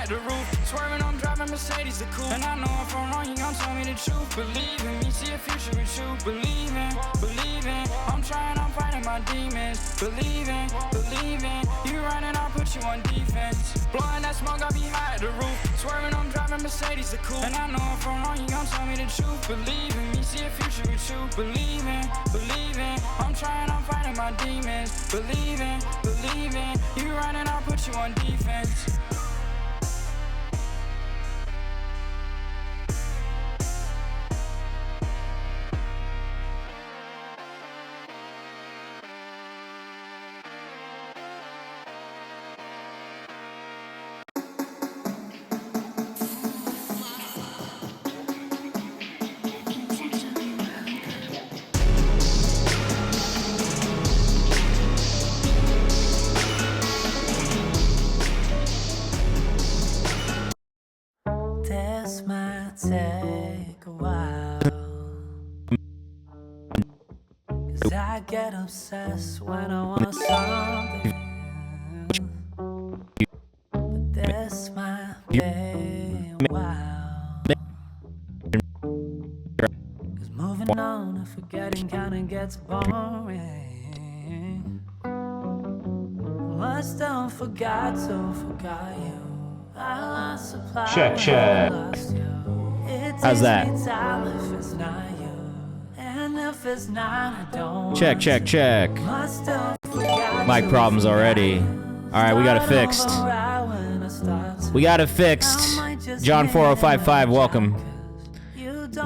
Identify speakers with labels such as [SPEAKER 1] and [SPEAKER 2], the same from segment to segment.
[SPEAKER 1] the roof. Swerving, I'm driving Mercedes, the coupe. And I know if I'm wrong, you gon' tell me the truth. Believe in me, see a future with you. Believe in. I'm trying, I'm fighting my demons. Believe in. You running, I'll put you on defense. Blowing that smoke, I'll be high at the roof. Swerving, I'm driving Mercedes, the coupe. And I know if I'm wrong, you gon' tell me the truth. Believe in me, see a future with you. Believe in. I'm trying, I'm fighting my demons. Believe in. You running, I'll put you on defense.
[SPEAKER 2] This might take a while, 'cause I get obsessed when I want something. But this might be a while, 'cause moving on and forgetting kinda gets boring. Must have forgot to forget you.
[SPEAKER 3] Check. How's that? Check. Mic problems already. Alright, we got it fixed. John 4055, welcome.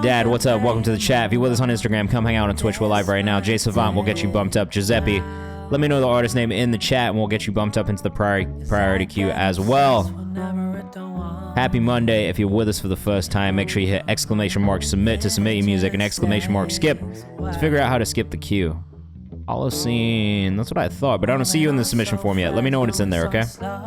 [SPEAKER 3] Dad, what's up? Welcome to the chat. If you're with us on Instagram, come hang out on Twitch. We're live right now. Jay Savant will get you bumped up. Giuseppe, let me know the artist name in the chat and we'll get you bumped up into the priority queue as well. Happy Monday. If you're with us for the first time, make sure you hit ! submit to submit your music and ! skip to figure out how to skip the queue. Holocene, that's what I thought, but I don't see you in the submission form yet. Let me know when it's in there, okay? Yeah,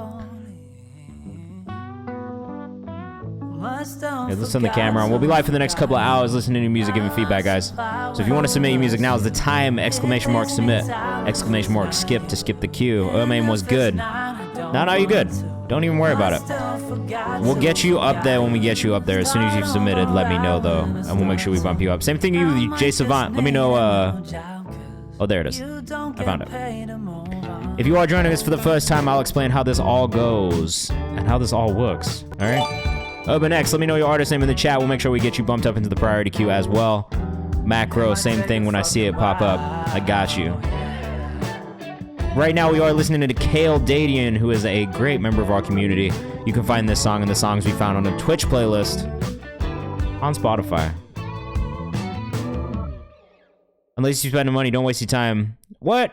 [SPEAKER 3] let's turn the camera on. We'll be live for the next couple of hours listening to new music, giving feedback, guys. So if you want to submit your music, now is the time. ! Submit. ! Skip to skip the queue. Ermaine was good. Now you're good. Don't even worry about it. We'll get you up there when we get you up there. As soon as you've submitted, let me know, though. And we'll make sure we bump you up. Same thing you with Jay Savant. Let me know, Oh, there it is. I found it. If you are joining us for the first time, I'll explain how this all goes and how this all works. Alright? Urban X, let me know your artist name in the chat. We'll make sure we get you bumped up into the priority queue as well. Macro, same thing when I see it pop up. I got you. Right now, we are listening to Kale Dadian, who is a great member of our community. You can find this song and the songs we found on a Twitch playlist on Spotify. Unless you spend the money, don't waste your time. What?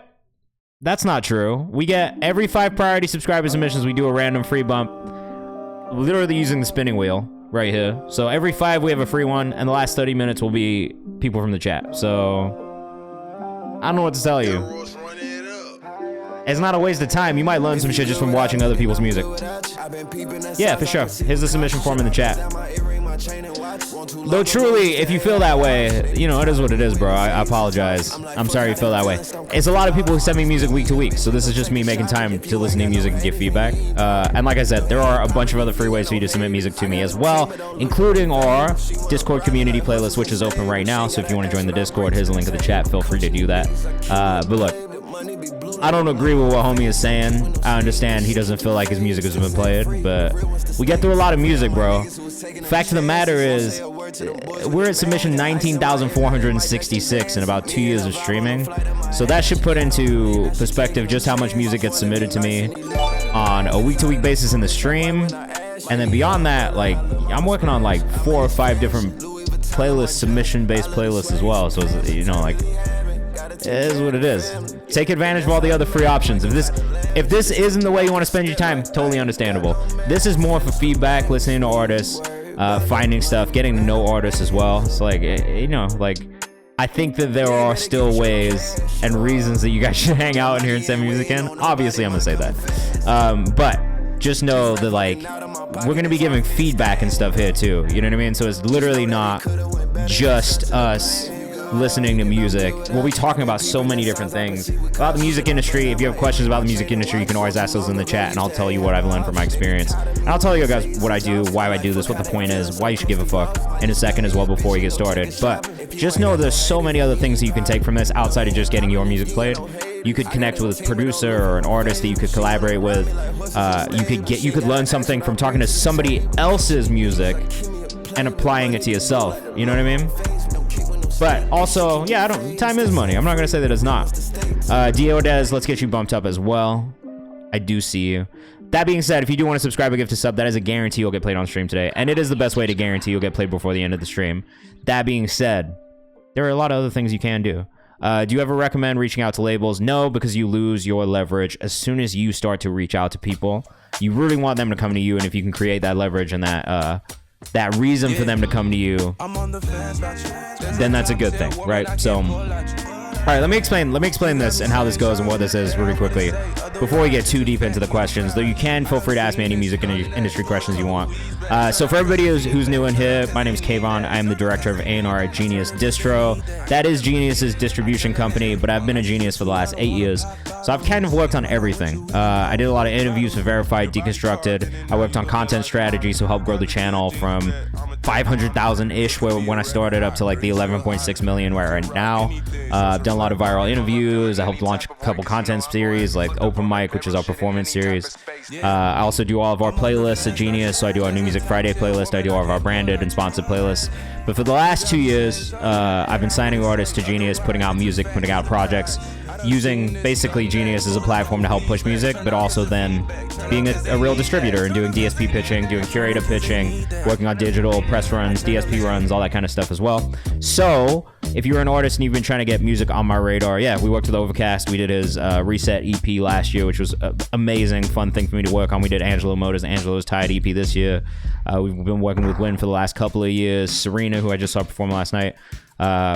[SPEAKER 3] That's not true. We get every 5 priority subscriber submissions, we do a random free bump. Literally using the spinning wheel right here. So every 5, we have a free one, and the last 30 minutes will be people from the chat. So I don't know what to tell you. It's not a waste of time. You might learn some shit just from watching other people's music. Yeah, for sure. Here's the submission form in the chat. Though truly, if you feel that way, you know, it is what it is, bro. I apologize. I'm sorry you feel that way. It's a lot of people who send me music week to week, so this is just me making time to listen to music and give feedback. And like I said, there are a bunch of other free ways for you to submit music to me as well, including our Discord community playlist, which is open right now. So if you want to join the Discord, here's a link in the chat. Feel free to do that. But look, I don't agree with what homie is saying. I understand he doesn't feel like his music has been played, but we get through a lot of music, bro. Fact of the matter is, we're at submission 19,466 in about 2 years of streaming. So that should put into perspective just how much music gets submitted to me on a week-to-week basis in the stream. And then beyond that, like, I'm working on like 4 or 5 different playlist, submission-based playlists as well. So, it's, you know, like, it is what it is. Take advantage of all the other free options. If this isn't the way you want to spend your time, totally understandable. This is more for feedback, listening to artists, finding stuff, getting to know artists as well. So like, you know, like, I think that there are still ways and reasons that you guys should hang out in here and send me music in. Obviously, I'm gonna say that. But just know that, like, we're gonna be giving feedback and stuff here too. You know what I mean? So it's literally not just us listening to music. We'll be talking about so many different things about the music industry. If you have questions about the music industry, you can always ask those in the chat, and I'll tell you what I've learned from my experience. And I'll tell you guys what I do, why I do this, what the point is, why you should give a fuck in a second as well before we get started. But just know there's so many other things that you can take from this outside of just getting your music played. You could connect with a producer or an artist that you could collaborate with. You could learn something from talking to somebody else's music and applying it to yourself. You know what I mean? But also, yeah, time is money. I'm not gonna say that it's not. Diodez, let's get you bumped up as well. I do see you. That being said, if you do want to subscribe or gift a sub, that is a guarantee you'll get played on stream today. And it is the best way to guarantee you'll get played before the end of the stream. That being said, there are a lot of other things you can do. Do you ever recommend reaching out to labels? No, because you lose your leverage as soon as you start to reach out to people. You really want them to come to you, and if you can create that leverage and that reason for them to come to you, then that's a good thing, right? So, all right, let me explain this and how this goes and what this is really quickly before we get too deep into the questions, though you can feel free to ask me any music industry questions you want. So for everybody who's new in here, my name is Kayvan. I am the director of A&R at Genius Distro. That is Genius's distribution company, but I've been a Genius for the last 8 years. So I've kind of worked on everything. I did a lot of interviews for Verified, Deconstructed. I worked on content strategy, so helped grow the channel from 500,000-ish when I started up to like the 11.6 million where I'm now. I've done a lot of viral interviews. I helped launch a couple content series like Open Mic, which is our performance series. I also do all of our playlists at Genius, so I do our New Music Friday playlist. I do all of our branded and sponsored playlists. But for the last 2 years, I've been signing artists to Genius, putting out music, putting out projects, using basically Genius as a platform to help push music, but also then being a real distributor and doing DSP pitching, doing curator pitching, working on digital press runs, DSP runs, all that kind of stuff as well. So if you're an artist and you've been trying to get music on my radar, yeah, we worked with Overcast. We did his Reset EP last year, which was an amazing, fun thing for me to work on. We did Angelo Moda's Angelo's Tired EP this year. We've been working with Lynn for the last couple of years. Serena, who I just saw perform last night,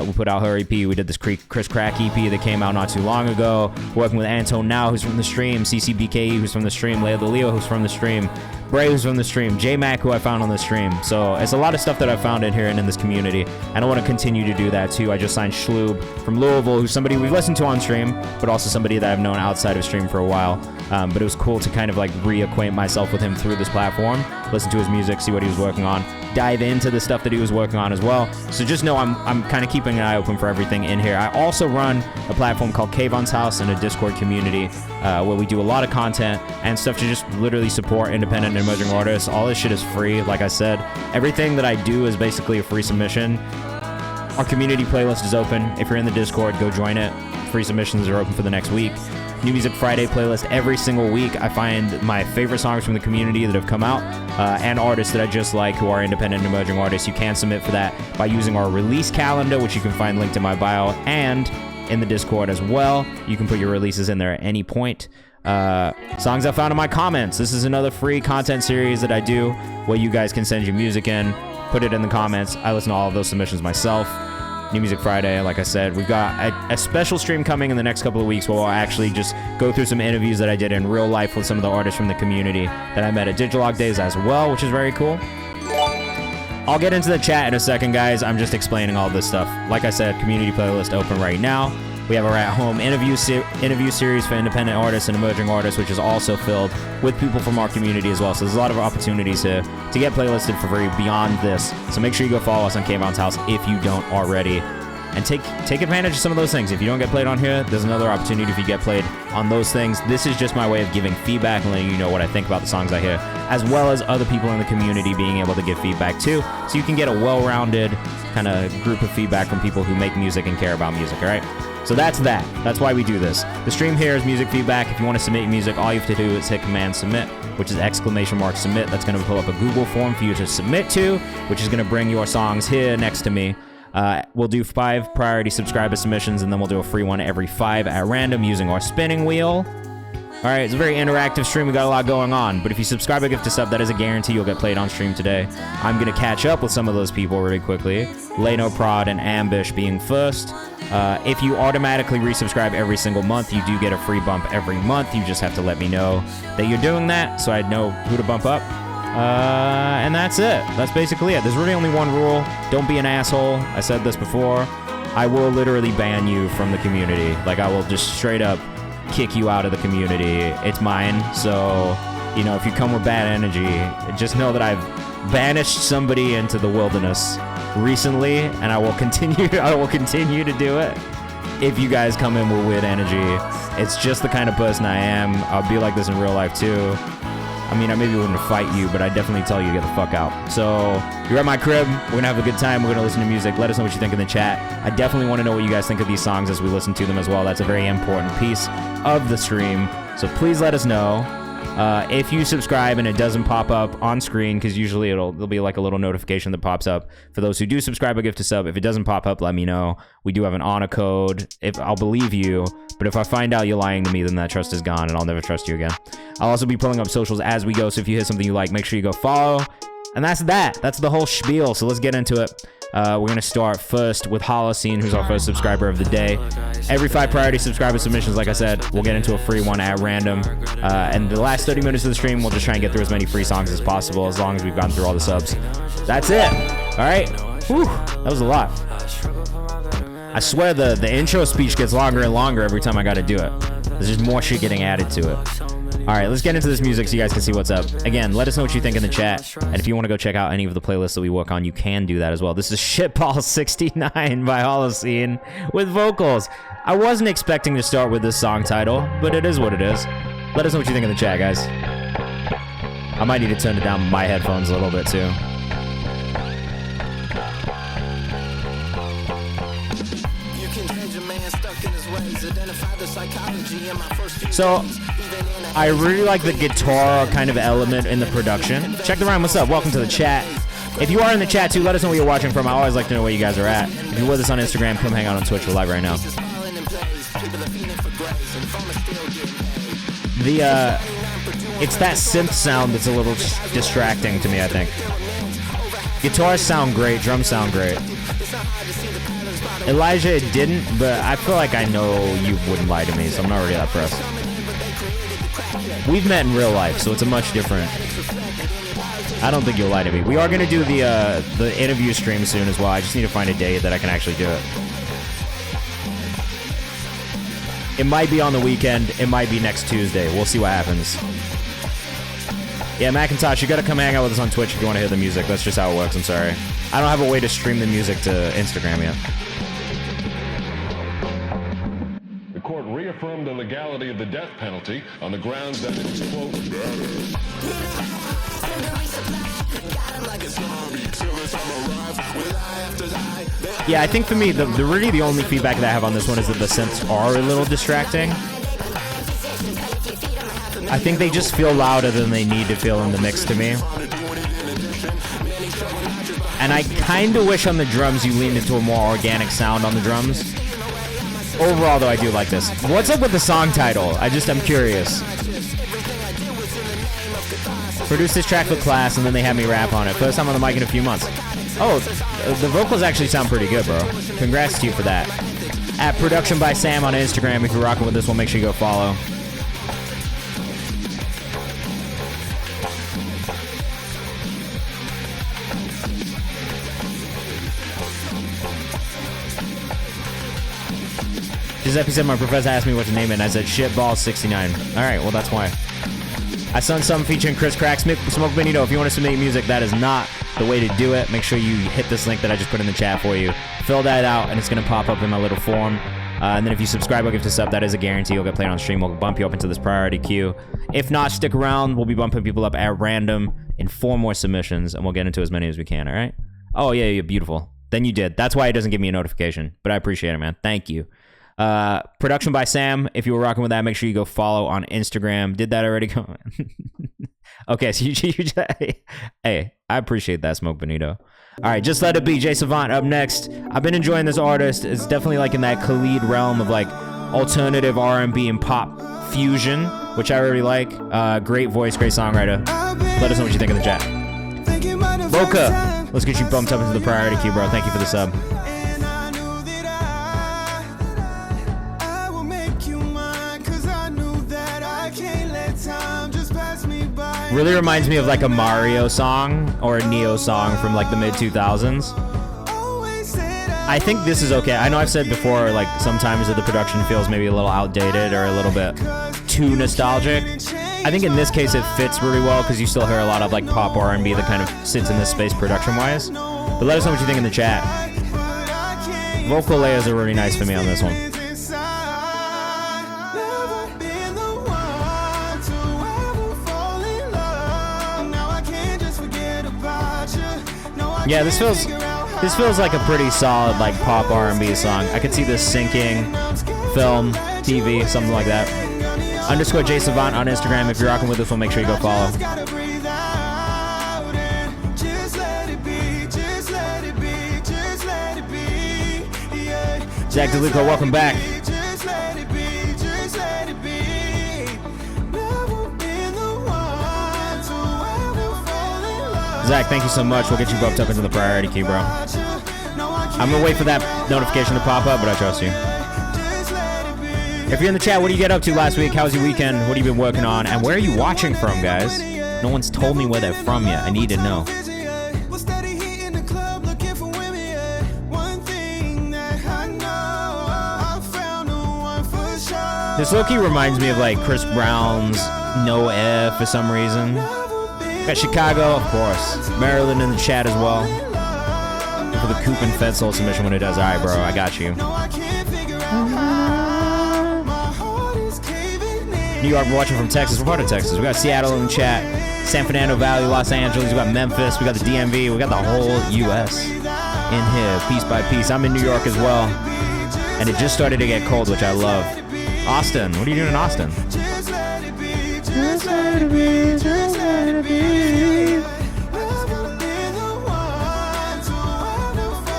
[SPEAKER 3] we put out her EP. We did this Chris Crack EP that came out not too long ago. We're working with Antone now, who's from the stream, CCBKE, who's from the stream, Leia the Leo, who's from the stream, Bray, who's from the stream, J-Mac, who I found on the stream. So it's a lot of stuff that I found in here and in this community, and I want to continue to do that too. I just signed Schloob from Louisville, who's somebody we've listened to on stream, but also somebody that I've known outside of stream for a while. But it was cool to kind of like reacquaint myself with him through this platform, listen to his music, see what he was working on, dive into the stuff that he was working on as well. So just know I'm kind of keeping an eye open for everything in here. I also run a platform called Kayvan's House and a Discord community where we do a lot of content and stuff to just literally support independent and emerging artists. All this shit is free. Like I said, everything that I do is basically a free submission. Our community playlist is open. If you're in the Discord, go join it. Free submissions are open for the next week. New Music Friday playlist every single week. I find my favorite songs from the community that have come out and artists that I just like who are independent and emerging artists. You can submit for that by using our release calendar, which you can find linked in my bio and in the Discord as well. You can put your releases in there at any point. Songs I found in my comments. This is another free content series that I do where you guys can send your music in, put it in the comments. I listen to all of those submissions myself. New Music Friday, like I said, we've got a special stream coming in the next couple of weeks where we'll actually just go through some interviews that I did in real life with some of the artists from the community that I met at Digilog Days as well, which is very cool. I'll get into the chat in a second, guys. I'm just explaining all this stuff. Like I said, community playlist open right now. We have our at-home interview series for independent artists and emerging artists, which is also filled with people from our community as well. So there's a lot of opportunities to get playlisted for free beyond this. So make sure you go follow us on Kayvan's House if you don't already. And take advantage of some of those things. If you don't get played on here, there's another opportunity if you get played on those things. This is just my way of giving feedback and letting you know what I think about the songs I hear, as well as other people in the community being able to give feedback too. So you can get a well-rounded kind of group of feedback from people who make music and care about music, all right? So that's that. That's why we do this. The stream here is music feedback. If you want to submit music, all you have to do is hit Command Submit, which is !submit. That's going to pull up a Google form for you to submit to, which is going to bring your songs here next to me. We'll do 5 priority subscriber submissions, and then we'll do a free one every 5 at random using our spinning wheel. All right, it's a very interactive stream. We got a lot going on, but if you subscribe or gift us up, that is a guarantee you'll get played on stream today. I'm going to catch up with some of those people really quickly. Leno Prod and Ambish being first. If you automatically resubscribe every single month, you do get a free bump every month. You just have to let me know that you're doing that so I know who to bump up. And that's it. That's basically it. There's really only one rule. Don't be an asshole. I said this before. I will literally ban you from the community. Like, I will just straight up kick you out of the community. It's mine. So, you know, if you come with bad energy, just know that I've banished somebody into the wilderness recently, and I will continue to do it if you guys come in with weird energy. It's just the kind of person I am. I'll be like this in real life too. I mean, I maybe wouldn't fight you, but I'd definitely tell you to get the fuck out. So, you're at my crib. We're gonna have a good time. We're gonna listen to music. Let us know what you think in the chat. I definitely want to know what you guys think of these songs as we listen to them as well. That's a very important piece of the stream. So please let us know. If you subscribe and it doesn't pop up on screen, because usually there'll be like a little notification that pops up. For those who do subscribe, a gift to sub. If it doesn't pop up, let me know. We do have an honor code. If I'll believe you, but if I find out you're lying to me, then that trust is gone, and I'll never trust you again. I'll also be pulling up socials as we go, so if you hit something you like, make sure you go follow. And that's that. That's the whole spiel. So let's get into it. We're gonna start first with Holocene, who's our first subscriber of the day. Every 5 priority subscriber submissions, like I said, we'll get into a free one at random. And the last 30 minutes of the stream, we'll just try and get through as many free songs as possible, as long as we've gone through all the subs. That's it. All right. Whew, that was a lot. I swear the intro speech gets longer and longer every time I gotta do it. There's just more shit getting added to it. All right, let's get into this music so you guys can see what's up. Again, let us know what you think in the chat. And if you want to go check out any of the playlists that we work on, you can do that as well. This is Shitball 69 by Holocene with vocals. I wasn't expecting to start with this song title, but it is what it is. Let us know what you think in the chat, guys. I might need to turn it down my headphones a little bit too. So, I really like the guitar kind of element in the production. Check the rhyme, what's up? Welcome to the chat. If you are in the chat too, let us know where you're watching from. I always like to know where you guys are at. If you're with us on Instagram, come hang out on Twitch. We're live right now. It's that synth sound that's a little distracting to me, I think. Guitars sound great, drums sound great. Elijah, it didn't, but I feel like I know you wouldn't lie to me, so I'm not really that pressed. We've met in real life, so it's a much different. I don't think you'll lie to me. We are going to do the interview stream soon as well. I just need to find a day that I can actually do it. It might be on the weekend. It might be next Tuesday. We'll see what happens. Yeah, Macintosh, you got to come hang out with us on Twitch if you want to hear the music. That's just how it works. I'm sorry. I don't have a way to stream the music to Instagram yet.
[SPEAKER 4] The court reaffirmed the legality of the death penalty on the grounds that it was, quote,
[SPEAKER 3] yeah, I think for me, the really the only feedback that I have on this one is that the synths are a little distracting. I think they just feel louder than they need to feel in the mix to me. And I kind of wish on the drums you leaned into a more organic sound on the drums. Overall, though, I do like this. What's up with the song title? I'm curious. Produced this track with Class, and then they had me rap on it. First time on the mic in a few months. Oh, the vocals actually sound pretty good, bro. Congrats to you for that. At Production by Sam on Instagram. If you're rocking with this one, make sure you go follow. Giuseppe said my professor asked me what to name it, and I said Shitball69. Alright, well that's why. I sung some featuring Chris Crack, Smoke Benito. If you want to submit music, that is not the way to do it. Make sure you hit this link that I just put in the chat for you. Fill that out, and it's going to pop up in my little form. And then if you subscribe or give to sub, that is a guarantee. You'll get played on stream. We'll bump you up into this priority queue. If not, stick around. We'll be bumping people up at random in 4 more submissions, and we'll get into as many as we can, alright? Oh, yeah, beautiful. Then you did. That's why it doesn't give me a notification. But I appreciate it, man. Thank you. Production by Sam. If you were rocking with that, make sure you go follow on Instagram. Did that already? Okay, so hey, I appreciate that, Smoke Benito. All right, Just Let It Be, Jay Savant up next. I've been enjoying this artist. It's definitely like in that Khalid realm of like alternative R&B and pop fusion, which I really like. Great voice, great songwriter. Let us know what you think in the chat. Boca, let's get you bumped up into the priority queue, bro. Thank you for the sub. Really reminds me of like a Mario song or a Neo song from like the mid 2000s. I think this is okay. I know I've said before, like, sometimes that the production feels maybe a little outdated or a little bit too nostalgic. I think in this case it fits really well because you still hear a lot of like pop R&B that kind of sits in this space production-wise. But let us know what you think in the chat. Vocal layers are really nice for me on this one. Yeah, this feels like a pretty solid like pop R&B song. I could see this syncing, film, TV, something like that. _ J Savant on Instagram. If you're rocking with us, we'll make sure you go follow. Zach DeLuca, welcome back. Zach, thank you so much. We'll get you bumped up into the priority queue, bro. I'm gonna wait for that notification to pop up, but I trust you. If you're in the chat, what did you get up to last week? How was your weekend? What have you been working on? And where are you watching from, guys? No one's told me where they're from yet. I need to know. This low-key reminds me of like Chris Brown's No Air for some reason. Got Chicago, of course. Maryland in the chat as well. And for the Coop and Fed Soul submission when it does. All right, bro, I got you. New York, we're watching from Texas. We're part of Texas. We got Seattle in the chat. San Fernando Valley, Los Angeles. We got Memphis. We got the DMV. We got the whole U.S. in here, piece by piece. I'm in New York as well. And it just started to get cold, which I love. Austin, what are you doing in Austin? Just let it be, just let it be, just let it be.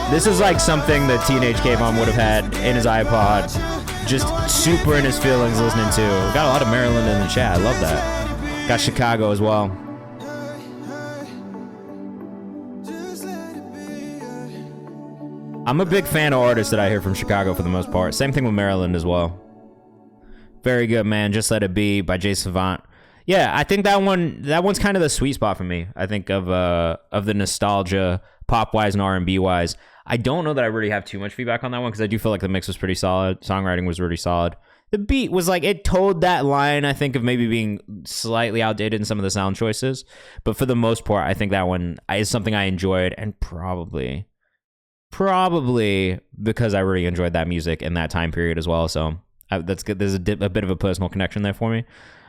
[SPEAKER 3] This is like something that teenage Kayvan would have had in his iPod. Just super in his feelings listening to. We got a lot of Maryland in the chat. I love that. Got Chicago as well. I'm a big fan of artists that I hear from Chicago for the most part. Same thing with Maryland as well. Very good, man. Just Let It Be by Jay Savant. Yeah, I think that one's kind of the sweet spot for me. I think of the nostalgia, pop-wise and R&B-wise. I don't know that I really have too much feedback on that one because I do feel like the mix was pretty solid. Songwriting was really solid. The beat was like, it told that line, I think, of maybe being slightly outdated in some of the sound choices. But for the most part, I think that one is something I enjoyed, and probably because I really enjoyed that music in that time period as well. So that's good. There's a bit of a personal connection there for me.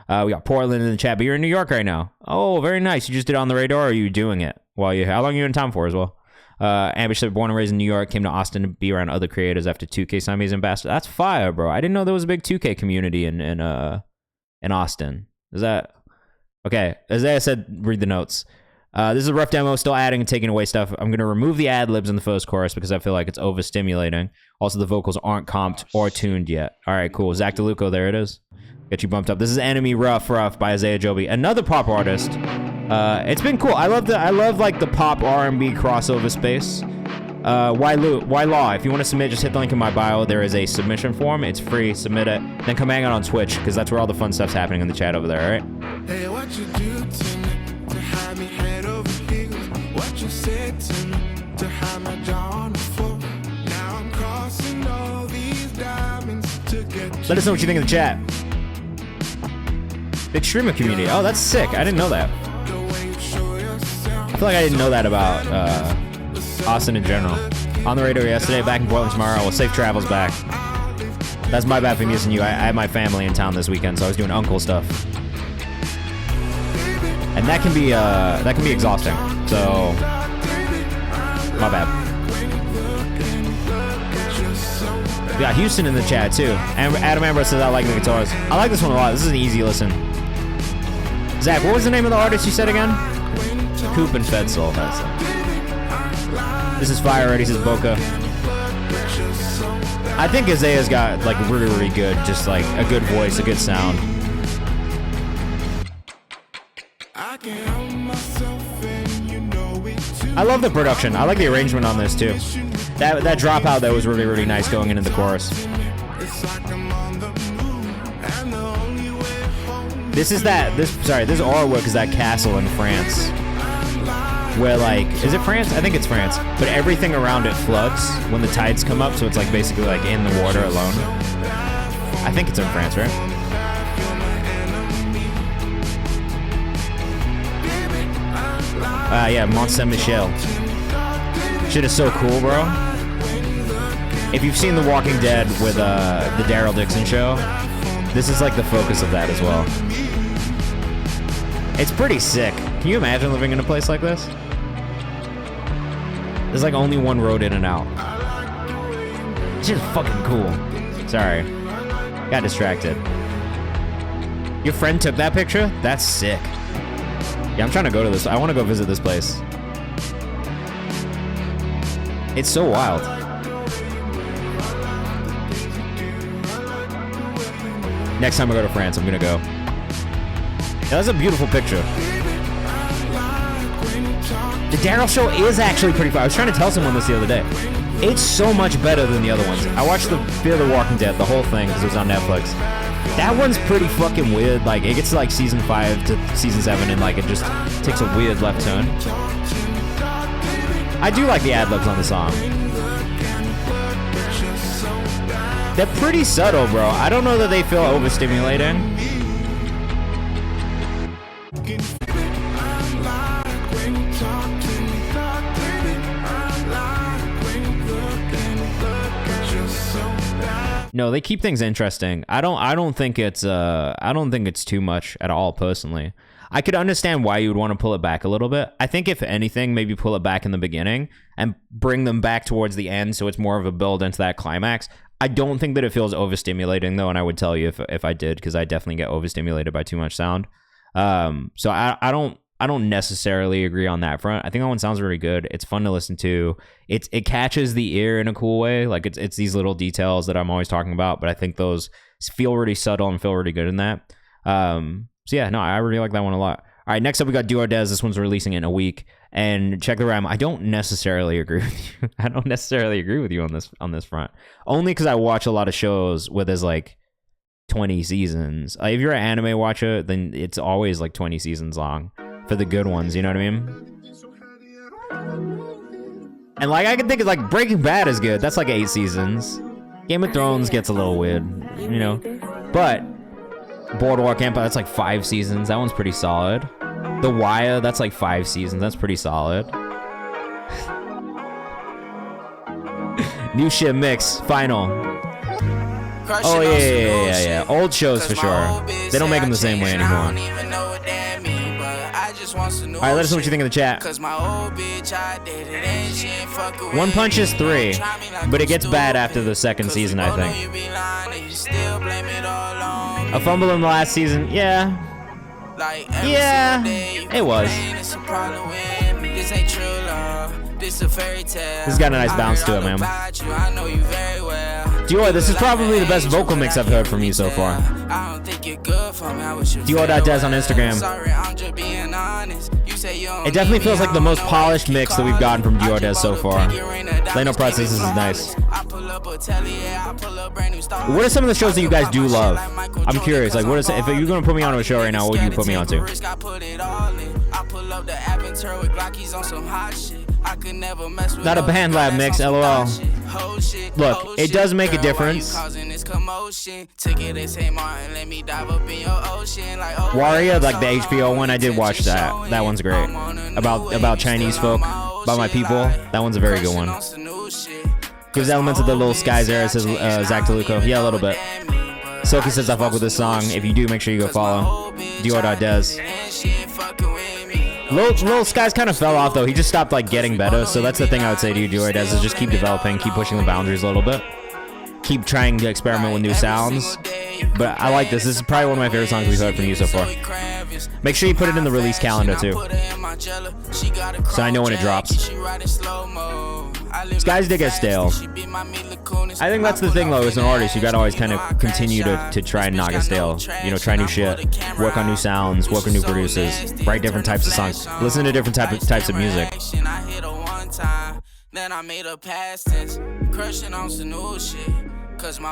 [SPEAKER 3] We got Portland in the chat, but you're in New York right now. Oh, very nice. You just did it on the radar, or are you doing it while you? How long are you in town for as well? Ambish said, born and raised in New York, came to Austin to be around other creators after 2K Siamese ambassador. That's fire, bro. I didn't know there was a big 2K community in Austin. Is that okay? Isaiah said, read the notes. This is a rough demo, still adding and taking away stuff. I'm going to remove the ad-libs in the first chorus because I feel like it's overstimulating. Also, the vocals aren't comped or tuned yet. All right, cool. Zach DeLuca, there it is. Get you bumped up. This is Enemy Rough by Isaiah Joby, another pop artist. It's been cool. I love like the pop R&B crossover space. Why Law? If you want to submit, just hit the link in my bio. There is a submission form. It's free. Submit it. Then come hang out on Twitch because that's where all the fun stuff's happening in the chat over there. All right.
[SPEAKER 5] Hey, what you do to me to have me head over heels? What you said to me to have my jaw on the floor? Now I'm crossing all these diamonds to get.
[SPEAKER 3] Let us know what you think in the chat. Big streamer community. Oh, that's sick. I didn't know that. I feel like I didn't know that about Austin in general. On the radio yesterday, back in Portland tomorrow. Well, safe travels back. That's my bad for missing you. I had my family in town this weekend, so I was doing uncle stuff. And that can be exhausting. So, my bad. We got Houston in the chat too. And Adam Ambrose says I like the guitars. I like this one a lot. This is an easy listen. Zach, what was the name of the artist you said again? Coop and Fed Soul. This is fire already, says Boca. I think Isaiah's got like really, really good, just like a good voice, a good sound. I love the production. I like the arrangement on this too. That dropout that was really, really nice going into the chorus. This artwork is that castle in France. where like, is it France? I think it's France. But everything around it floods when the tides come up, so it's like basically like in the water alone. I think it's in France, right? Yeah, Mont Saint Michel. Shit is so cool, bro. If you've seen The Walking Dead with the Daryl Dixon show, this is like the focus of that as well. It's pretty sick. Can you imagine living in a place like this? There's like only one road in and out. It's just fucking cool. Sorry. Got distracted. Your friend took that picture? That's sick. Yeah, I'm trying to go to this. I want to go visit this place. It's so wild. Next time I go to France, I'm gonna go. Yeah, that's a beautiful picture. The Daryl show is actually pretty fun. I was trying to tell someone this the other day. It's so much better than the other ones. I watched the Fear the Walking Dead, the whole thing, because it was on Netflix. That one's pretty fucking weird. Like, it gets to like season 5 to season 7, and like it just takes a weird left turn. I do like the ad-libs on the song. They're pretty subtle, bro. I don't know that they feel overstimulating. No, they keep things interesting. I don't think it's too much at all, personally. I could understand why you would want to pull it back a little bit. I think if anything, maybe pull it back in the beginning and bring them back towards the end, so it's more of a build into that climax. I don't think that it feels overstimulating though, and I would tell you if I did, because I definitely get overstimulated by too much sound. So I don't necessarily agree on that front. I think that one sounds really good. It's fun to listen to. It catches the ear in a cool way. Like it's these little details that I'm always talking about, but I think those feel really subtle and feel really good in that. So yeah, no, I really like that one a lot. All right, next up we got Do or Des. This one's releasing in a week. And Check the Ram. I don't necessarily agree with you. I don't necessarily agree with you on this front. Only because I watch a lot of shows where there's like 20 seasons. If you're an anime watcher, then it's always like 20 seasons long for the good ones. You know what I mean? And like I can think of like Breaking Bad is good. That's like 8 seasons. Game of Thrones gets a little weird, you know. But Boardwalk Empire, that's like 5 seasons. That one's pretty solid. The Wire, that's like 5 seasons. That's pretty solid. New shit mix, final. Oh yeah. Old shows for sure. They don't make them the same way anymore. Alright, let us know what you think in the chat. One Punch is 3, but it gets bad after the 2nd season, I think. A fumble in the last season, yeah. Yeah, it was. This has got a nice bounce to it, man. Dior, this is probably the best vocal mix I've heard from you so far. Dior.Des on Instagram. It definitely feels like the most polished mix that we've gotten from Dior Des so far. Leno Process, this is nice. What are some of the shows that you guys do love? I'm curious, like, what is, if you're gonna put me on a show right now, what would you put me on to? Not a band lab mix, lol. Look, it does make a difference. Warrior, like the HBO one, I did watch that. That one's great. About Chinese folk, about my people. That one's a very good one. Gives elements of the Little Skies era, says Zach DeLuca. Yeah, a little bit. Silky says I fuck with this song. If you do, make sure you go follow. Dior.Des. Little Skies kind of fell off though. He just stopped like getting better. So that's the thing I would say to you, Dior Des, is just keep developing, keep pushing the boundaries a little bit. Keep trying to experiment with new sounds. But I like this. This is probably one of my favorite songs we've heard from you so far. Make sure you put it in the release calendar too, so I know when it drops. Skies did get stale. I think that's the thing though, as an artist, you gotta always kind of continue to try and knock it stale. You know, try new shit, work on new sounds, work with new producers, write different types of songs, listen to different types of music.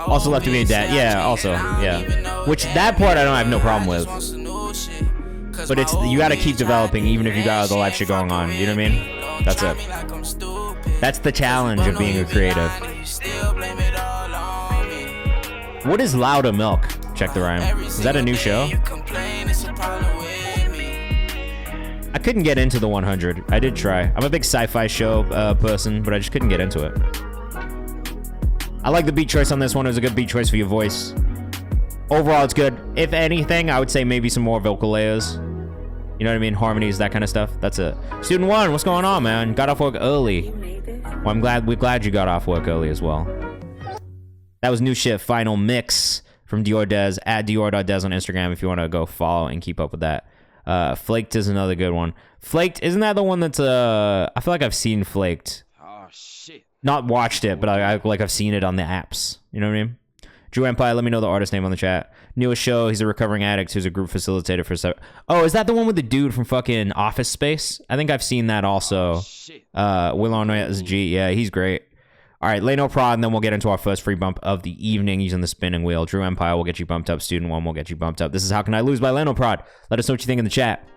[SPEAKER 3] Also Left to Be a Dad, yeah, also, yeah. Which, that part I don't have no problem with. But it's, you gotta keep developing even if you got other life shit going on. You know what I mean? That's it. That's the challenge of being a creative. What is Louder Milk? Check the rhyme. Is that a new show? I couldn't get into the 100. I did try. I'm a big sci-fi show person, but I just couldn't get into it. I like the beat choice on this one. It was a good beat choice for your voice. Overall, it's good. If anything, I would say maybe some more vocal layers. You know what I mean? Harmonies, that kind of stuff. That's it. Student 1, what's going on, man? Got off work early. Well, we're glad you got off work early as well. That was new shit. Final mix from Dior Dez at Dior.Dez on Instagram if you want to go follow and keep up with that. Flaked is another good one. Flaked, isn't that the one that's I feel like I've seen Flaked.
[SPEAKER 6] Oh shit.
[SPEAKER 3] Not watched it, but I've seen it on the apps. You know what I mean? Drew Empire, let me know the artist name on the chat. Newest show, he's a recovering addict who's a group facilitator for Oh, is that the one with the dude from fucking Office Space? I think I've seen that also. Willow Noyes G, yeah, he's great. All right, Leno Prod, and then we'll get into our first free bump of the evening using the spinning wheel. Drew Empire will get you bumped up. Student 1 will get you bumped up. This is How Can I Lose by Leno Prod. Let us know what you think in the chat.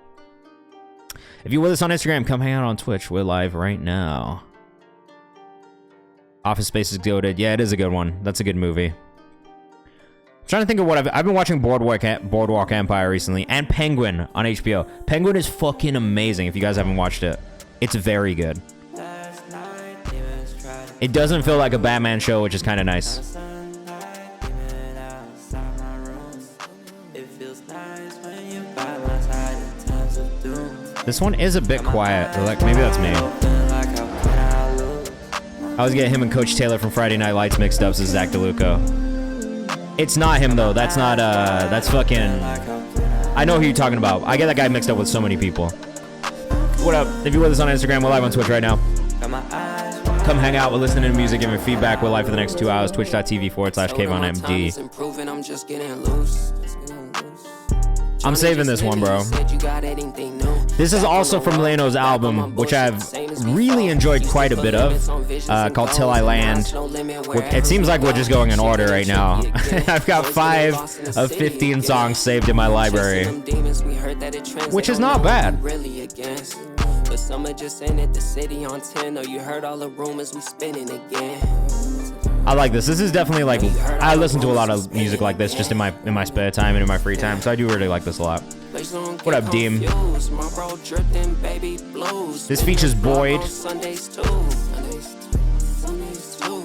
[SPEAKER 3] If you're with us on Instagram, come hang out on Twitch. We're live right now. Office Space is goated. Yeah, it is a good one. That's a good movie. I'm trying to think of what I've been watching Boardwalk Empire recently, and Penguin on HBO. Penguin is fucking amazing if you guys haven't watched it. It's very good. It doesn't feel like a Batman show, which is kind of nice. This one is a bit quiet. Like, maybe that's me. I always get him and Coach Taylor from Friday Night Lights mixed up as Zach DeLuca. It's not him, though. That's not, that's fucking... I know who you're talking about. I get that guy mixed up with so many people. What up? If you're with us on Instagram, we're live on Twitch right now. Come hang out. We're listening to music, giving feedback. We're live for the next 2 hours. Twitch.tv/KayvanMD. I'm saving this one, bro. This is also from Leno's album, which I've really enjoyed quite a bit of, called Till I Land. It seems like we're just going in order right now. I've got 5 of 15 songs saved in my library, which is not bad. But some are just in it, the city on 10. Oh, you heard all the rumors, we spinning again. I like this. This is definitely like, I listen to a lot of music like this just in my spare time and in my free time, so I do really like this a lot. What up, Deem? This features Boyd.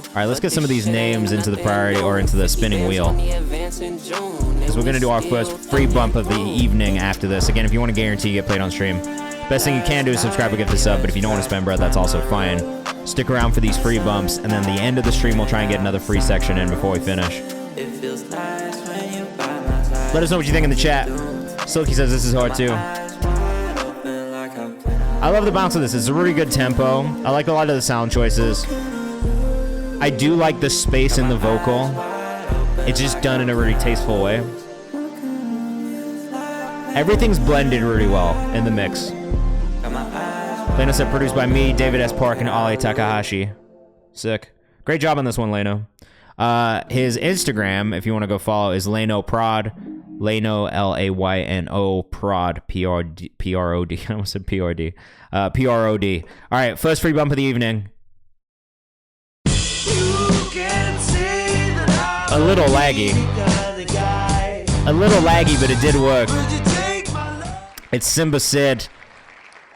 [SPEAKER 3] Alright, let's get some of these names into the priority or into the spinning wheel, because we're gonna do our first free bump of the evening after this. Again, if you want to guarantee you get played on stream, best thing you can do is subscribe or get the sub, but if you don't want to spend bread, that's also fine. Stick around for these free bumps, and then the end of the stream, we'll try and get another free section in before we finish. Let us know what you think in the chat. Silky says this is hard too. I love the bounce of this. It's a really good tempo. I like a lot of the sound choices. I do like the space in the vocal. It's just done in a really tasteful way. Everything's blended really well in the mix. Leno said produced by me, David S. Park, and Ale Takahashi. Sick. Great job on this one, Leno. His Instagram, if you want to go follow, is Leno Prod. Leno, Layno Prod, P-R-O-D. I almost said P-R-D. P-R-O-D. All right, first free bump of the evening. A little laggy. A little laggy, but it did work. It's Simba Sid.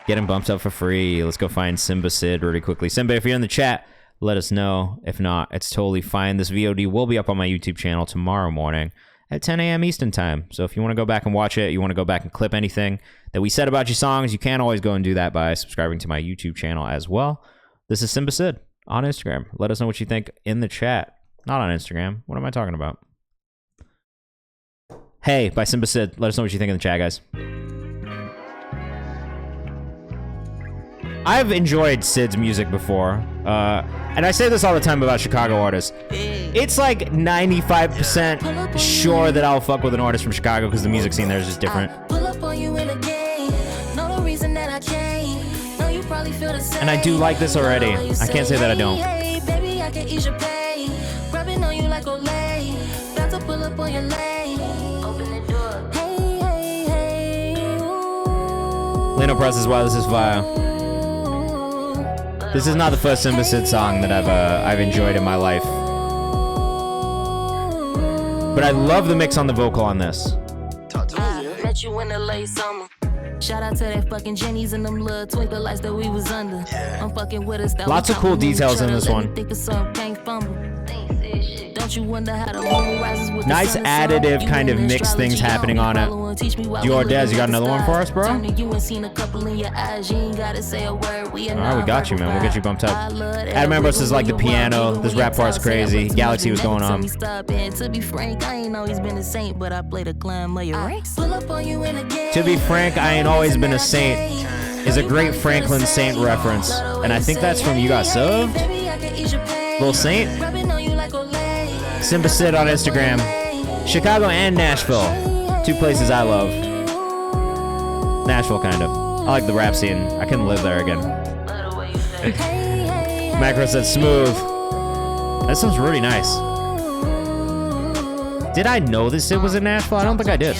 [SPEAKER 3] Getting bumped up for free. Let's go find Simba Sid really quickly. Simba, if you're in the chat, let us know. If not, it's totally fine. This VOD will be up on my YouTube channel tomorrow morning at 10 a.m. Eastern time. So if you want to go back and watch it, you want to go back and clip anything that we said about your songs, you can always go and do that by subscribing to my YouTube channel as well. This is Simba Sid on Instagram. Let us know what you think in the chat. Not on Instagram. What am I talking about? Hey, by Simba Sid. Let us know what you think in the chat, guys. I've enjoyed Sid's music before, and I say this all the time about Chicago artists. It's like 95% sure that I'll fuck with an artist from Chicago because the music scene there is just different. And I do like this already. I can't say that I don't. Leno presses, wow, this is fire. This is not the first Simba Sid song that I've enjoyed in my life. But I love the mix on the vocal on this.
[SPEAKER 6] Met you in the late summer. Shout out to that fucking Jenny's and them little twinkle lights that we was under. I'm fucking with us.
[SPEAKER 3] Lots of cool details in this one.
[SPEAKER 6] Don't you wonder how the moon rises with
[SPEAKER 3] Nice
[SPEAKER 6] the sun
[SPEAKER 3] additive kind of mixed things happening on it. Dior, you got another one for us, bro? Alright,
[SPEAKER 6] we
[SPEAKER 3] got you, man. We'll get you bumped up. Adam Ambrose is like the piano. This rap part's crazy. Galaxy was going on.
[SPEAKER 6] To be frank, I ain't always been a saint, but I played a climb of your ranks.
[SPEAKER 3] To be frank, I ain't always been a saint is a great Franklin Saint reference. And I think that's from You Got Served? Little Saint? Simba Sid on Instagram. Chicago and Nashville. Two places I love. Nashville, kind of. I like the rap scene. I couldn't live there again. Macro said smooth. That sounds really nice. Did I know this Sid was in Nashville? I don't think I did.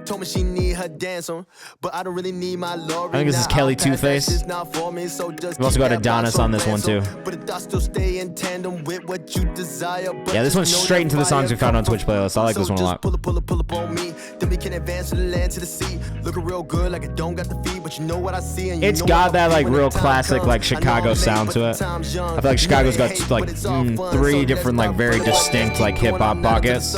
[SPEAKER 7] Told me she need her dance on, but I don't really need my Lori.
[SPEAKER 3] I think this is Kelly Two-Face. We've also got Adonis on this one too. Yeah, this one's straight into the songs we found on Twitch playlist. I like this one a lot. It's got that like real classic like Chicago sound to it. I feel like Chicago's got like 3 different like very distinct like hip hop pockets.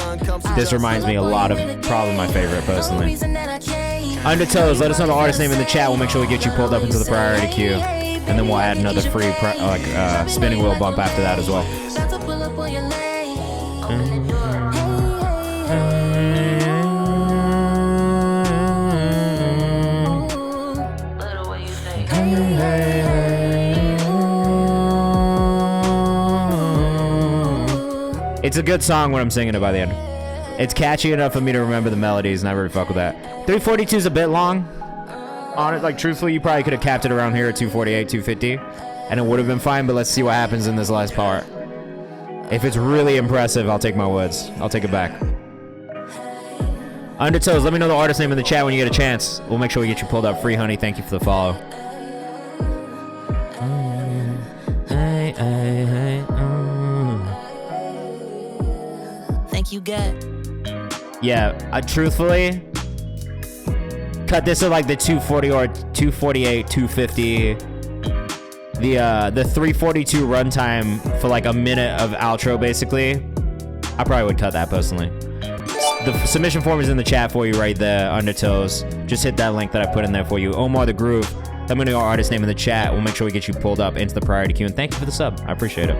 [SPEAKER 3] This reminds me a lot of probably my favorite personally. Undertows, let us know the artist name in the chat. We'll make sure we get you pulled up into the priority queue, and then we'll add another free spinning wheel bump after that as well. It's a good song when I'm singing it by the end. It's catchy enough for me to remember the melodies, and I really fuck with that. 342 is a bit long. On it, like, truthfully, you probably could have capped it around here at 248, 250, and it would have been fine, but let's see what happens in this last part. If it's really impressive, I'll take my words. I'll take it back. Undertows, let me know the artist name in the chat when you get a chance. We'll make sure we get you pulled up. Free Honey, thank you for the follow.
[SPEAKER 6] Thank you, God.
[SPEAKER 3] Yeah, truthfully, cut this at like the 240 or 248, 250. The 342 runtime for like a minute of outro, basically. I probably would cut that personally. The submission form is in the chat for you right there, Undertows. Just hit that link that I put in there for you. Omar the Groove. Let me know your artist name in the chat. We'll make sure we get you pulled up into the priority queue. And thank you for the sub. I appreciate it.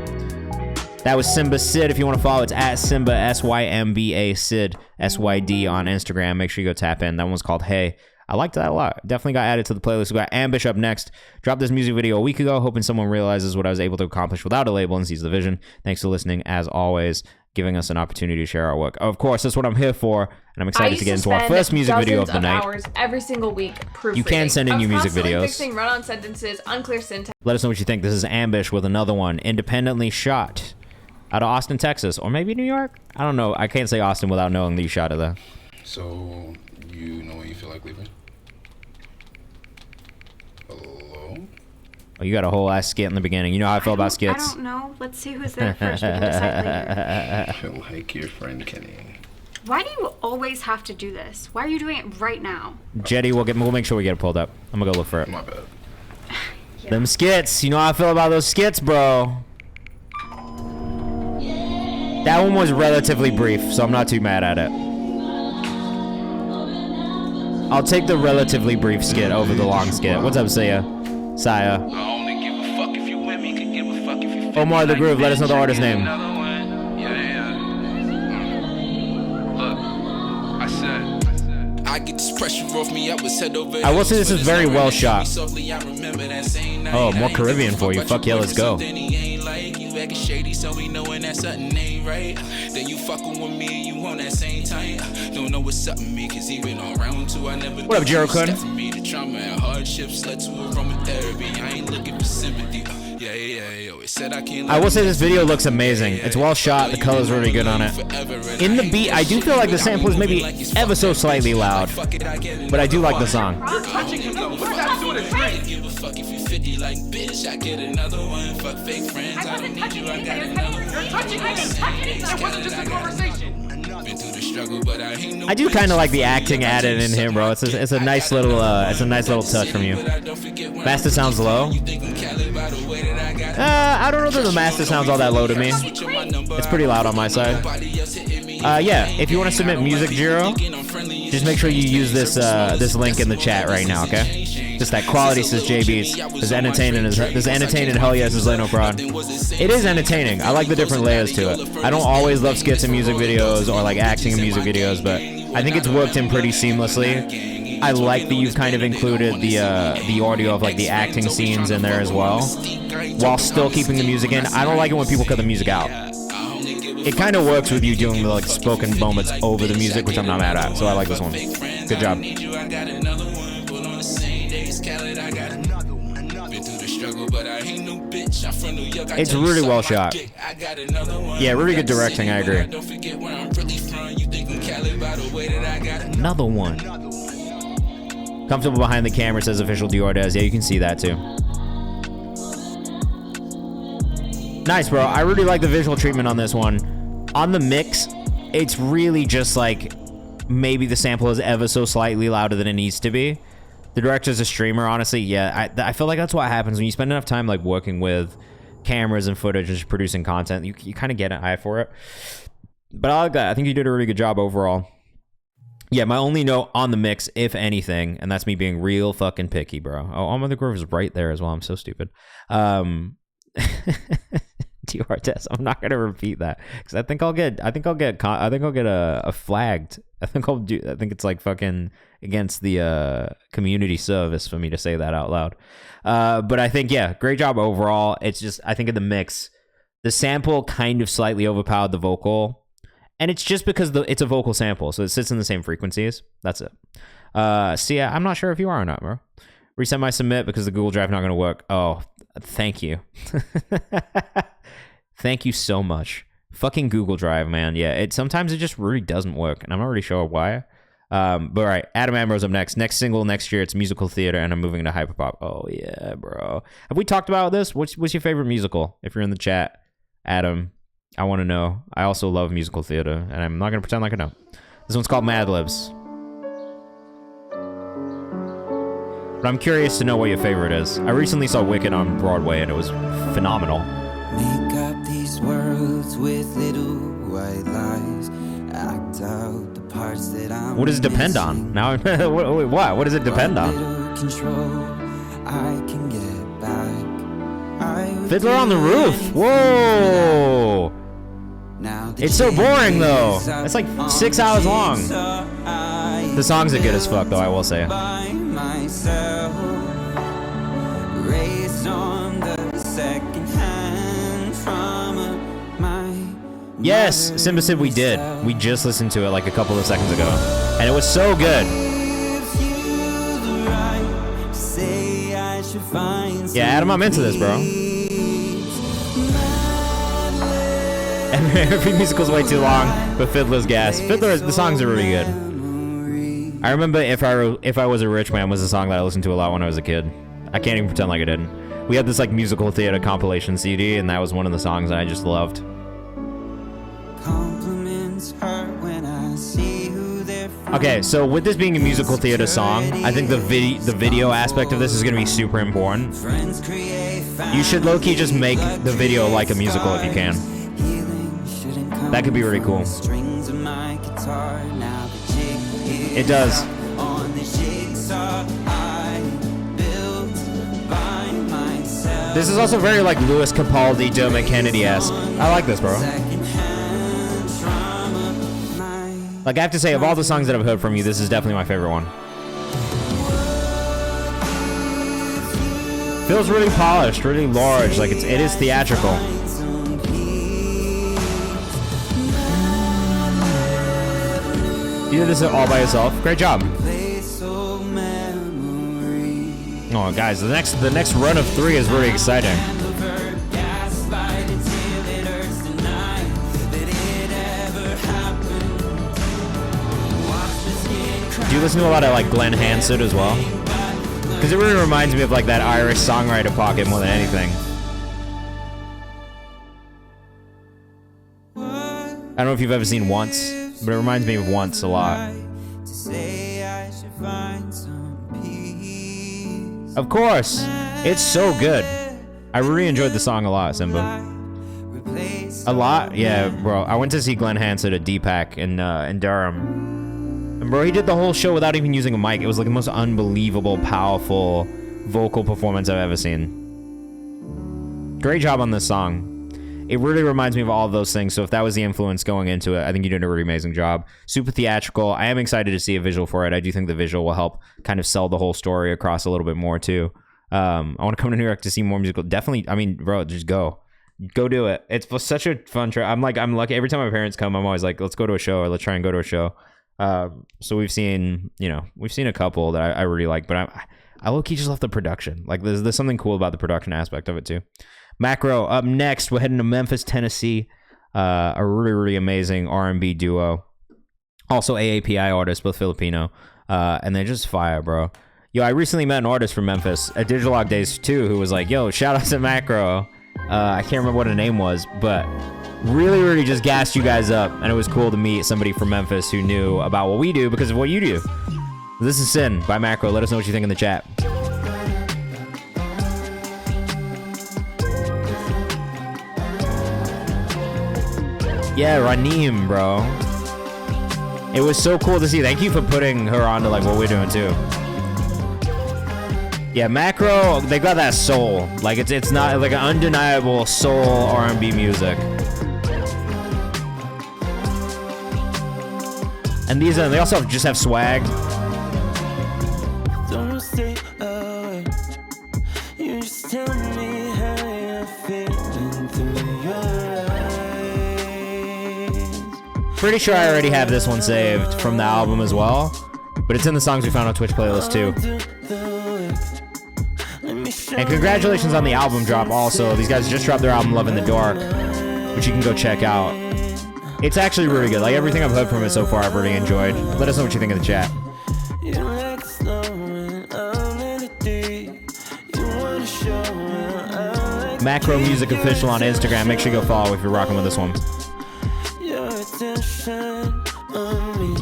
[SPEAKER 3] That was Simba Sid. If you want to follow, it's at Simba, SYMBA Sid, SYD on Instagram. Make sure you go tap in. That one's called Hey. I liked that a lot. Definitely got added to the playlist. We got Ambish up next. Dropped this music video a week ago, hoping someone realizes what I was able to accomplish without a label and sees the vision. Thanks for listening, as always, giving us an opportunity to share our work. Of course, that's what I'm here for, and I'm excited to get into our first music video of the night.
[SPEAKER 8] Hours every single week proofreading.
[SPEAKER 3] You can send in your music videos.
[SPEAKER 8] Fixing run-on sentences, unclear syntax.
[SPEAKER 3] Let us know what you think. This is Ambish with another one, independently shot out of Austin, Texas, or maybe New York. I don't know. I can't say Austin without knowing that you shot it there.
[SPEAKER 9] So, you know when you feel like leaving? Hello?
[SPEAKER 3] Oh, you got a whole ass skit in the beginning. You know how I feel about skits.
[SPEAKER 10] I don't know. Let's see who's there first. We can decide later.
[SPEAKER 9] I feel like your friend Kenny.
[SPEAKER 10] Why do you always have to do this? Why are you doing it right now?
[SPEAKER 3] Jetty, we'll make sure we get it pulled up. I'm gonna go look for it.
[SPEAKER 9] My bad.
[SPEAKER 10] Yeah.
[SPEAKER 3] Them skits. You know how I feel about those skits, bro. That one was relatively brief, so I'm not too mad at it. I'll take the relatively brief skit over the long skit. What's up, Saya?
[SPEAKER 11] I only give a fuck if you with me, can give a fuck if you feel
[SPEAKER 3] Omar the
[SPEAKER 11] like
[SPEAKER 3] Groove, let us know the
[SPEAKER 11] bitch,
[SPEAKER 3] artist name.
[SPEAKER 11] Look, I said
[SPEAKER 5] I get this pressure off me, I was head over.
[SPEAKER 3] I will say this is very well shot. Oh, more Caribbean for you. Fuck yeah, let's go.
[SPEAKER 5] Acting shady, so we knowin' that something ain't right. Then you fucking with me, you on that same time. Don't know what's up with me, cause even on round 2, I never.
[SPEAKER 3] What up, Jero Kun?
[SPEAKER 5] For me, the trauma and hardships led to aromatherapy. I ain't looking for sympathy.
[SPEAKER 3] I will say this video looks amazing. It's well shot. The color's really good on it. In the beat, I do feel like the sample is maybe ever so slightly loud, but I do like the song.
[SPEAKER 11] You're touching him though. What does that do to Drake? Give a fuck if you 50 like bitch. I get another one. Fuck fake friends. I don't need you. I got another one. You're touching him. It wasn't just a conversation.
[SPEAKER 3] I do kind of like the acting added in him, bro. It's a nice little touch from you. Master sounds low. I don't know that the master sounds all that low to me. It's pretty loud on my side. Yeah, if you want to submit music, Jiro, just make sure you use this link in the chat right now, okay? Just that quality says J Beats. This entertaining hell yes is Leno Prod. It is entertaining. I like the different layers to it. I don't always love skits in music videos or like acting in music videos, but I think it's worked in pretty seamlessly. I like that you've kind of included the audio of like the acting scenes in there as well, while still keeping the music in. I don't like it when people cut the music out. It kind of works with you doing the like spoken moments over the music, which I'm not mad at. So I like this one. Good job. It's really well shot. Yeah, really good directing, I agree. Another one. Comfortable behind the camera, says official Dior does. Yeah, you can see that too. Nice, bro. I really like the visual treatment on this one. On the mix, it's really just like maybe the sample is ever so slightly louder than it needs to be. The director's a streamer, honestly. Yeah, I feel like that's what happens when you spend enough time like working with cameras and footage and just producing content. You kind of get an eye for it. But I like that. I think you did a really good job overall. Yeah, my only note on the mix, if anything, and that's me being real fucking picky, bro. Oh, All Mother Grove is right there as well. I'm so stupid. Dior test. I'm not gonna repeat that because I think I'll get a flagged. I think it's like fucking against the community service for me to say that out loud. But I think, yeah, great job overall. It's just, I think in the mix, the sample kind of slightly overpowered the vocal, and it's just because it's a vocal sample, so it sits in the same frequencies. That's it. See, I'm not sure if you are or not, bro. Reset my submit because the Google Drive not gonna work. Oh, thank you. Thank you so much. Fucking Google Drive, man. Yeah, sometimes it just really doesn't work, and I'm not really sure why. But all right, Adam Ambrose up next. Next single next year, it's musical theater, and I'm moving to hyperpop. Oh yeah, bro. Have we talked about this? What's your favorite musical? If you're in the chat, Adam, I want to know. I also love musical theater, and I'm not gonna pretend like I know. This one's called Mad Libs. But I'm curious to know what your favorite is. I recently saw Wicked on Broadway, and it was phenomenal.
[SPEAKER 12] Make up these worlds with little white lies. Act out the parts that I'm
[SPEAKER 3] What does it depend on? Now, what does it depend on?
[SPEAKER 12] Control, I can get back.
[SPEAKER 3] Fiddler on the Roof. Whoa. It's so boring though. It's like 6 hours long. The songs are good as fuck though, I will say. Raised on the second hand from yes, Simba said we did. We just listened to it like a couple of seconds ago, and it was so good. Yeah, Adam, I'm into this, bro. Every musical's way too long, but Fiddler's gas. The songs are really good. I remember If I Was a Rich Man was a song that I listened to a lot when I was a kid. I can't even pretend like I didn't. We had this like musical theater compilation CD, and that was one of the songs that I just loved. Okay, so with this being a musical theater song, I think the video aspect of this is going to be super important. You should low-key just make the video like a musical if you can. That could be really cool. It does. This is also very like Louis Capaldi, Dermot Kennedy-esque. I like this, bro. Like, I have to say, of all the songs that I've heard from you, this is definitely my favorite one. Feels really polished, really large, like it is theatrical. You did this all by yourself. Great job. Oh, guys, the next run of 3 is really exciting. you listen to a lot of like Glenn Hansard as well? Because it really reminds me of like that Irish songwriter pocket more than anything. I don't know if you've ever seen Once, but it reminds me of Once a lot. Of course, it's so good. I really enjoyed the song a lot, Simba. A lot? Yeah, bro. I went to see Glenn Hansard at DPAC in Durham. And bro, he did the whole show without even using a mic. It was like the most unbelievable, powerful vocal performance I've ever seen. Great job on this song. It really reminds me of all of those things, so if that was the influence going into it, I think you did a really amazing job. Super theatrical. I am excited to see a visual for it. I do think the visual will help kind of sell the whole story across a little bit more, too. I want to come to New York to see more musical. Definitely, I mean, bro, just go. Go do it. It's such a fun trip. I'm lucky. Every time my parents come, I'm always like, let's go to a show, or let's try and go to a show. So we've seen a couple that I really like, but I low-key just love the production. Like, there's something cool about the production aspect of it, too. Macro, up next, we're heading to Memphis, Tennessee. A really, really amazing R&B duo. Also AAPI artists, both Filipino. And they're just fire, bro. Yo, I recently met an artist from Memphis at Digilog Days 2 who was like, yo, shout out to Macro. I can't remember what her name was, but really, really just gassed you guys up. And it was cool to meet somebody from Memphis who knew about what we do because of what you do. This is Sin by Macro. Let us know what you think in the chat. Yeah, Raneem, bro. It was so cool to see. Thank you for putting her on to like what we're doing too. Yeah, Macro, they got that soul. Like it's not like an undeniable soul R&B music. And these they also just have swag.
[SPEAKER 2] Don't stay away. You just tell me how you're feeling through your eyes.
[SPEAKER 3] Pretty sure I already have this one saved from the album as well, but it's in the songs we found on Twitch playlist too. And congratulations on the album drop also. These guys just dropped their album Love in the Dark, which you can go check out. It's actually really good. Like everything I've heard from it so far, I've really enjoyed. Let us know what you think in the chat. Macro Music Official on Instagram. Make sure you go follow if you're rocking with this one.
[SPEAKER 2] Your attention on me.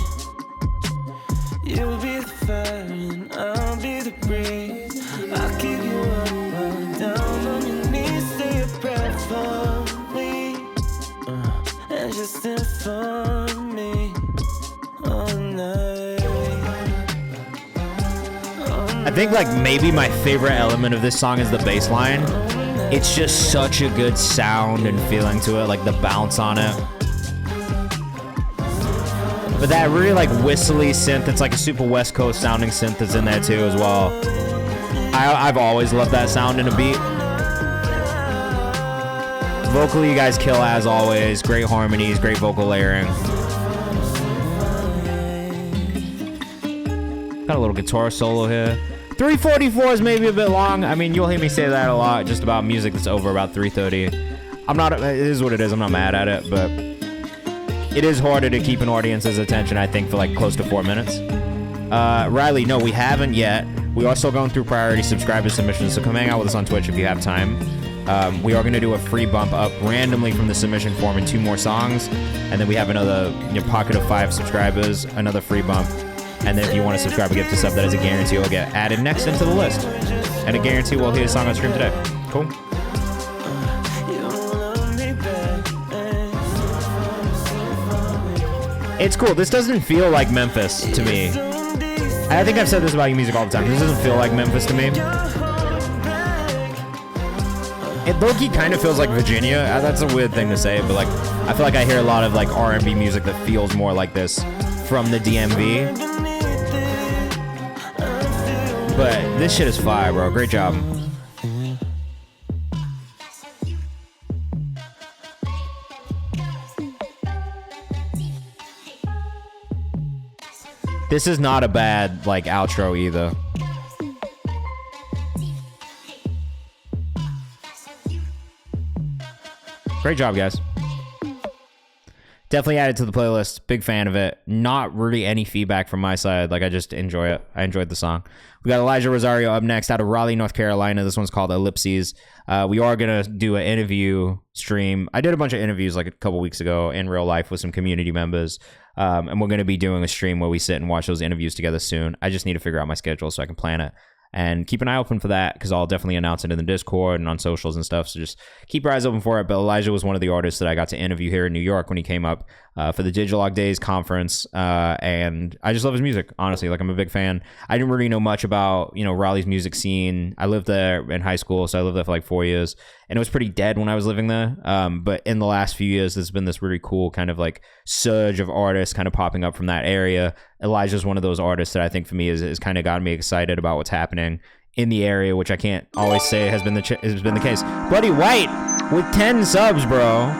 [SPEAKER 2] You'll be the fire and I'll be the breeze. I'll keep you up and down on your knees. Say a prayer for me. And just inform me all night.
[SPEAKER 3] I think like maybe my favorite element of this song is the bass line. It's just such a good sound and feeling to it, like the bounce on it. But that really like whistly synth, it's like a super West Coast sounding synth that's in there too as well. I've always loved that sound in a beat. Vocally, you guys kill as always. Great harmonies, great vocal layering. Got a little guitar solo here. 3:44 is maybe a bit long. I mean, you'll hear me say that a lot just about music that's over about 3:30. It is what it is. I'm not mad at it, but it is harder to keep an audience's attention, I think, for like close to 4 minutes. Riley, no, we haven't yet. We are still going through priority subscriber submissions, so come hang out with us on Twitch if you have time. We are going to do a free bump up randomly from the submission form in 2 more songs, and then we have another pocket of 5 subscribers, another free bump, and then if you want to subscribe or gift a sub, that is a guarantee will get added next into the list, and a guarantee we'll hear a song on stream today. Cool. It's cool. This doesn't feel like Memphis to me. I think I've said this about your music all the time. This doesn't feel like Memphis to me. It low-key kind of feels like Virginia. That's a weird thing to say, but like I feel like I hear a lot of like R&B music that feels more like this from the DMV. But this shit is fire, bro. Great job. This is not a bad like outro either. Great job, guys. Definitely added to the playlist. Big fan of it. Not really any feedback from my side. Like, I just enjoy it. I enjoyed the song. We got Elijah Rosario up next out of Raleigh, North Carolina. This one's called Ellipses. We are going to do an interview stream. I did a bunch of interviews like a couple weeks ago in real life with some community members. And we're going to be doing a stream where we sit and watch those interviews together soon. I just need to figure out my schedule so I can plan it. And keep an eye open for that, because I'll definitely announce it in the Discord and on socials and stuff. So just keep your eyes open for it. But Elijah was one of the artists that I got to interview here in New York when he came up for the Digitalog Days conference. And I just love his music, honestly. Like, I'm a big fan. I didn't really know much about, Raleigh's music scene. I lived there in high school, so I lived there for like 4 years. And it was pretty dead when I was living there. But in the last few years, there's been this really cool kind of like surge of artists kind of popping up from that area. Elijah's one of those artists that I think for me is kind of gotten me excited about what's happening in the area, which I can't always say has been the case. Bloody White with 10 subs, bro.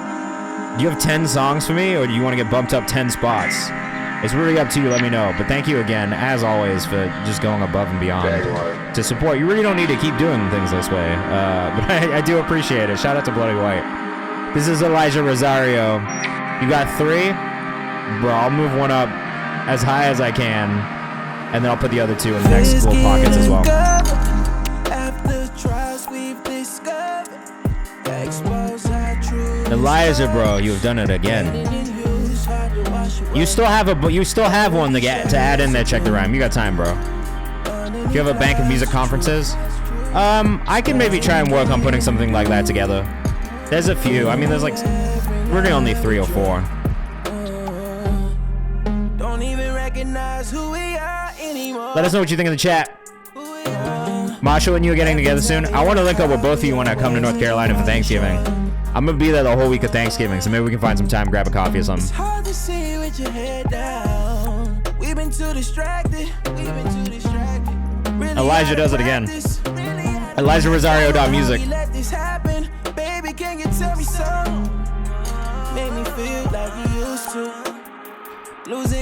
[SPEAKER 3] Do you have 10 songs for me, or do you want to get bumped up 10 spots? It's really up to you. Let me know. But thank you again, as always, for just going above and beyond to support. You really don't need to keep doing things this way, but I do appreciate it. Shout out to Bloody White. This is Elijah Rosario. You got 3? Bro, I'll move one up as high as I can, and then I'll put the other 2 in the next little pockets as well. Elijah, bro, you have done it again. You still have one to add in there. Check the rhyme. You got time, bro. Do you have a bank of music conferences? I can maybe try and work on putting something like that together. There's a few. I mean, there's like really only 3 or 4. Let us know what you think in the chat. Marshall and you are getting together soon. I want to link up with both of you when I come to North Carolina for Thanksgiving. I'm gonna be there the whole week of Thanksgiving, so maybe we can find some time, grab a coffee or something. Elijah does it again. ElijahRosario.music.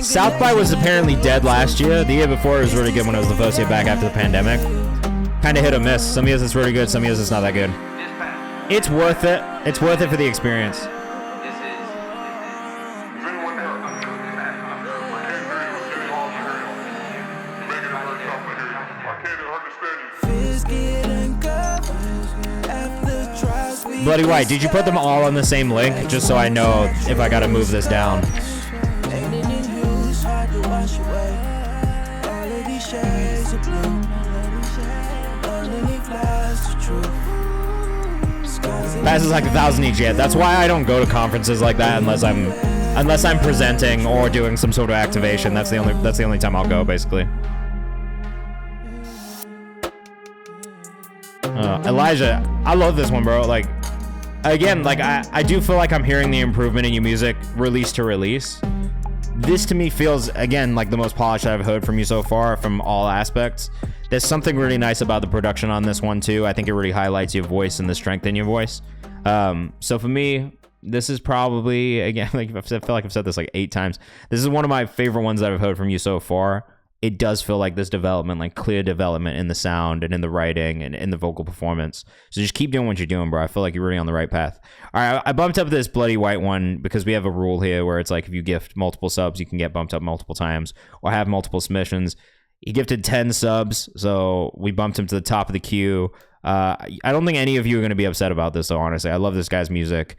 [SPEAKER 3] South by was apparently dead last year. The year before it was really good when it was the first year back after the pandemic. Kind of hit or miss. Some years it's really good, some years it's not that good. It's worth it. It's worth it for the experience. Bloody White, did you put them all on the same link? Just so I know if I gotta move this down. Passes like 1,000 each. Yeah, that's why I don't go to conferences like that unless I'm presenting or doing some sort of activation. That's the only time I'll go, basically. Elijah, I love this one, bro. Like, again, like I do feel like I'm hearing the improvement in your music release to release. This to me feels, again, like the most polished I've heard from you so far from all aspects. There's something really nice about the production on this one too. I think it really highlights your voice and the strength in your voice. So for me, this is probably, again, like I feel like I've said this like 8 times. This is one of my favorite ones that I've heard from you so far. It does feel like this development, like clear development in the sound and in the writing and in the vocal performance. So just keep doing what you're doing, bro. I feel like you're really on the right path. All right, I bumped up this Bloody White one because we have a rule here where it's like if you gift multiple subs, you can get bumped up multiple times or have multiple submissions. He gifted 10 subs, so we bumped him to the top of the queue. I don't think any of you are going to be upset about this, though, honestly. I love this guy's music.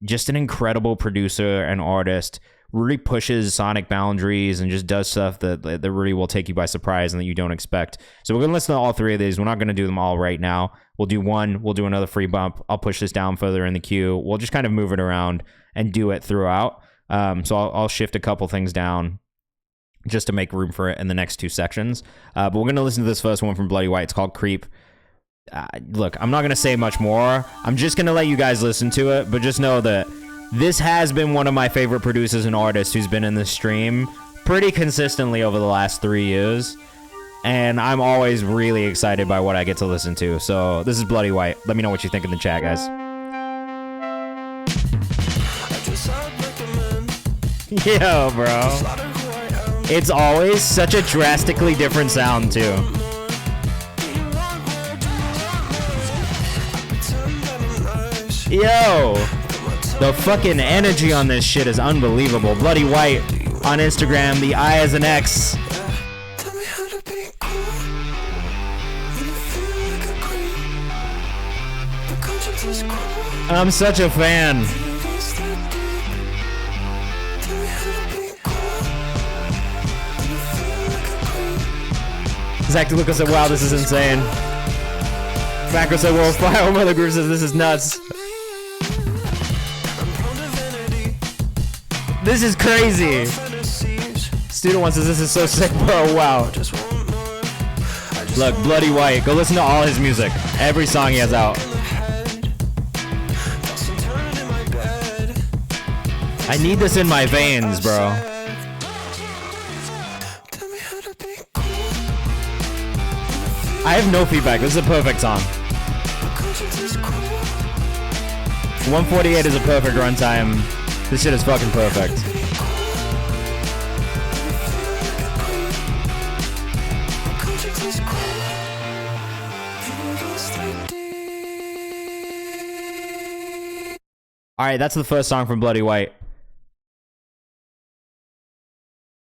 [SPEAKER 3] Just an incredible producer and artist. Really pushes sonic boundaries and just does stuff that really will take you by surprise and that you don't expect. So we're going to listen to all 3 of these. We're not going to do them all right now. We'll do one. We'll do another free bump. I'll push this down further in the queue. We'll just kind of move it around and do it throughout. So I'll shift a couple things down just to make room for it in the next 2 sections. But we're going to listen to this first one from Bloody White. It's called Creep. Look, I'm not going to say much more. I'm just going to let you guys listen to it, but just know that this has been one of my favorite producers and artists who's been in this stream pretty consistently over the last 3 years. And I'm always really excited by what I get to listen to. So this is Bloody White. Let me know what you think in the chat, guys. Yo, bro. It's always such a drastically different sound, too. Yo. The fucking energy on this shit is unbelievable. Bloody White on Instagram, the I as an X. I'm such a fan. Zach DeLuca said, wow, this is insane. Macro said, well, Fire Mother Group says, this is nuts. This is crazy. Student One says, this is so sick, bro. Wow. Look, Bloody White. Go listen to all his music. Every song he has out. I need this in my veins, bro. I have no feedback. This is a perfect song. 148 is a perfect runtime. This shit is fucking perfect. Alright, that's the first song from Bloody White.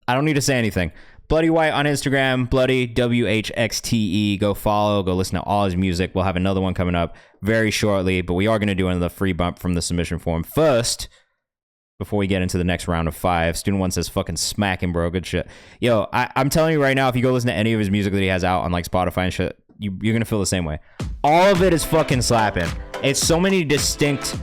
[SPEAKER 3] I don't need to say anything. Bloody White on Instagram, Bloody, WHXTE. Go follow, go listen to all his music. We'll have another one coming up very shortly, but we are going to do another free bump from the submission form first, before we get into the next round of 5. Student One says, fucking smacking, bro. Good shit. Yo, I'm telling you right now, if you go listen to any of his music that he has out on like Spotify and shit, you're going to feel the same way. All of it is fucking slapping. It's so many distinct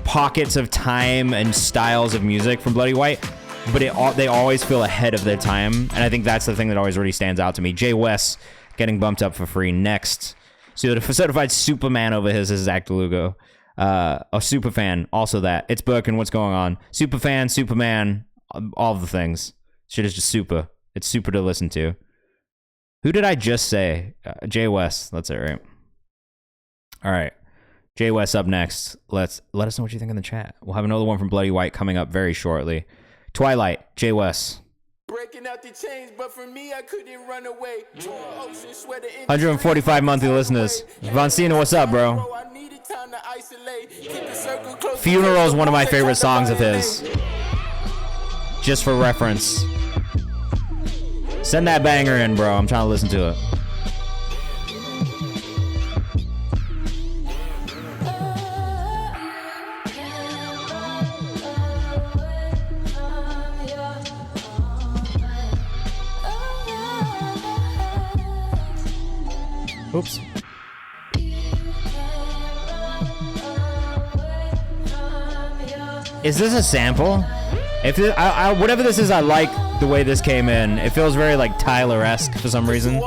[SPEAKER 3] pockets of time and styles of music from Bloody White, but they always feel ahead of their time, and I think that's the thing that always really stands out to me. Jay West getting bumped up for free next. So the certified Superman over his is Zach DeLugo. A super fan, also that. It's Birkin, what's going on? Super fan, Superman, all of the things. Shit is just super. It's super to listen to. Who did I just say? Jay West. That's it, right? All right. Jay West up next. Let us know what you think in the chat. We'll have another one from Bloody White coming up very shortly. Twilight, Jay West.
[SPEAKER 5] Breaking out the chains, but for me, I couldn't run away.
[SPEAKER 3] 145 monthly listeners. Von Cena, what's up, bro? Funeral is one of my favorite songs of his. Just for reference. Send that banger in, bro. I'm trying to listen to it. Oops. Is this a sample? If this, whatever this is, I like the way this came in. It feels very like Tyler-esque for some reason.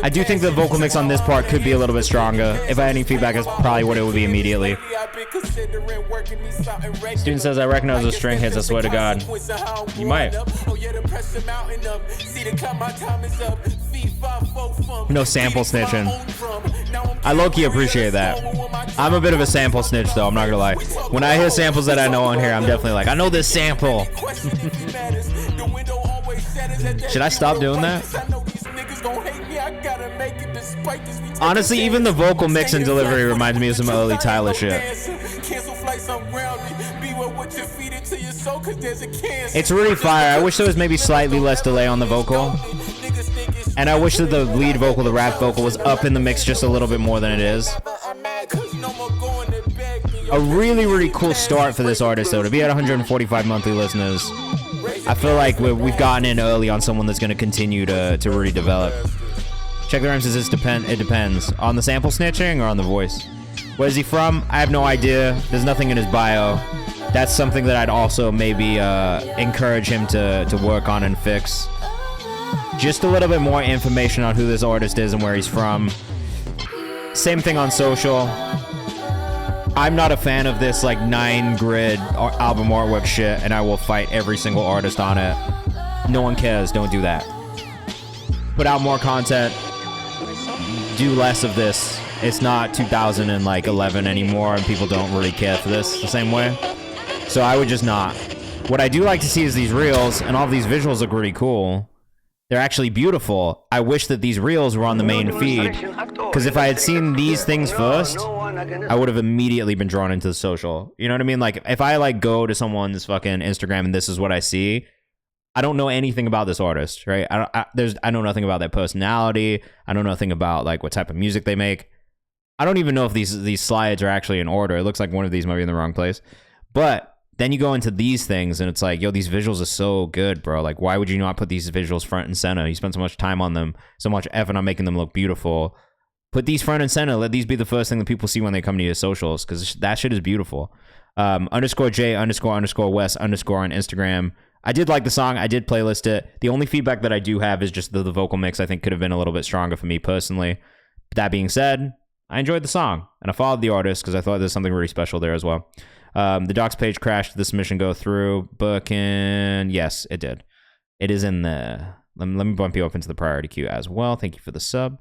[SPEAKER 3] I do think the vocal mix on this part could be a little bit stronger. If I had any feedback, that's probably what it would be immediately. Student says, I recognize those string hits, I swear to God. You might. No sample snitching. I low-key appreciate that. I'm a bit of a sample snitch, though, I'm not gonna lie. When I hear samples that I know on here, I'm definitely like, I know this sample. Should I stop doing that? Honestly, even the vocal mix and delivery reminds me of some early Tyler shit. It's really fire. I wish there was maybe slightly less delay on the vocal. And I wish that the lead vocal, the rap vocal, was up in the mix just a little bit more than it is. A really, really cool start for this artist, though. To be at 145 monthly listeners, I feel like we've gotten in early on someone that's going to continue to really develop. Check the rhymes says it depends. On the sample snitching or on the voice? Where's he from? I have no idea. There's nothing in his bio. That's something that I'd also maybe encourage him to work on and fix. Just a little bit more information on who this artist is and where he's from. Same thing on social. I'm not a fan of this like 9-grid album artwork shit, and I will fight every single artist on it. No one cares. Don't do that. Put out more content. Do less of this. It's not 2011 anymore, and people don't really care for this the same way. So I would just not. What I do like to see is these reels, and all these visuals look really cool. they're actually beautiful. I wish that these reels were on the main feed, because if I had seen these things first, I would have immediately been drawn into the social. You know what I mean? Like, if I like go to someone's fucking Instagram and this is what I see, I don't know anything about this artist, right? I know nothing about their personality. I know nothing about like what type of music they make. I don't even know if these slides are actually in order. It looks like one of these might be in the wrong place. But then you go into these things and it's like, yo, these visuals are so good, bro. Like, why would you not put these visuals front and center? You spend so much time on them, so much effort on making them look beautiful. Put these front and center. Let these be the first thing that people see when they come to your socials, because that shit is beautiful. _J__West_ on Instagram. I did like the song. I did playlist it. The only feedback that I do have is just the vocal mix. I think could have been a little bit stronger for me personally. But that being said, I enjoyed the song and I followed the artist because I thought there's something really special there as well. The docs page crashed. Did the submission go through? Booking. Yes, it did. It is in there. Let me bump you up into the priority queue as well. Thank you for the sub.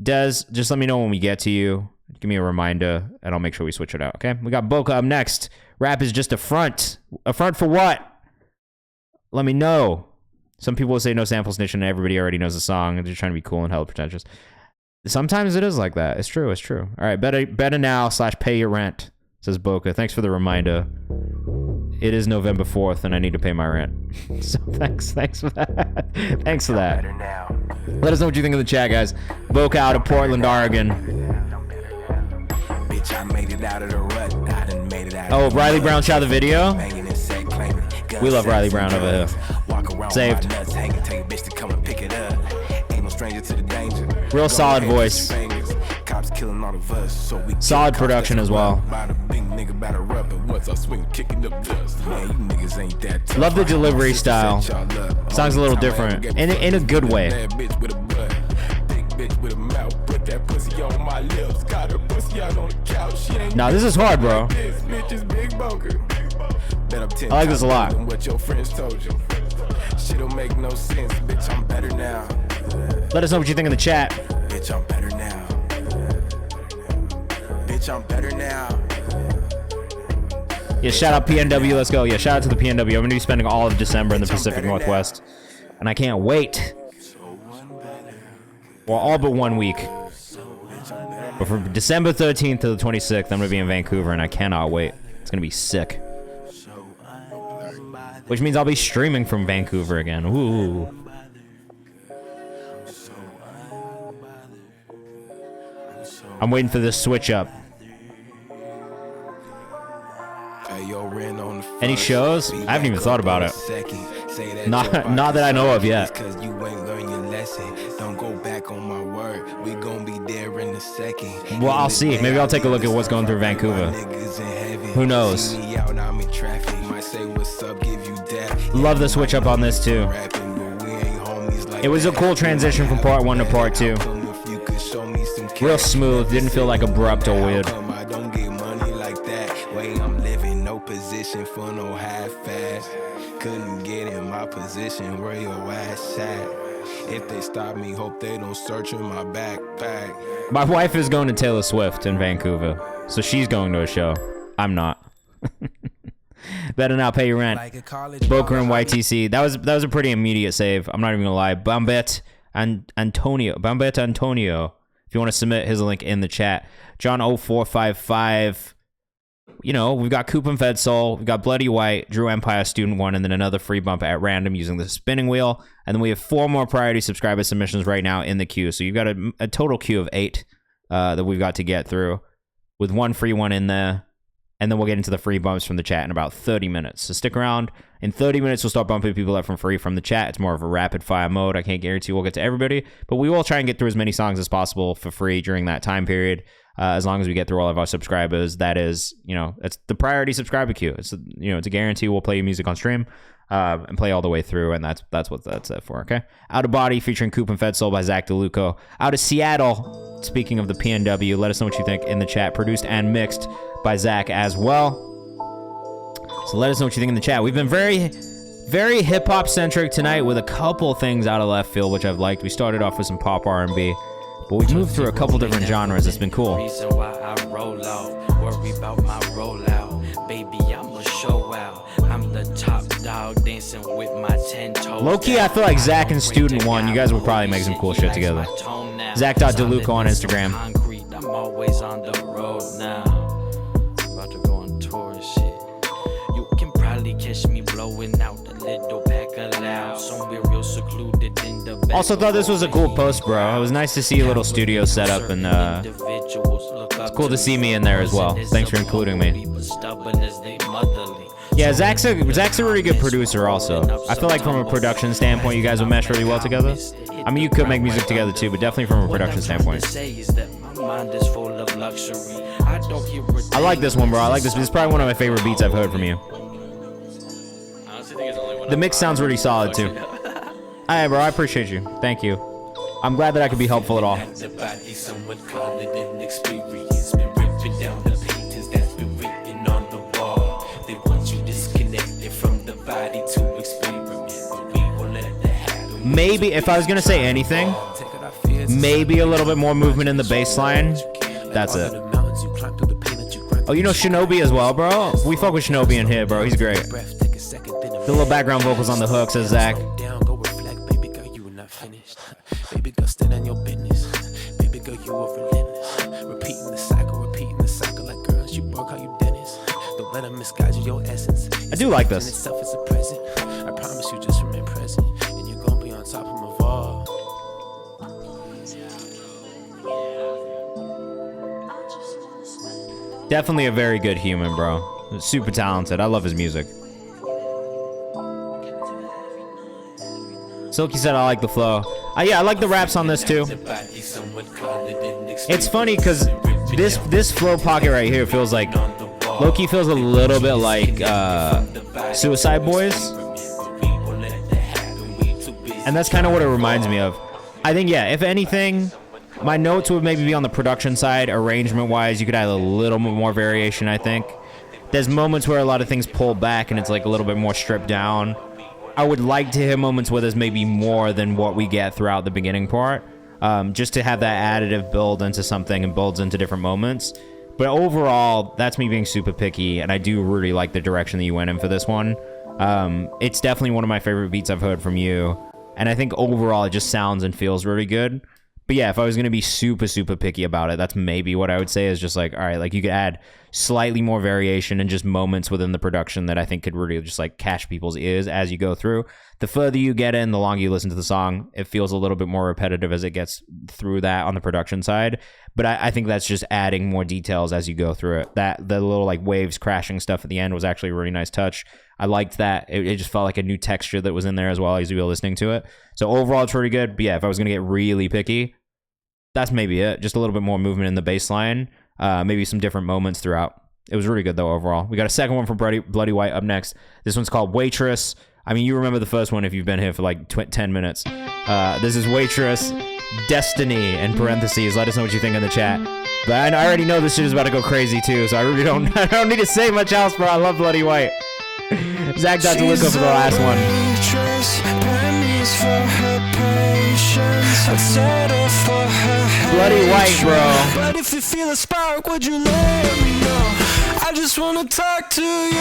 [SPEAKER 3] Des, just let me know when we get to you. Give me a reminder and I'll make sure we switch it out. Okay. We got Boca up next. Rap is just a front. A front for what? Let me know. Some people will say no sample snitching and everybody already knows the song and they're trying to be cool and hella pretentious. Sometimes it is like that. It's true. It's true. All right. Better now / pay your rent, says Boca. Thanks for the reminder. It is November 4th and I need to pay my rent. So thanks for that. Thanks for that. Let us know what you think in the chat, guys. Boca out of Portland, Oregon. Oh, Riley Brown shot the video? We love Riley Brown over here. Saved. Real solid voice. Solid production as well. Love the delivery style. Song's a little different. In a good way. Nah, this is hard, bro. I like this a lot. Let us know what you think in the chat.
[SPEAKER 5] Bitch, I'm better now. Bitch, I'm better now.
[SPEAKER 3] Yeah, shout out PNW. Let's go. Yeah, shout out to the PNW. I'm going to be spending all of December in the Pacific Northwest. And I can't wait. Well, all but 1 week. But from December 13th to the 26th, I'm going to be in Vancouver, and I cannot wait. It's going to be sick. Which means I'll be streaming from Vancouver again. Ooh. I'm waiting for this switch up. Any shows? I haven't even thought about it. Not that I know of yet. Well, I'll see. Maybe I'll take a look at what's going through Vancouver. Who knows? Love the switch up on this too. It was a cool transition from part 1 to part 2. Real smooth, didn't feel like abrupt or weird.
[SPEAKER 5] For no half fast, couldn't get in my position where your ass at. If they stop me, hope they don't search in my backpack.
[SPEAKER 3] My wife is going to Taylor Swift in Vancouver, so she's going to a show. I'm not. Better not pay your rent. Boca and YTC. That was a pretty immediate save. I'm not even gonna lie. Bambet Antonio. If you want to submit his link in the chat. John 0455. You know, we've got Coop and Fed Soul, we've got Bloody White, Drew Empire, Student 1, and then another free bump at random using the spinning wheel. And then we have 4 more priority subscriber submissions right now in the queue. So you've got a total queue of 8 that we've got to get through, with 1 free one in there. And then we'll get into the free bumps from the chat in about 30 minutes. So stick around. In 30 minutes, we'll start bumping people up from free from the chat. It's more of a rapid fire mode. I can't guarantee we'll get to everybody, but we will try and get through as many songs as possible for free during that time period. As long as we get through all of our subscribers, that is, you know, it's the priority subscriber queue. It's, you know, it's a guarantee we'll play your music on stream and play all the way through, and that's what that's it for, okay? Out of Body featuring Coop and Fed Soul by Zach DeLuco. Out of Seattle, speaking of the PNW, let us know what you think in the chat. Produced and mixed by Zach as well. So let us know what you think in the chat. We've been very, very hip-hop centric tonight with a couple things out of left field, which I've liked. We started off with some pop R&B. But we've moved through a couple different genres. It's been cool.
[SPEAKER 13] Reason why I roll out, worry about my rollout. Baby, I'ma show out. I'm the top dog. dancing with my 10 toes.
[SPEAKER 3] Low-key, I feel like Zach and Student One, you guys will probably make some cool shit together. Zach.DeLuca on Instagram.
[SPEAKER 13] I'm always on the road now. About to go on tour and shit. You can probably catch me blowing out a little pack of loud. Somewhere real secluded in the back.
[SPEAKER 3] Also thought this was a cool post, bro. It was nice to see a little studio setup, and it's cool to see me in there as well. Thanks for including me. Yeah, Zach's a really good producer also. I feel like from a production standpoint, you guys would mesh really well together. I mean, you could make music together too, but definitely from a production standpoint. I like this one, bro. I like this. This is probably one of my favorite beats I've heard from you. The mix sounds really solid too. Alright, bro, I appreciate you. Thank you. I'm glad that I could be helpful at all. Maybe, if I was gonna say anything, maybe a little bit more movement in the bass line. That's it. Oh, you know Shinobi as well, bro? We fuck with Shinobi in here, bro. He's great. The little background vocals on the hook, says Zach.
[SPEAKER 5] Baby girl, stand on your business. Baby girl, you are relentless. Repeating the cycle like girls, you broke how you dentist. Don't let them misguide you, your essence.
[SPEAKER 3] I do like this.
[SPEAKER 5] Itself is a present. I promise you, just remain present, and you're gonna be on top of them all.
[SPEAKER 3] Definitely a very good human, bro. Super talented. I love his music. Silky said I like the flow. Yeah, I like the raps on this too. It's funny because this flow pocket right here feels like low-key feels a little bit like Suicide Boys. And that's kind of what it reminds me of. I think, yeah, if anything, my notes would maybe be on the production side. Arrangement-wise, you could add a little bit more variation, I think. There's moments where a lot of things pull back and it's like a little bit more stripped down. I would like to hear moments where there's maybe more than what we get throughout the beginning part, just to have that additive build into something and builds into different moments. But overall, that's me being super picky, and I do really like the direction that you went in for this one. It's definitely one of my favorite beats I've heard from you, and I think overall it just sounds and feels really good. But yeah, if I was going to be super, super picky about it, that's maybe what I would say is just like, all right, like you could add slightly more variation and just moments within the production that I think could really just like catch people's ears as you go through. The further you get in, the longer you listen to the song, it feels a little bit more repetitive as it gets through that on the production side. But I think that's just adding more details as you go through it. That the little like waves crashing stuff at the end was actually a really nice touch. I liked that. It just felt like a new texture that was in there as well as you were listening to it. So overall, it's pretty good. But yeah, if I was going to get really picky, that's maybe it. Just a little bit more movement in the bass line. Maybe some different moments throughout. It was really good, though, overall. We got a second one from Bloody White up next. This one's called Waitress. I mean, you remember the first one if you've been here for like 10 minutes. This is Waitress, Destiny, in parentheses. Let us know what you think in the chat. But I already know this shit is about to go crazy, too, so I really don't need to say much else, bro. I love Bloody White. Zach.DeLuca for the last one. Bloody White, bro.
[SPEAKER 5] But if you feel a spark, would you let me know? I just wanna talk to you,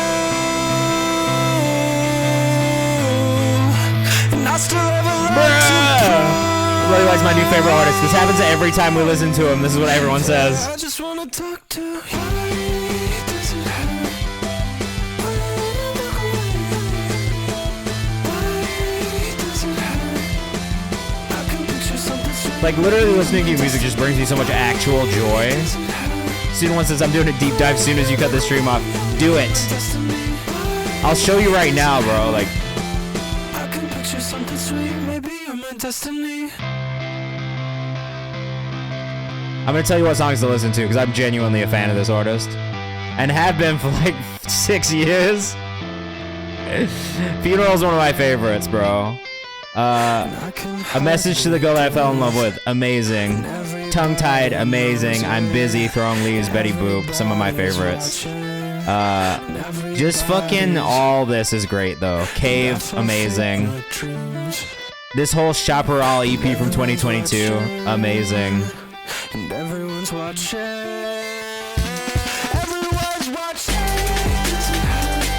[SPEAKER 5] and I still have a lot to prove.
[SPEAKER 3] Bloody White's my new favorite artist. This happens every time we listen to him. This is what everyone says.
[SPEAKER 5] I just wanna talk to you.
[SPEAKER 3] Like, literally listening to your music just brings me so much actual joy. Student One says, I'm doing a deep dive as soon as you cut the stream off. Do it. I'll show you right now, bro. Like,
[SPEAKER 5] I can picture something sweet. Maybe you're my destiny.
[SPEAKER 3] I'm going to tell you what songs to listen to because I'm genuinely a fan of this artist. And have been for like 6 years. Funeral's one of my favorites, bro. A Message to the Girl that I Fell in Love With, amazing. Tongue-Tied, amazing. I'm Busy, Throwing Leaves, Betty Boop, some of my favorites. Just fucking all this is great, though. Cave, amazing. This whole Chaparral EP from 2022, amazing.
[SPEAKER 5] And everyone's watching.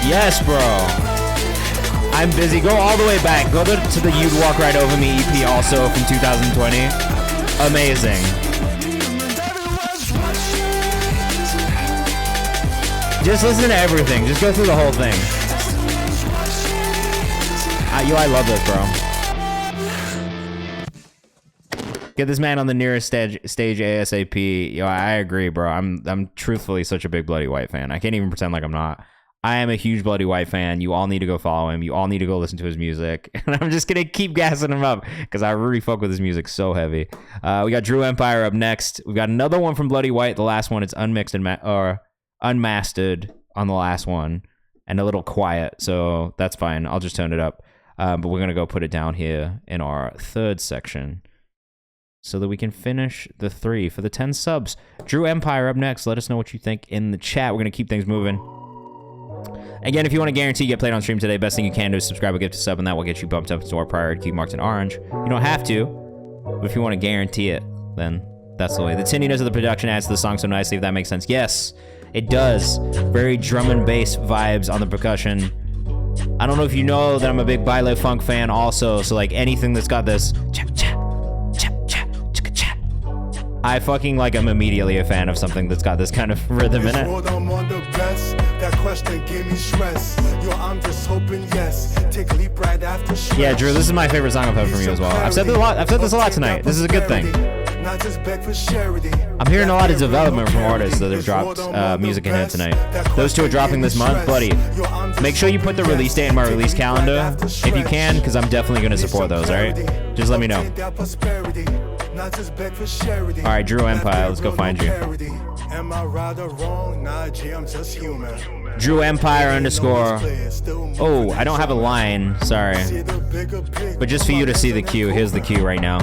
[SPEAKER 3] Yes, bro. I'm busy. Go all the way back. Go to the You'd Walk Right Over Me EP also from 2020. Amazing. Just listen to everything. Just go through the whole thing. I love this, bro. Get this man on the nearest stage ASAP. Yo, I agree, bro. I'm truthfully such a big Bloody White fan. I can't even pretend like I'm not. I am a huge Bloody White fan. You all need to go follow him. You all need to go listen to his music. And I'm just gonna keep gassing him up because I really fuck with his music so heavy. We got Drew Empire up next. We got another one from Bloody White. The last one, it's unmixed and unmastered on the last one, and a little quiet. So that's fine. I'll just turn it up. But we're gonna go put it down here in our third section, so that we can finish the 3 for the 10 subs. Drew Empire up next. Let us know what you think in the chat. We're gonna keep things moving. Again, if you want to guarantee you get played on stream today, best thing you can do is subscribe or gift a sub, and that will get you bumped up to our priority queue marked in orange. You don't have to, but if you want to guarantee it, then that's the way. The tinniness of the production adds to the song so nicely, if that makes sense. Yes, it does. Very drum and bass vibes on the percussion. I don't know if you know that I'm a big baile funk fan also, so like anything that's got this I fucking like I'm immediately a fan of something that's got this kind of rhythm in it. Yeah, Drew, this is my favorite song I've heard from you as well. I've said this a lot tonight. This is a good thing. I'm hearing a lot of development from artists that have dropped music in here tonight. Those two are dropping this month, buddy. Make sure you put the release date in my release calendar if you can, because I'm definitely going to support those, alright? Just let me know. Alright, Drew Empire, let's go find you. Drew Empire underscore. Oh, I don't have a line, sorry. But just for you to see the queue, here's the queue right now.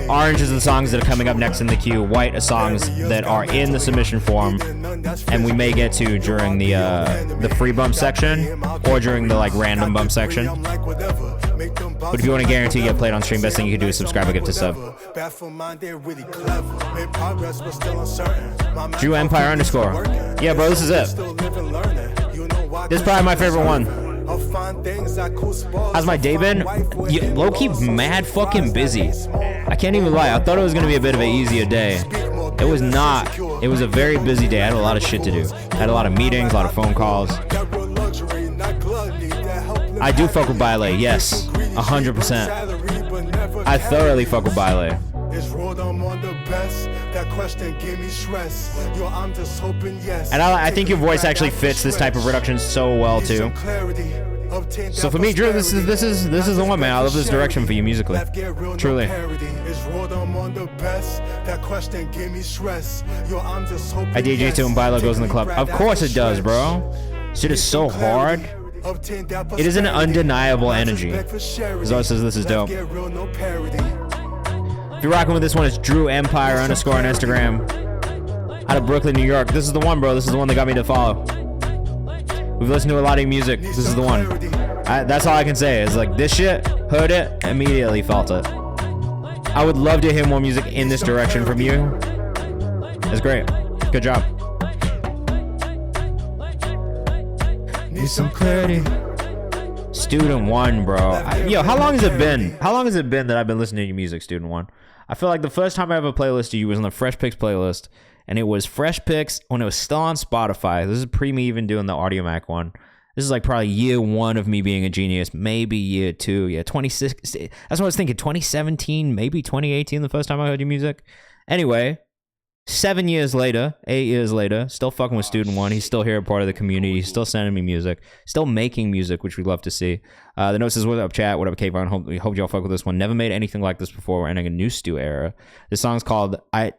[SPEAKER 3] Orange is the songs that are coming up next in the queue. White are songs that are in the submission form, and we may get to during the free bump section or during the like random bump section. But if you want to guarantee you get played on stream, best thing you can do is subscribe or gift a sub. Drew Empire underscore. Yeah, bro, this is it. This is probably my favorite one. How's my day been? Low-key mad fucking busy. I can't even lie. I thought it was going to be a bit of an easier day. It was not. It was a very busy day. I had a lot of shit to do. I had a lot of meetings, a lot of phone calls. I do fuck with baile, yes. 100%. I thoroughly fuck with baile. And I think your voice actually fits this type of production so well too. So for me, Drew, this is the one, man. I love this direction for you musically. Truly. I DJ to and baile goes in the club. Of course it does, bro. Shit is so hard. It is an undeniable energy. Zara says this is dope. If you're rocking with this one, it's Drew Empire underscore on Instagram. Out of Brooklyn, New York. This is the one, bro. This is the one that got me to follow. We've listened to a lot of music. This is the one. That's all I can say. It's like this shit, heard it, immediately felt it. I would love to hear more music in this direction from you. It's great. Good job. Need some clarity. Student One, bro. Yo, how long has it been? How long has it been that I've been listening to your music, Student One? I feel like the first time I ever playlisted you was on the Fresh Picks playlist, and it was Fresh Picks when it was still on Spotify. This is pre me even doing the Audiomack one. This is like probably year 1 of me being a genius, maybe year 2. Yeah, 26. That's what I was thinking. 2017, maybe 2018, the first time I heard your music. Anyway, 7 years later, 8 years later, still fucking with Student One. He's still here, a part of the community. He's still sending me music, still making music, which we love to see. The note says, "What up, chat? What up, Kayvan? Hope y'all fuck with this one. Never made anything like this before. We're entering a new Stu era." This song's called I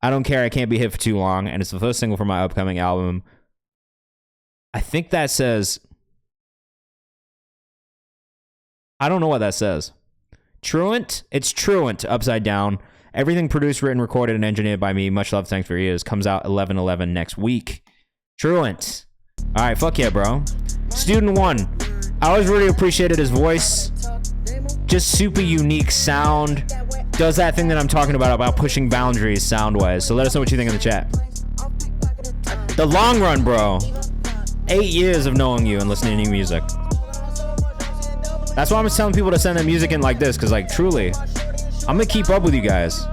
[SPEAKER 3] Don't Care, I Can't Be Hit for Too Long, and it's the first single from my upcoming album. I think that says, I don't know what that says. Truant? It's Truant, upside down. Everything produced, written, recorded, and engineered by me. Much love, thanks for your ears. Comes out 11/11 next week. Truant. All right, fuck yeah, bro. Student One. I always really appreciated his voice. Just super unique sound. Does that thing that I'm talking about pushing boundaries sound-wise. So let us know what you think in the chat. The long run, bro. 8 years of knowing you and listening to your music. That's why I'm telling people to send their music in like this, because like truly, I'm gonna keep up with you guys.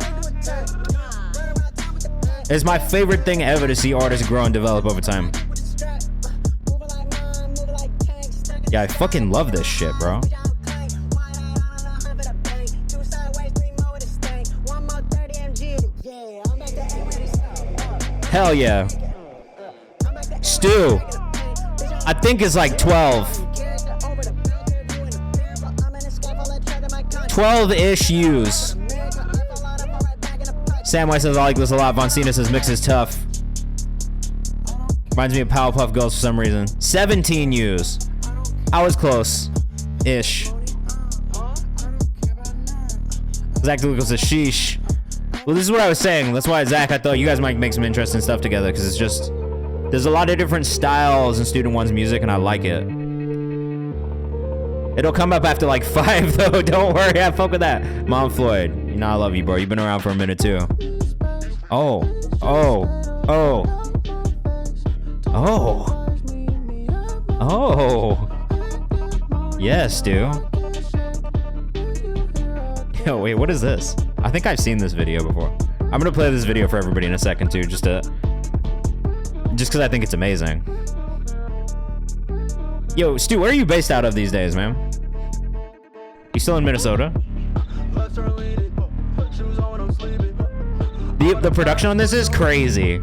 [SPEAKER 3] It's my favorite thing ever to see artists grow and develop over time. Yeah, I fucking love this shit, bro. Hell yeah. Stu, I think it's like 12. 12-ish U's. Samwise says, I like this a lot. Von Cena says, mix is tough. Reminds me of Powerpuff Girls for some reason. 17 U's. I was close-ish. Zach Lucas says, sheesh. Well, this is what I was saying. That's why, Zach, I thought you guys might make some interesting stuff together, because it's just... There's a lot of different styles in Student One's music, and I like it. It'll come up after like 5, though. Don't worry, I fuck with that. Mom Floyd, you know I love you, bro. You've been around for a minute, too. Oh. Yes, dude. Yo, wait, what is this? I think I've seen this video before. I'm gonna play this video for everybody in a second, too, just because I think it's amazing. Yo, Stu, where are you based out of these days, man? You still in Minnesota? The production on this is crazy.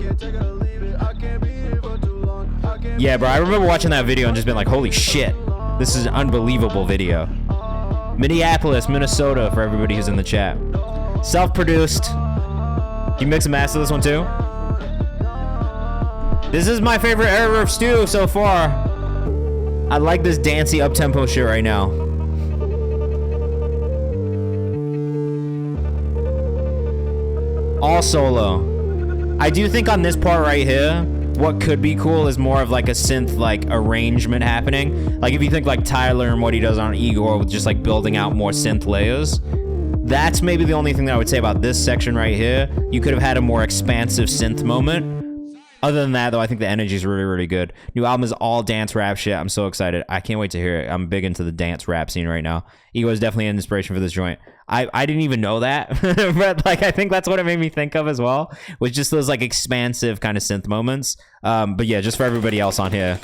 [SPEAKER 3] Yeah, bro, I remember watching that video and just being like, holy shit, this is an unbelievable video. Minneapolis, Minnesota, for everybody who's in the chat. Self-produced. Can you mix and master this one too? This is my favorite era of Stu so far. I like this dancey up-tempo shit right now. All solo. I do think on this part right here, what could be cool is more of like a synth like arrangement happening. Like if you think like Tyler and what he does on Igor with just like building out more synth layers. That's maybe the only thing that I would say about this section right here. You could have had a more expansive synth moment. Other than that, though, I think the energy is really, really good. New album is all dance rap shit. I'm so excited. I can't wait to hear it. I'm big into the dance rap scene right now. Igor is definitely an inspiration for this joint. I didn't even know that, but like I think that's what it made me think of as well, was just those like expansive kind of synth moments. But yeah, just for everybody else on here.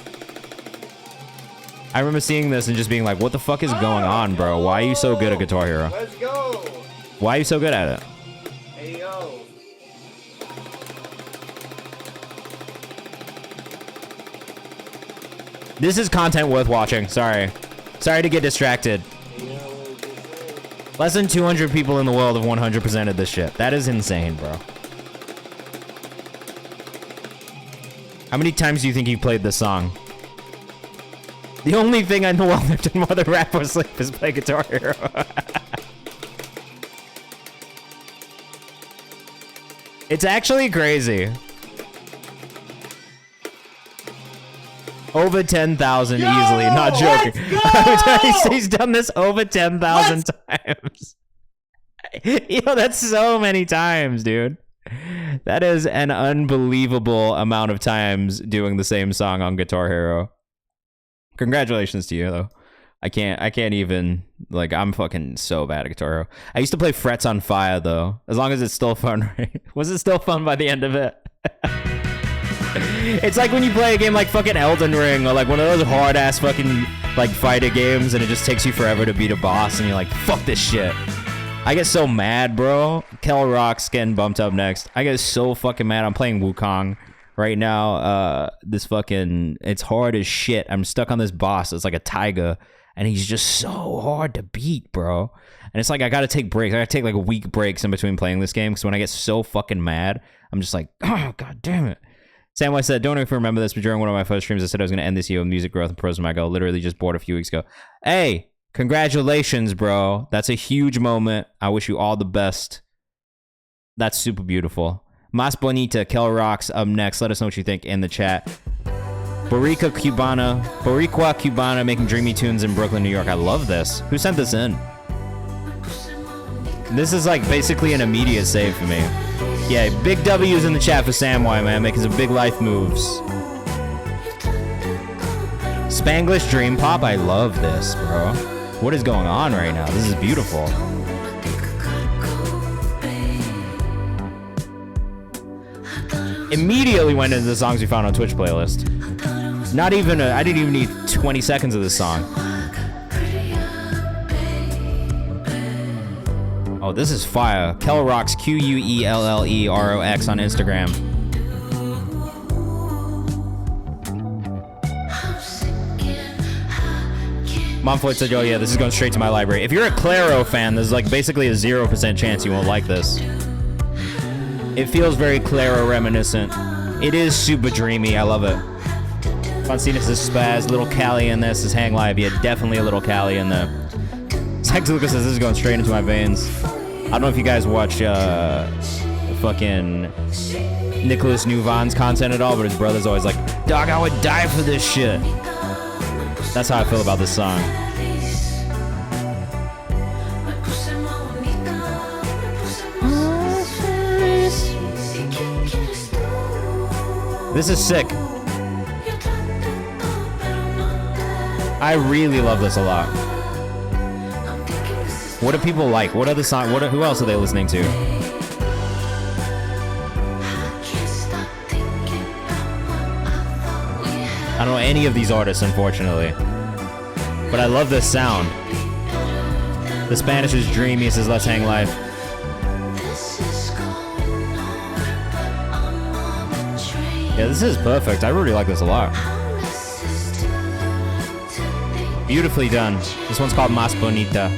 [SPEAKER 3] I remember seeing this and just being like, what the fuck is going on, bro? Why are you so good at Guitar Hero?
[SPEAKER 14] Let's go.
[SPEAKER 3] Why are you so good at it?
[SPEAKER 14] Hey, yo.
[SPEAKER 3] This is content worth watching. Sorry to get distracted. Less than 200 people in the world have 100%ed this shit. That is insane, bro. How many times do you think you played this song? The only thing I know I've done more than rap or sleep is play Guitar Hero. It's actually crazy. Over 10,000 easily, not joking. He's done this over 10,000 times. Yo, that's so many times, dude. That is an unbelievable amount of times doing the same song on Guitar Hero. Congratulations to you, though. I can't even, like, I'm fucking so bad at Guitar Hero. I used to play Frets on Fire, though. As long as it's still fun, right? Was it still fun by the end of it? It's like when you play a game like fucking Elden Ring or like one of those hard ass fucking like fighter games and it just takes you forever to beat a boss and you're like, fuck this shit. I get so mad, bro. Kel Rock's getting bumped up next. I get so fucking mad. I'm playing Wukong right now. This fucking, it's hard as shit. I'm stuck on this boss. It's like a tiger and he's just so hard to beat, bro. And it's like, I gotta take breaks. I gotta take like week breaks in between playing this game because when I get so fucking mad, I'm just like, oh, god damn it. Samwise said, don't know if you remember this, but during one of my first streams, I said I was going to end this year with music growth and pros of my goal. Literally just bought a few weeks ago. Hey, congratulations, bro. That's a huge moment. I wish you all the best. That's super beautiful. Mas Bonita, Kel Rocks up next. Let us know what you think in the chat. Boricua Cubana making dreamy tunes in Brooklyn, New York. I love this. Who sent this in? This is like basically an immediate save for me. Yeah, big W's in the chat for Samwise, man, making some big life moves. Spanglish Dream Pop, I love this, bro. What is going on right now? This is beautiful. Immediately went into the songs we found on Twitch playlist. Not even I didn't even need 20 seconds of this song. Oh, this is fire. Kellerox, QUELLEROX on Instagram. Monfoy said, oh yeah, this is going straight to my library. If you're a Claro fan, there's like basically a 0% chance you won't like this. It feels very Claro reminiscent. It is super dreamy, I love it. Foncinus is Spaz, Little Cali in this is Hang Live. Yeah, definitely a Little Cali in there. Tex Lucas says this is going straight into my veins. I don't know if you guys watch fucking Nicholas Newvan's content at all, but his brother's always like, dog, I would die for this shit. That's how I feel about this song. This is sick. I really love this a lot. What do people like? What other song? Who else are they listening to? I don't know any of these artists, unfortunately. But I love this sound. The Spanish is dreamy, says Let's Hang Life. Yeah, this is perfect. I really like this a lot. Beautifully done. This one's called Más Bonita.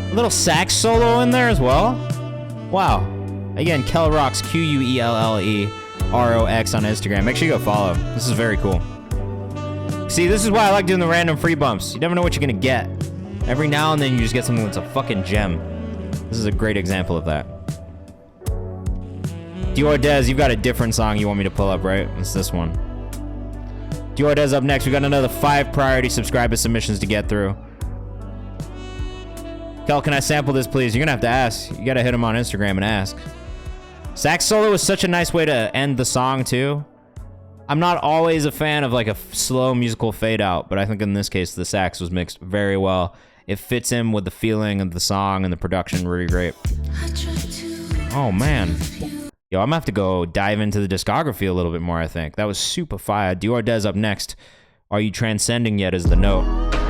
[SPEAKER 3] A little sax solo in there as well. Wow. Again, Kellerox, QUELLEROX on Instagram. Make sure you go follow. This is very cool. See, this is why I like doing the random free bumps. You never know what you're gonna get. Every now and then you just get something that's a fucking gem. This is a great example of that. Dior Dez, you've got a different song you want me to pull up, right? It's this one. Dior Dez up next. We got another 5 priority subscriber submissions to get through. Kel, can I sample this, please? You're gonna have to ask. You gotta hit him on Instagram and ask. Sax solo is such a nice way to end the song, too. I'm not always a fan of like a slow musical fade out, but I think in this case, the sax was mixed very well. It fits in with the feeling of the song and the production really great. Oh, man. Yo, I'm gonna have to go dive into the discography a little bit more, I think. That was super fire. Dior Dez up next. Are You Transcending Yet is the note.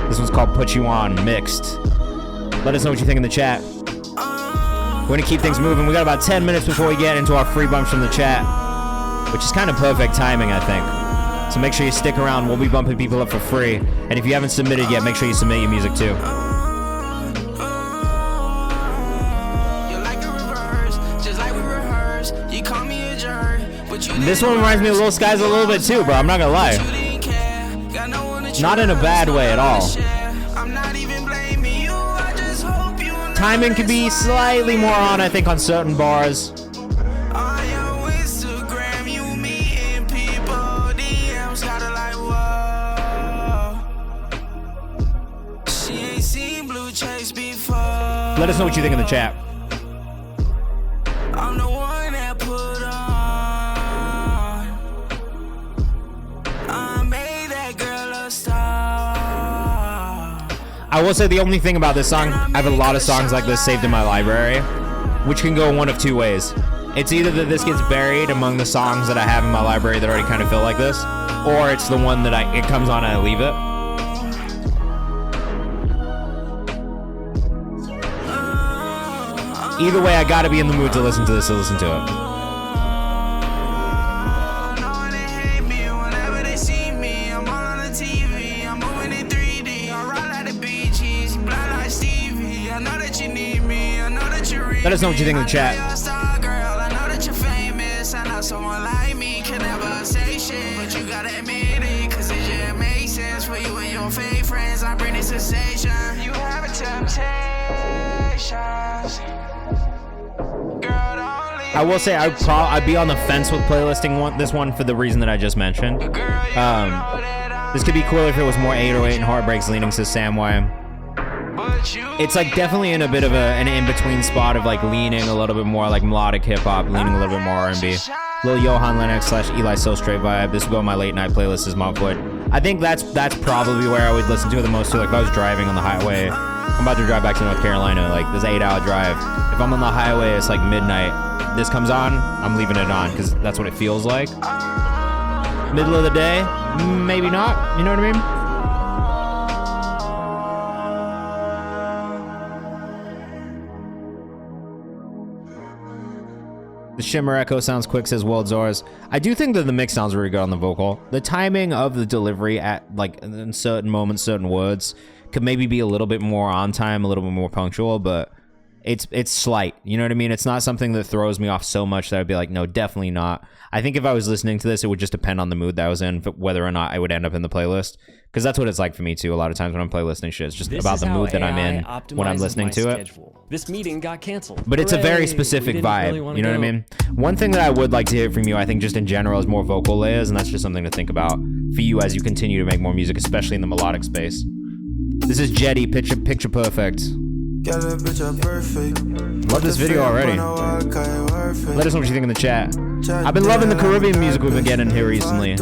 [SPEAKER 3] This one's called Put You On, mixed. Let us know what you think in the chat. We're gonna keep things moving. We got about 10 minutes before we get into our free bumps from the chat, which is kind of perfect timing, I think. So make sure you stick around. We'll be bumping people up for free. And if you haven't submitted yet, make sure you submit your music too. This one reminds me of Lil Skies a little bit too, bro. I'm not gonna lie. Not in a bad way at all. Timing could be slightly more on, I think, on certain bars. Let us know what you think in the chat.
[SPEAKER 5] I'm the one that put on. I made that girl a star.
[SPEAKER 3] I will say the only thing about this song, I have a lot of songs like this saved in my library, which can go one of two ways. It's either that this gets buried among the songs that I have in my library that already kind of feel like this, or it's the one that it comes on and I leave it. Either way, I gotta be in the mood to listen to this, to listen to it. Let us know what you think in the chat. I will say I'd be on the fence with playlisting this one for the reason that I just mentioned. This could be cooler if it was more 808 and Heartbreaks leaning, says Samway. It's like definitely in a bit of an in-between spot of like leaning a little bit more like melodic hip-hop, leaning a little bit more R&B. Lil Johan Lennox / Eli So Straight vibe. This will go on my late night playlist as Mount Floyd. I think that's probably where I would listen to it the most too. Like if I was driving on the highway, I'm about to drive back to North Carolina, like this 8-hour drive. If I'm on the highway, it's like midnight. This comes on, I'm leaving it on because that's what it feels like. Middle of the day, maybe not. You know what I mean? The shimmer echo sounds quick, says World Zors. I do think that the mix sounds really good on the vocal. The timing of the delivery at like in certain moments, certain words could maybe be a little bit more on time, a little bit more punctual, but it's slight. You know what I mean? It's not something that throws me off so much that I'd be like, no, definitely not. I think if I was listening to this, it would just depend on the mood that I was in, whether or not I would end up in the playlist. Because that's what it's like for me too. A lot of times when I'm playlisting shit, it's just about the mood that I'm in when I'm listening to it.
[SPEAKER 14] This meeting got canceled.
[SPEAKER 3] But it's a very specific vibe. You know what I mean? One thing that I would like to hear from you, I think just in general, is more vocal layers, and that's just something to think about for you as you continue to make more music, especially in the melodic space. This is Jetty, Picture Perfect. Love this video already. Let us know what you think in the chat. I've been loving the Caribbean music we've been getting here recently.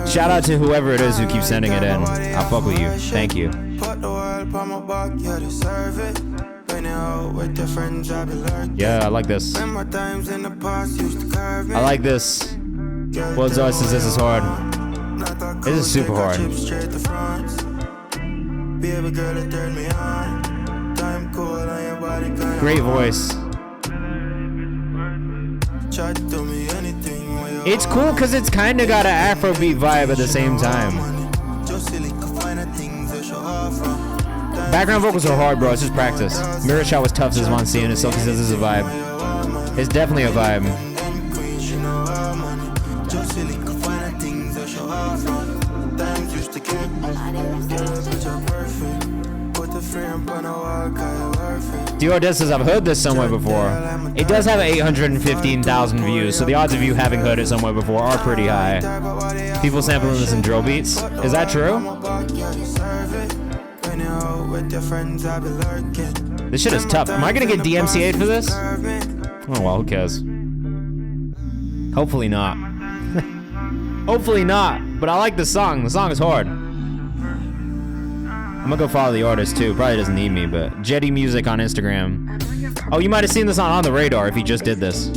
[SPEAKER 3] Shout out to whoever it is who keeps sending it in. I'll fuck with you. Thank you. Yeah, I like this. I like this. World Zor says this is hard. This is super hard. Great voice. It's cool because it's kind of got an Afrobeat vibe at the same time. Background vocals are hard, bro. It's just practice. Mirror Shot was tough, says Von C, and Silky says this is a vibe. It's definitely a vibe. Dior says I've heard this somewhere before. It does have 815,000 views, so the odds of you having heard it somewhere before are pretty high. People sampling this in drill beats. Is that true? This shit is tough. Am I gonna get DMCA'd for this? Oh well, who cares? Hopefully not. Hopefully not. But I like the song. The song is hard. I'm gonna go follow the artist too. Probably doesn't need me, but Jetty Music on Instagram. Oh, you might have seen this on the radar if he just did this.
[SPEAKER 15] So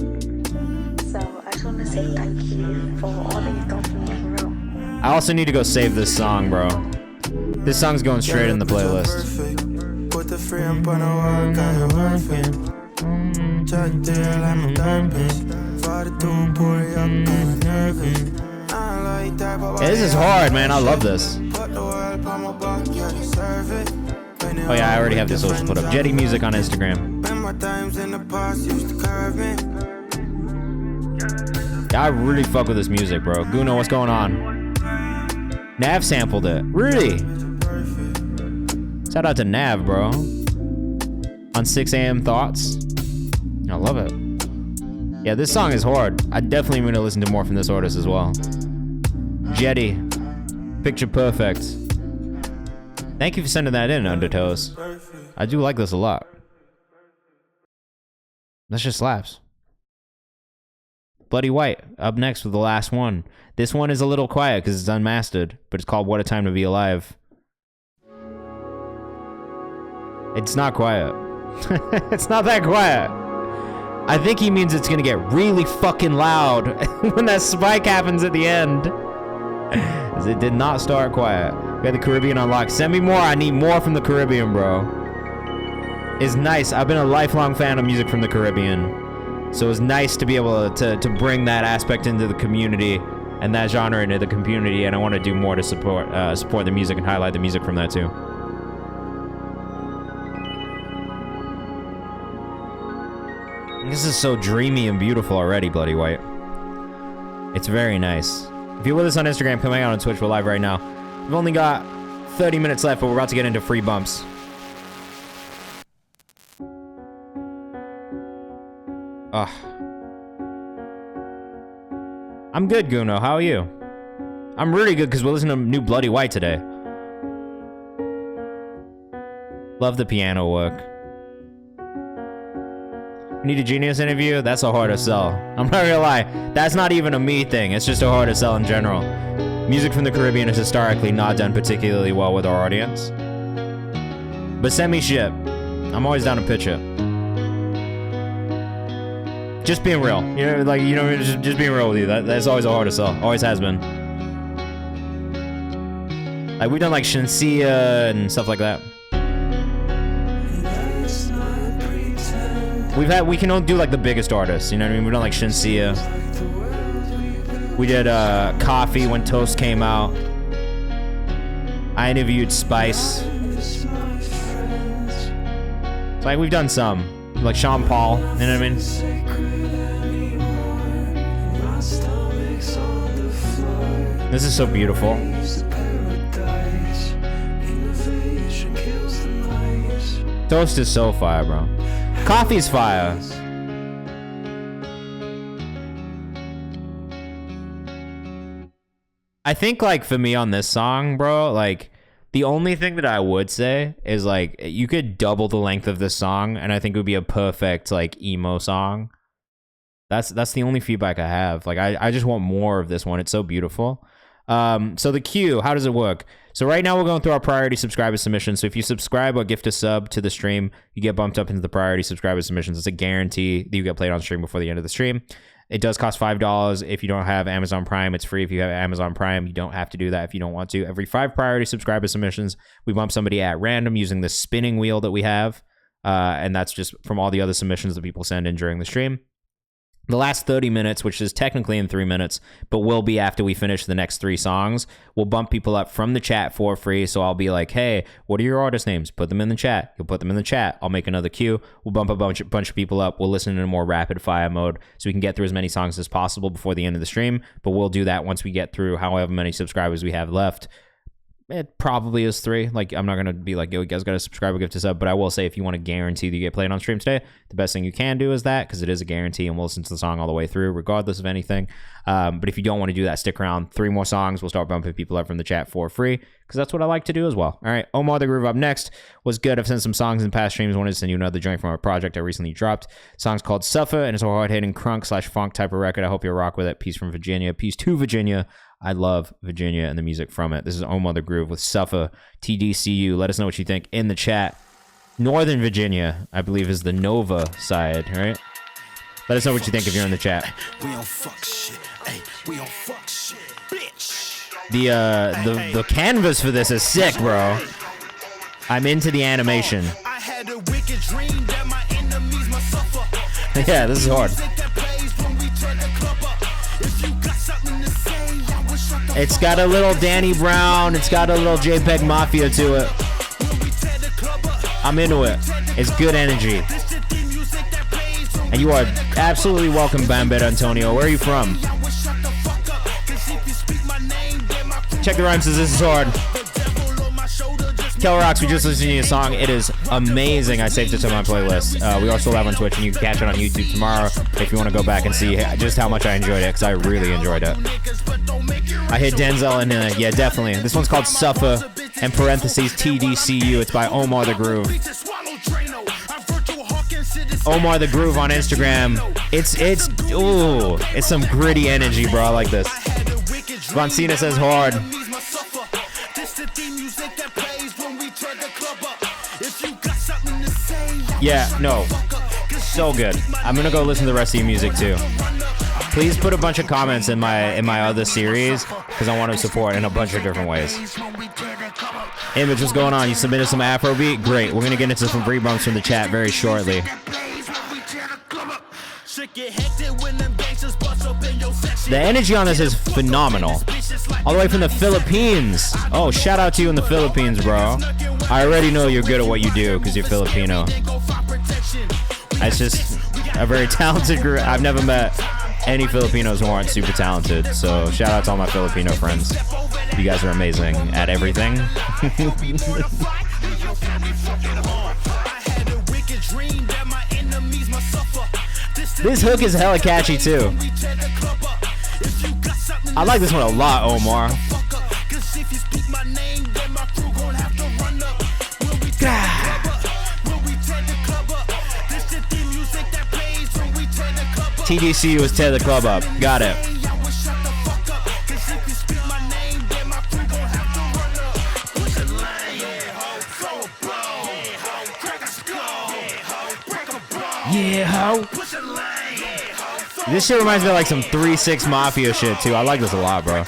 [SPEAKER 15] I just want to say thank you for all that you've done for me, for real.
[SPEAKER 3] I also need to go save this song, bro. This song's going straight in the playlist. Yeah, this is hard, man. I love this. Oh yeah, I already have this social put up. Jetty Music on Instagram. Yeah, I really fuck with this music, bro. Guno, what's going on? Nav sampled it. Really? Shout out to Nav, bro. On 6 a.m. Thoughts. I love it. Yeah, this song is hard. I definitely am going to listen to more from this artist as well. Jetty. Picture Perfect. Thank you for sending that in, Undertows. I do like this a lot. This just slaps. Bloody White, up next with the last one. This one is a little quiet because it's unmastered, but it's called What a Time to Be Alive. It's not quiet. It's not that quiet. I think he means it's gonna get really fucking loud when that spike happens at the end. Because it did not start quiet. We got the Caribbean unlocked. Send me more. I need more from the Caribbean, bro. It's nice. I've been a lifelong fan of music from the Caribbean. So it's nice to be able to bring that aspect into the community and that genre into the community. And I want to do more to support the music and highlight the music from that too. This is so dreamy and beautiful already, Bloody White. It's very nice. If you're with us on Instagram, come hang out on Twitch. We're live right now. We've only got 30 minutes left, but we're about to get into free bumps. Ugh. I'm good, Guno. How are you? I'm really good because we're listening to new Bloody White today. Love the piano work. Need a Genius interview? That's a hard to sell. I'm not gonna lie. That's not even a me thing. It's just a hard to sell in general. Music from the Caribbean is historically not done particularly well with our audience. But send me shit. I'm always down to pitch it. Just being real. You know, like, you know, just being real with you. That's always a hard to sell. Always has been. Like, we've done like Shensia and stuff like that. We can only do like the biggest artists, you know what I mean? We've done like Shensia. We did Coffee when Toast came out. I interviewed Spice. It's like we've done some. Like Sean Paul, you know what I mean? This is so beautiful. Toast is so fire, bro. Coffee's fire. I think, like, for me on this song, bro, like, the only thing that I would say is, like, you could double the length of this song, and I think it would be a perfect, like, emo song. That's the only feedback I have. Like, I just want more of this one. It's so beautiful. So the queue, how does it work? So right now we're going through our priority subscriber submissions. So if you subscribe or gift a sub to the stream, you get bumped up into the priority subscriber submissions. It's a guarantee that you get played on stream before the end of the stream. It does cost $5 if you don't have Amazon Prime. It's free if you have Amazon Prime. You don't have to do that if you don't want to. Every 5 priority subscriber submissions, we bump somebody at random using the spinning wheel that we have. And that's just from all the other submissions that people send in during the stream. The last 30 minutes, which is technically in 3 minutes, but will be after we finish the next 3 songs, we'll bump people up from the chat for free. So I'll be like, hey, what are your artist names? Put them in the chat. You'll put them in the chat. I'll make another queue. We'll bump a bunch of people up. We'll listen in a more rapid fire mode so we can get through as many songs as possible before the end of the stream. But we'll do that once we get through however many subscribers we have left. It probably is 3. Like, I'm not going to be like, yo, you guys got to subscribe or gift us up. But I will say, if you want to guarantee that you get played on stream today, the best thing you can do is that, because it is a guarantee, and we'll listen to the song all the way through, regardless of anything. But if you don't want to do that, stick around. 3 more songs. We'll start bumping people up from the chat for free, because that's what I like to do as well. All right, Omar the Groove up next. Was good. I've sent some songs in past streams. Wanted to send you another joint from a project I recently dropped. The song's called Suffer, and it's a hard-hitting crunk/funk type of record. I hope you rock with it. Peace from Virginia. Peace to Virginia. I love Virginia and the music from it. This is Omar the Groove with Suffer, TDCU. Let us know what you think in the chat. Northern Virginia, I believe, is the Nova side, right? Let us know what you think if you're in the chat.
[SPEAKER 5] We don't fuck shit. Hey, we don't fuck shit, bitch.
[SPEAKER 3] The canvas for this is sick, bro. I'm into the animation.
[SPEAKER 5] I had a wicked dream that my enemies must suffer.
[SPEAKER 3] Yeah, this is hard. It's got a little Danny Brown. It's got a little JPEG Mafia to it. I'm into it. It's good energy. And you are absolutely welcome, Bambetta Antonio. Where are you from? Check the rhymes, says this is hard. Kel Rocks, we just listened to your song. It is amazing. I saved it to my playlist. We are still live on Twitch, and you can catch it on YouTube tomorrow if you want to go back and see just how much I enjoyed it, because I really enjoyed it. I hit Denzel in it. Yeah, definitely. This one's called Suffer, and parentheses TDCU. It's by Omar the Groove. Omar the Groove on Instagram. It's some gritty energy, bro. I like this. Von Cena says hard. Yeah, no. So good. I'm gonna go listen to the rest of your music too. Please put a bunch of comments in my other series, because I want to support in a bunch of different ways. Image, what's going on? You submitted some Afrobeat? Great. We're gonna get into some free bumps from the chat very shortly. The energy on this is phenomenal. All the way from the Philippines. Oh, shout out to you in the Philippines, bro. I already know you're good at what you do because you're Filipino. It's just a very talented group. I've never met any Filipinos who aren't super talented. So shout out to all my Filipino friends. You guys are amazing at everything. This hook is hella catchy too. I like this one a lot, Omar. TDC was tear the club up. Got it. Yeah, ho. This shit reminds me of like some 3-6 Mafia shit too. I like this a lot, bro.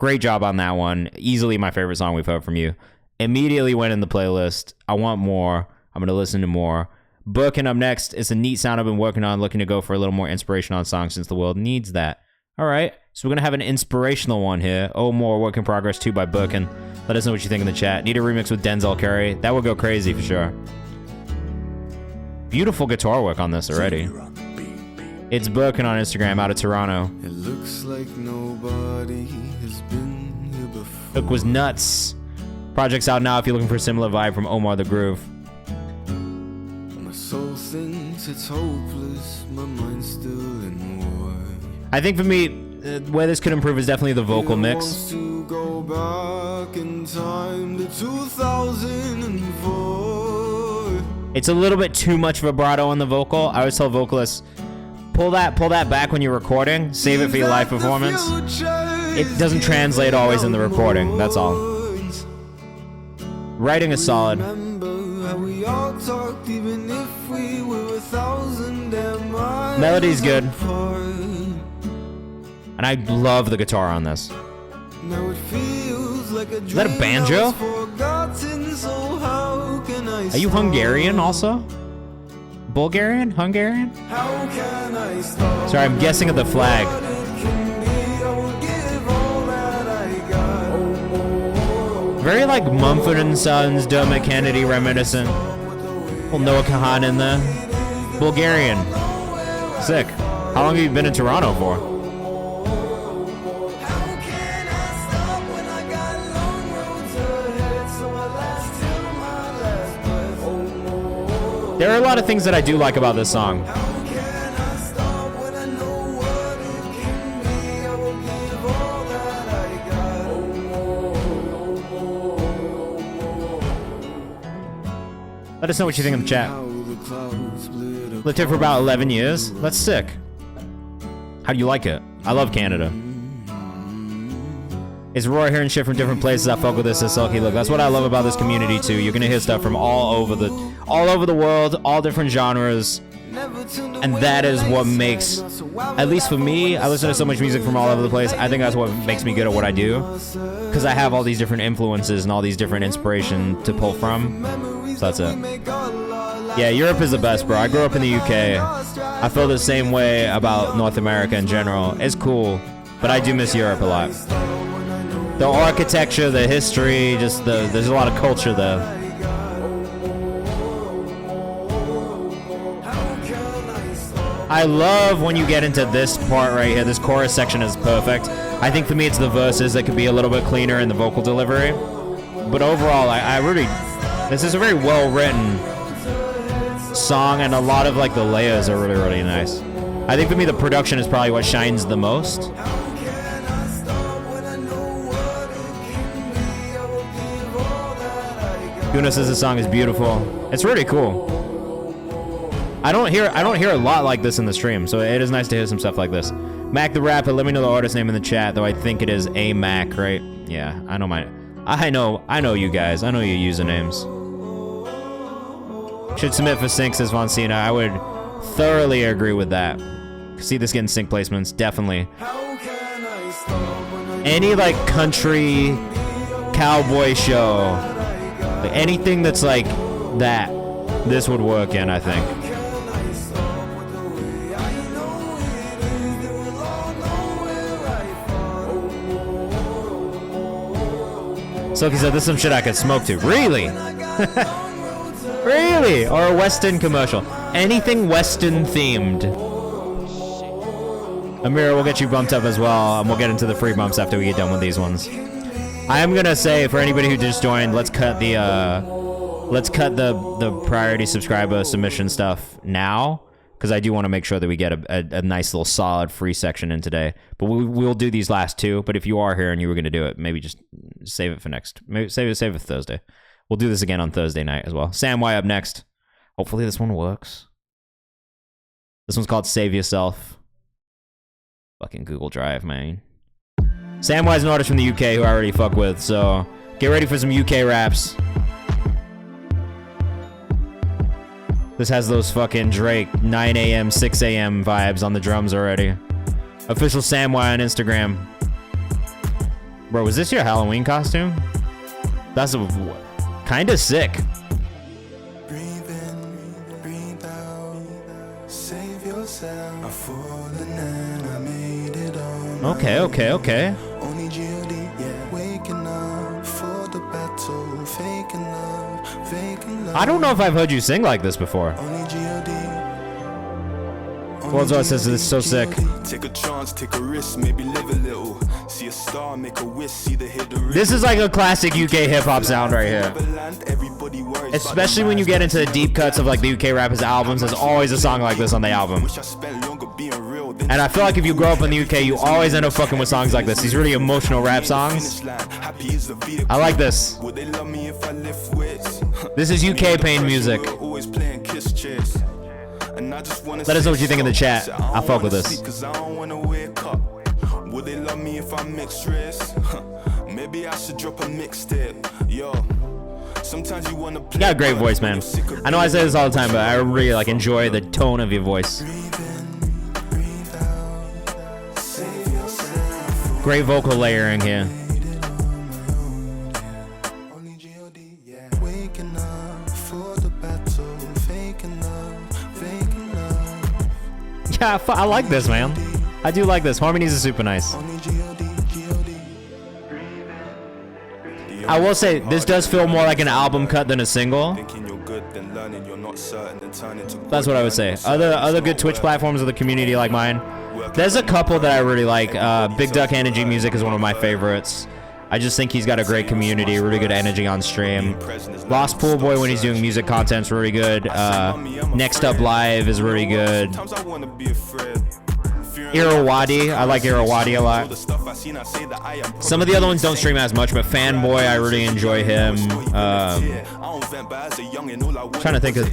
[SPEAKER 3] Great job on that one. Easily my favorite song we've heard from you. Immediately went in the playlist. I want more. I'm going to listen to more. Booking up next. It's a neat sound I've been working on, looking to go for a little more inspiration on songs since the world needs that. All right. So we're going to have an inspirational one here. Oh, more work in progress too by Booking. Let us know what you think in the chat. Need a remix with Denzel Curry. That would go crazy for sure. Beautiful guitar work on this already. It's Booking on Instagram out of Toronto.
[SPEAKER 5] It looks like nobody has been here before.
[SPEAKER 3] Hook was nuts. Project's out now if you're looking for a similar vibe from Omar the Groove.
[SPEAKER 5] My soul thinks it's hopeless, my mind's still in war.
[SPEAKER 3] I think for me, where this could improve is definitely the vocal mix.
[SPEAKER 5] Wants to go back in time to 2004.
[SPEAKER 3] It's a little bit too much vibrato on the vocal. I always tell vocalists, pull that back when you're recording. Save it for your live performance. It doesn't translate always in the recording. That's all. Writing is solid. Melody's good. And I love the guitar on this. Is that a banjo? Are you Hungarian also? Bulgarian? Hungarian? Sorry, I'm guessing at the flag. Very like Mumford & Sons, Dermot Kennedy reminiscent. Little Noah Kahan in there. Bulgarian. Sick. How long have you been in Toronto for? There are a lot of things that I do like about this song. Let us know what you think in the chat. Lived here for about 11 years. That's sick. How do you like it? I love Canada. It's raw hearing shit from different places. I fuck with this silky look. That's what I love about this community too. You're gonna hear stuff from all over the world, all different genres. And that is what makes, at least for me, I listen to so much music from all over the place. I think that's what makes me good at what I do. Because I have all these different influences and all these different inspiration to pull from. So that's it. Yeah, Europe is the best, bro. I grew up in the UK. I feel the same way about North America in general. It's cool, but I do miss Europe a lot. The architecture, the history, just there's a lot of culture there. I love when you get into this part right here. This chorus section is perfect. I think for me it's the verses that could be a little bit cleaner in the vocal delivery. But overall, I really, this is a very well written song, and a lot of like the layers are really, really nice. I think for me the production is probably what shines the most. Guna says the song is beautiful. It's really cool. I don't hear a lot like this in the stream, so it is nice to hear some stuff like this. Mac the Rapper, let me know the artist name in the chat, though I think it is A Mac, right? Yeah, I know you guys. I know your usernames. Should submit for sync, says Von Cena. I would thoroughly agree with that. See this getting sync placements, definitely. Any like country cowboy show, like, anything that's like that, this would work in, I think. Silky said, this is some shit I could smoke to. Really? Really? Or a Weston commercial. Anything Weston themed. Amira, we'll get you bumped up as well, and we'll get into the free bumps after we get done with these ones. I am gonna say, for anybody who just joined, let's cut the priority subscriber submission stuff now, because I do want to make sure that we get a nice little solid free section in today. But we'll do these last two. But if you are here and you were gonna do it, maybe just save it for next. Maybe save it for Thursday. We'll do this again on Thursday night as well. Sam Y up next. Hopefully this one works. This one's called Save Yourself. Fucking Google Drive, man. Samwise and artist from the UK who I already fuck with, so get ready for some UK raps. This has those fucking Drake 9 a.m., 6 a.m. vibes on the drums already. Official Samwise on Instagram. Bro, was this your Halloween costume? That's kind of sick.
[SPEAKER 5] Breathe in, breathe out, save yourself. I've fallen and I made it on.
[SPEAKER 3] Okay.
[SPEAKER 5] Only G.O.D. Yeah, waking up for the battle, faking love, faking love.
[SPEAKER 3] I don't know if I've heard you sing like this before.
[SPEAKER 5] Only G.O.D.
[SPEAKER 3] Waldo says this is so sick.
[SPEAKER 5] Take a chance, take a risk, maybe live a little. See a star, make a wish, see the hidden.
[SPEAKER 3] This is like a classic UK hip-hop sound right here. Especially when you get into the deep cuts of like the UK rappers' albums, there's always a song like this on the album. And I feel like if you grow up in the UK, you always end up fucking with songs like this. These really emotional rap songs. I like this. This is UK pain music. Let us know what you think in the chat. I fuck with this.
[SPEAKER 5] Would they love me if I mix stress? Maybe I should drop a mixtape. Yo. Sometimes you wanna play.
[SPEAKER 3] You got a great voice, man. I know I say this all the time, but I really like enjoy the tone of your voice. Great vocal layering here. Yeah, I like this, man. I do like this. Harmonies are super nice. I will say, this does feel more like an album cut than a single. That's what I would say. Other good Twitch platforms of the community like mine. There's a couple that I really like. Big Duck Energy Music is one of my favorites. I just think he's got a great community, really good energy on stream. Lost Pool Boy when he's doing music content's really good. Next Up Live is really good. Irrawadi, I like Irrawadi a lot. Some of the other ones don't stream as much, but Fanboy, I really enjoy him. Trying to think of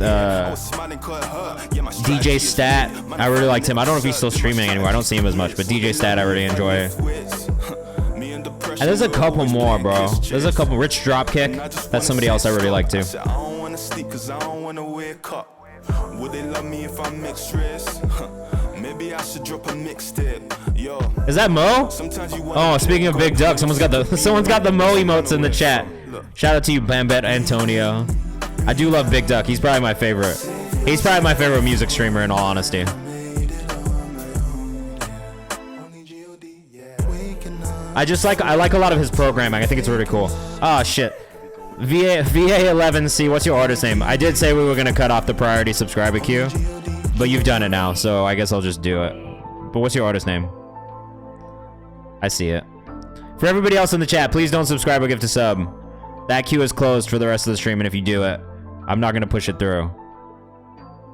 [SPEAKER 3] DJ Stat, I really liked him. I don't know if he's still streaming anymore. I don't see him as much, but DJ Stat I really enjoy. And there's a couple more, bro. There's a couple. Rich Dropkick, that's somebody else I really like too.
[SPEAKER 5] Would they love me if I mix stress? Maybe I should drop a mixtape. Yo.
[SPEAKER 3] Is that Mo? Oh, speaking of Big Duck, someone's got the Mo emotes in the chat. Shout out to you, Bambet Antonio. I do love Big Duck. He's probably my favorite. He's probably my favorite music streamer in all honesty. I like a lot of his programming. I think it's really cool. Oh shit. VA11C, what's your artist name? I did say we were gonna cut off the priority subscriber queue, but you've done it now, so I guess I'll just do it. But what's your artist name? I see it. For everybody else in the chat, please don't subscribe or gift a sub. That queue is closed for the rest of the stream, and if you do it, I'm not gonna push it through.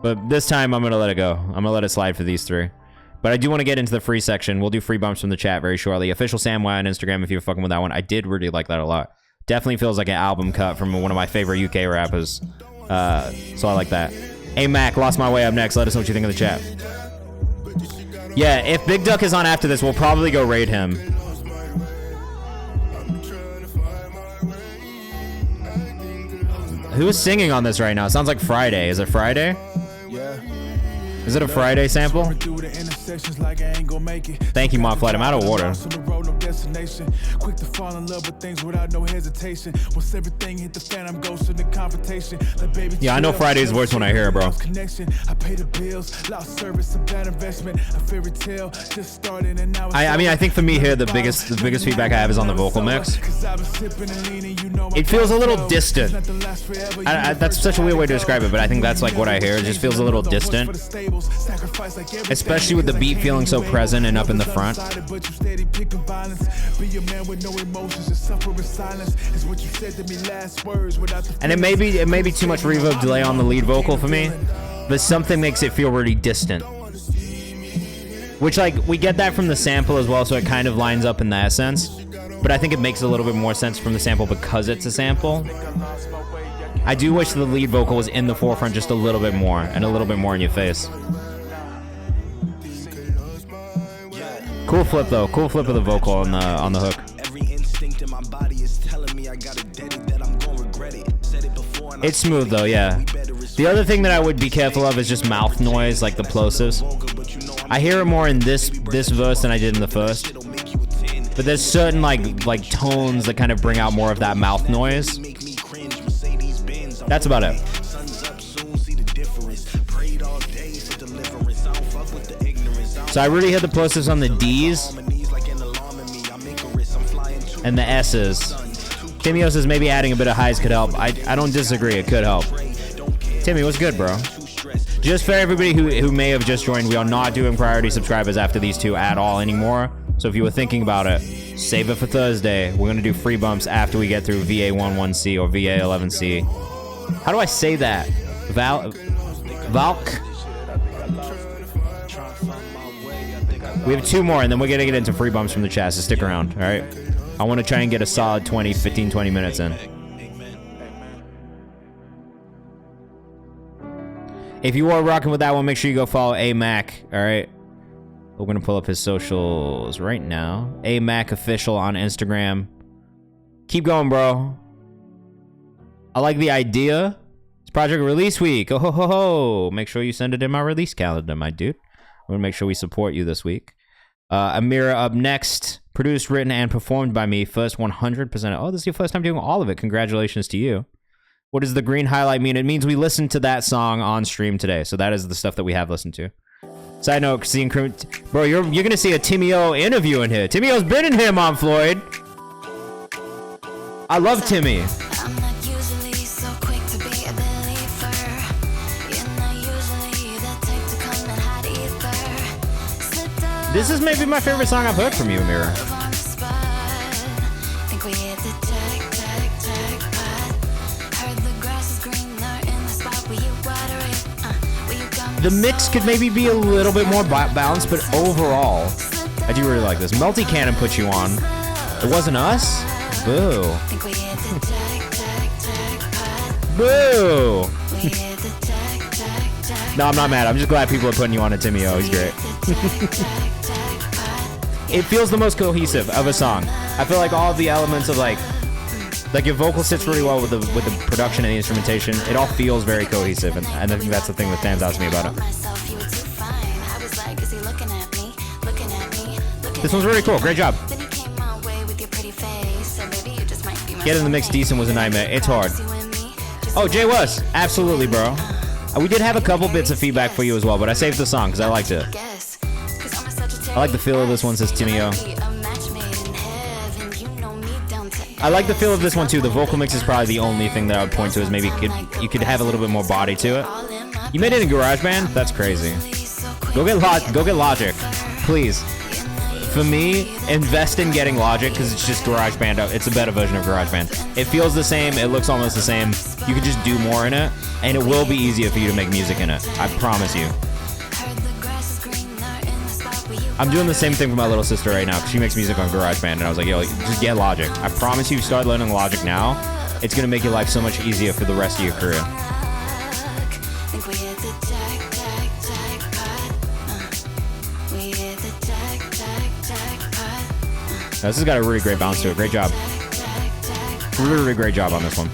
[SPEAKER 3] But this time, I'm gonna let it go. I'm gonna let it slide for these three. But I do want to get into the free section. We'll do free bumps from the chat very shortly. Official Samwise on Instagram if you're fucking with that one. I did really like that a lot. Definitely feels like an album cut from one of my favorite UK rappers. So I like that. Hey Mac, Lost My Way up next. Let us know what you think in the chat. Yeah, if Big Duck is on after this, we'll probably go raid him. Who's singing on this right now? It sounds like Friday. Is it Friday? Is it a Friday sample? Thank you, Montflight. I'm out of water. Quick to fall in love with things without no hesitation. Once everything hit the fan, I'm ghosting the confrontation. Yeah, I know Friday's voice when I hear it, bro. I pay the bills, lost service, a bad investment, a fairy tale just started and now I mean, I think for me here the biggest feedback I have is on the vocal mix. It feels a little distant. That's such a weird way to describe it, but I think that's like what I hear. It just feels a little distant. Especially with the beat feeling so present and up in the front. And it may be too much reverb delay on the lead vocal for me, but something makes it feel really distant. Which, like, we get that from the sample as well, so it kind of lines up in that sense. But I think it makes a little bit more sense from the sample because it's a sample. I do wish the lead vocal was in the forefront just a little bit more, and a little bit more in your face. Cool flip though. Cool flip of the vocal on the hook.
[SPEAKER 5] Every instinct in my body is telling me I gotta dead it, that I'm gonna regret it. Said it before and
[SPEAKER 3] It's smooth though, yeah. The other thing that I would be careful of is just mouth noise, like the plosives. I hear it more in this verse than I did in the first. But there's certain like tones that kind of bring out more of that mouth noise. That's about it. So I really hit the plosives on the D's and the S's. Timio says maybe adding a bit of highs could help. I don't disagree, it could help. Timmy, what's good, bro? Just for everybody who may have just joined, we are not doing priority subscribers after these two at all anymore. So if you were thinking about it, save it for Thursday. We're gonna do free bumps after we get through VA11C or VA11C. How do I say that? Valk? We have two more, and then we're gonna get into free bumps from the chat, so stick around, all right? I want to try and get a solid 15, 20 minutes in. If you are rocking with that one, make sure you go follow A-Mac, all right? We're gonna pull up his socials right now. A-Mac Official on Instagram. Keep going, bro. I like the idea. It's Project Release Week. Oh ho ho ho! Make sure you send it in my release calendar, my dude. I'm gonna make sure we support you this week. Amira up next. Produced, written, and performed by me. First 100%. Oh, this is your first time doing all of it. Congratulations to you. What does the green highlight mean? It means we listened to that song on stream today. So that is the stuff that we have listened to. Side note, seeing bro, you're gonna see a Timio interview in here. Timio's been in here, Mom Floyd. I love Timmy. This is maybe my favorite song I've heard from you, Amira. The mix could maybe be a little bit more balanced, but overall, I do really like this. Melty Cannon put you on. It wasn't us? Boo. Boo. No, I'm not mad. I'm just glad people are putting you on to Timmy O. He's great. It feels the most cohesive of a song. I feel like all of the elements of like your vocal sits really well with the production and the instrumentation. It all feels very cohesive, and I think that's the thing that stands out to me about it. This one's really cool. Great job. Getting the mix decent was a nightmare. It's hard. Oh, Jay was. Absolutely, bro. We did have a couple bits of feedback for you as well, but I saved the song because I liked it. I like the feel of this one, says Timio. I like the feel of this one too. The vocal mix is probably the only thing that I would point to as maybe you could have a little bit more body to it. You made it in GarageBand? That's crazy. Go get Logic, please. For me, invest in getting Logic because it's just GarageBand. It's a better version of GarageBand. It feels the same. It looks almost the same. You could just do more in it, and it will be easier for you to make music in it. I promise you. I'm doing the same thing for my little sister right now because she makes music on GarageBand, and I was like, yo, just get Logic. I promise you, if you start learning Logic now, it's going to make your life so much easier for the rest of your career. This has got a really great bounce to it. Great job. Really great job on this one.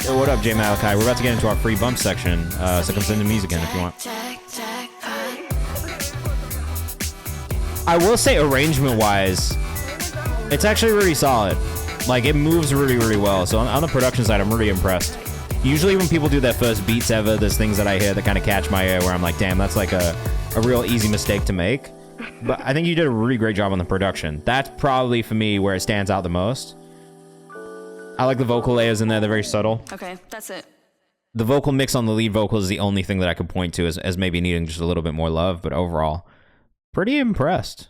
[SPEAKER 3] Yo, what up, Jay Malachi? We're about to get into our free bump section, so come send the music in if you want. I will say arrangement-wise, it's actually really solid. Like, it moves really well. So on the production side, I'm really impressed. Usually when people do their first beats ever, there's things that I hear that kind of catch my ear where I'm like, damn, that's like a real easy mistake to make. But I think you did a really great job on the production. That's probably, for me, where it stands out the most. I like the vocal layers in there. They're very subtle.
[SPEAKER 16] Okay, that's it.
[SPEAKER 3] The vocal mix on the lead vocal is the only thing that I could point to as maybe needing just a little bit more love. But overall, pretty impressed.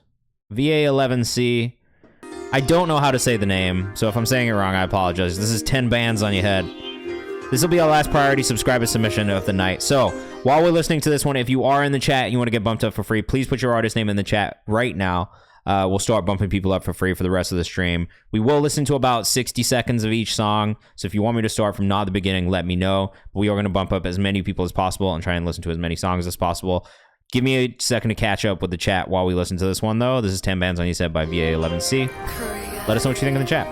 [SPEAKER 3] VA11C. I don't know how to say the name, so if I'm saying it wrong, I apologize. This is 10 bands on your head. This will be our last priority subscriber submission of the night. So, while we're listening to this one, if you are in the chat and you want to get bumped up for free, please put your artist name in the chat right now. We'll start bumping people up for free for the rest of the stream. We will listen to about 60 seconds of each song, so if you want me to start from not the beginning, let me know. We are going to bump up as many people as possible and try and listen to as many songs as possible. Give me a second to catch up with the chat while we listen to this one, though. This is 10 Bands on You Said by VA11C. Let us know what you think in the chat.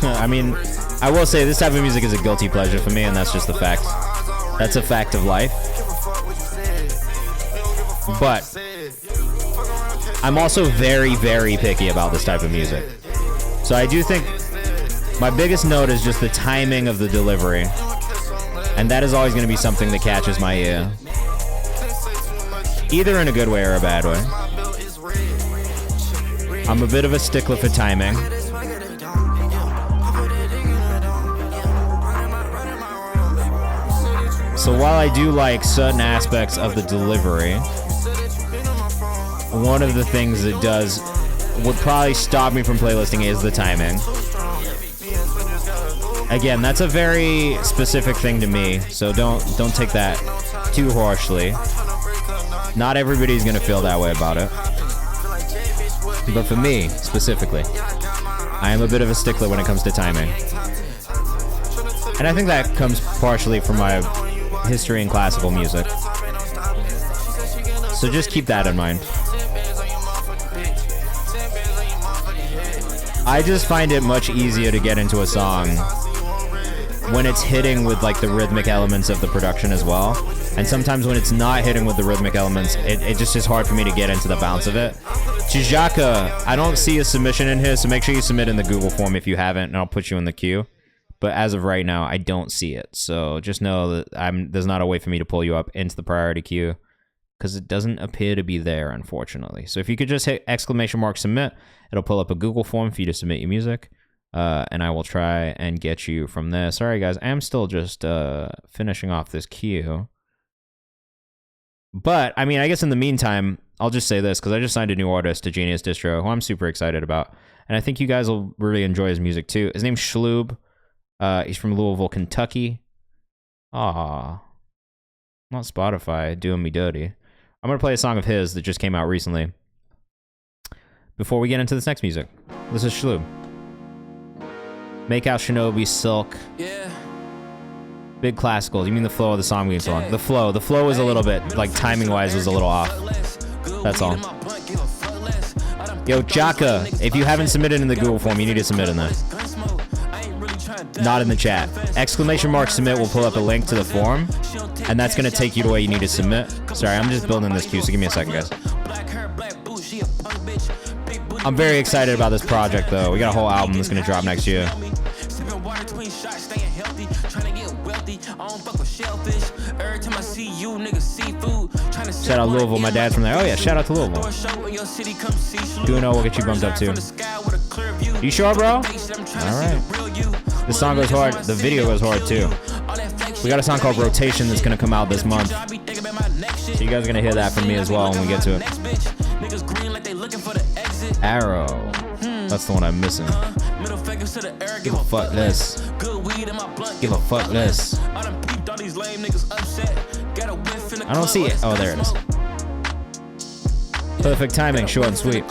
[SPEAKER 3] I mean, I will say this type of music is a guilty pleasure for me, and that's just the fact. That's a fact of life. But I'm also very, very picky about this type of music. So I do think my biggest note is just the timing of the delivery. And that is always going to be something that catches my ear. Either in a good way or a bad way. I'm a bit of a stickler for timing. So while I do like certain aspects of the delivery, one of the things it does would probably stop me from playlisting is the timing. Again, that's a very specific thing to me, so don't take that too harshly. Not everybody's gonna feel that way about it. But for me, specifically, I am a bit of a stickler when it comes to timing. And I think that comes partially from my history in classical music. So just keep that in mind. I just find it much easier to get into a song when it's hitting with like the rhythmic elements of the production as well. And sometimes when it's not hitting with the rhythmic elements, it just is hard for me to get into the bounce of it. Chijaka, I don't see a submission in here, so make sure you submit in the Google form if you haven't, and I'll put you in the queue. But as of right now, I don't see it. So just know that there's not a way for me to pull you up into the priority queue because it doesn't appear to be there, unfortunately. So if you could just hit !submit, it'll pull up a Google form for you to submit your music. And I will try and get you from there. Sorry, guys. I am still just finishing off this queue. But, I mean, I guess in the meantime, I'll just say this because I just signed a new artist to Genius Distro, who I'm super excited about. And I think you guys will really enjoy his music, too. His name's Shloob. He's from Louisville, Kentucky. Aw. Not Spotify doing me dirty. I'm going to play a song of his that just came out recently. Before we get into this next music. This is Shloob. Make Out Shinobi, Silk. Yeah. Big classical. You mean the flow of the song being so long? The flow is a little bit, like timing-wise, was a little off. That's all. Yo, Jaka, if you haven't submitted in the Google form, you need to submit in there. Not in the chat. !submit will pull up a link to the form, and that's going to take you to where you need to submit. Sorry, I'm just building this queue, so give me a second, guys. I'm very excited about this project, though. We got a whole album that's going to drop next year. Shout out Louisville, my dad's from there. Oh yeah, shout out to Louisville. Do know we'll get you bumped up too. You sure, bro? Alright. This song goes hard. The video goes hard too. We got a song called Rotation that's gonna come out this month. So you guys are gonna hear that from me as well when we get to it. Arrow. That's the one I'm missing. Give a fuck less. Give a fuck less. I don't see it. Oh, there it is. Perfect timing, short and sweet.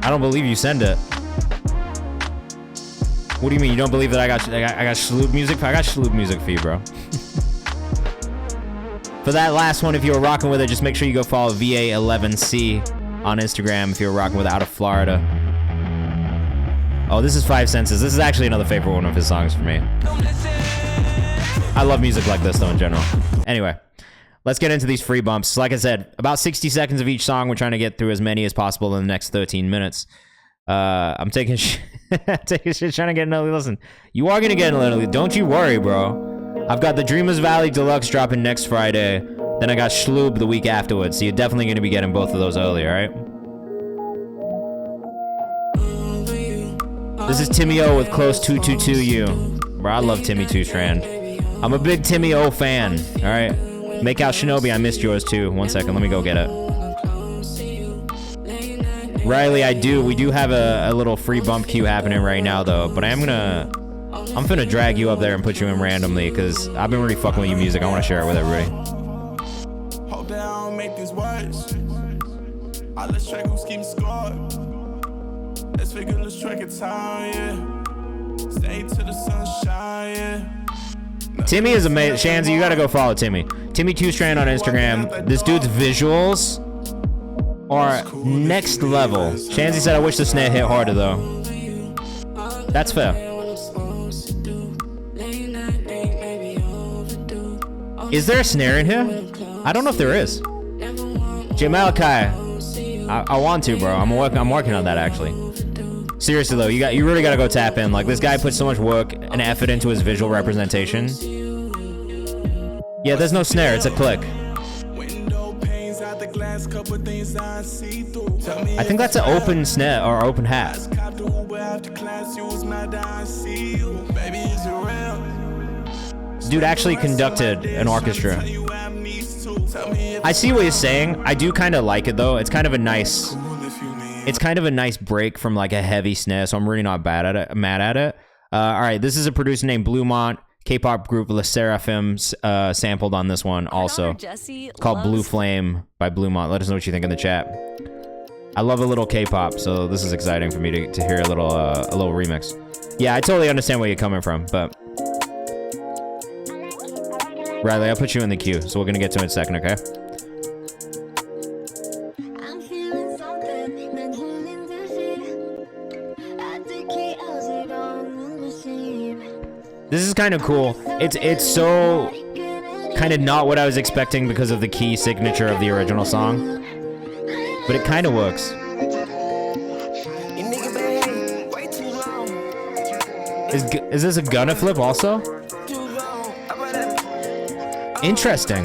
[SPEAKER 3] I don't believe you send it. What do you mean? You don't believe that I got Shloob music? I got Shloob music for you, bro. For that last one, if you were rocking with it, just make sure you go follow VA11C on Instagram if you're rocking with Out of Florida. Oh, this is 5 Senses. This is actually another favorite one of his songs for me. I love music like this, though, in general. Anyway, let's get into these free bumps. Like I said, about 60 seconds of each song. We're trying to get through as many as possible in the next 13 minutes. I'm taking shit, trying to get an early listen. You are going to get an early. Don't you worry, bro. I've got the Dreamers Valley Deluxe dropping next Friday. Then I got Shloob the week afterwards. So you're definitely going to be getting both of those early, all right? This is Timmy O with Close 222 You. Bro, I love Timmy Two Strand. I'm a big Timmy O fan, all right? Make Out Shinobi, I missed yours too. 1 second, let me go get it. Riley, we do have a little free bump queue happening right now though, but I am gonna I'm finna drag you up there and put you in randomly because I've been really fucking with your music. I want to share it with everybody.
[SPEAKER 5] Hope that I don't make this worse. Let's track who's keeping score. Let's figure, let's track it time, yeah. Stay to the sunshine, yeah.
[SPEAKER 3] Timmy is amazing. Shanzy, you gotta go follow Timmy. Timmy Q Strand on Instagram. This dude's visuals are next level. Shanzy said, I wish the snare hit harder though. That's fair. Is there a snare in here? I don't know if there is. J Malachi, I want to, bro. I'm working on that actually. Seriously though, you really gotta go tap in. Like, this guy puts so much work and effort into his visual representation. Yeah, there's no snare. It's a click. I think that's an open snare or open hat. This dude actually conducted an orchestra. I see what you're saying. I do kind of like it though. It's kind of a nice break from like a heavy snare, so I'm really not mad at it. All right, this is a producer named Bluemont. K-pop group Le Seraphim sampled on this one also. It's called Blue Flame by Bluemont. Let us know what you think in the chat. I love a little K-pop, so this is exciting for me to hear a little remix. Yeah, I totally understand where you're coming from, but Riley, I'll put you in the queue, so we're gonna get to it in a second, okay? This is kind of cool. It's so kind of not what I was expecting because of the key signature of the original song, but it kind of works. Is this a gunna flip also? Interesting.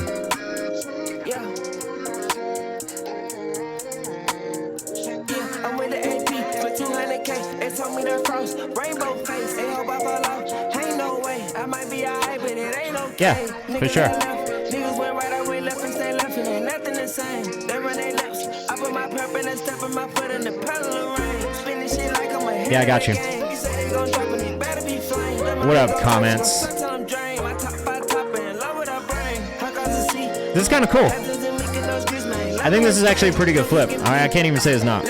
[SPEAKER 3] Yeah, for sure. Yeah, I got you. What up, comments? This is kind of cool. I think this is actually a pretty good flip. I can't even say it's not.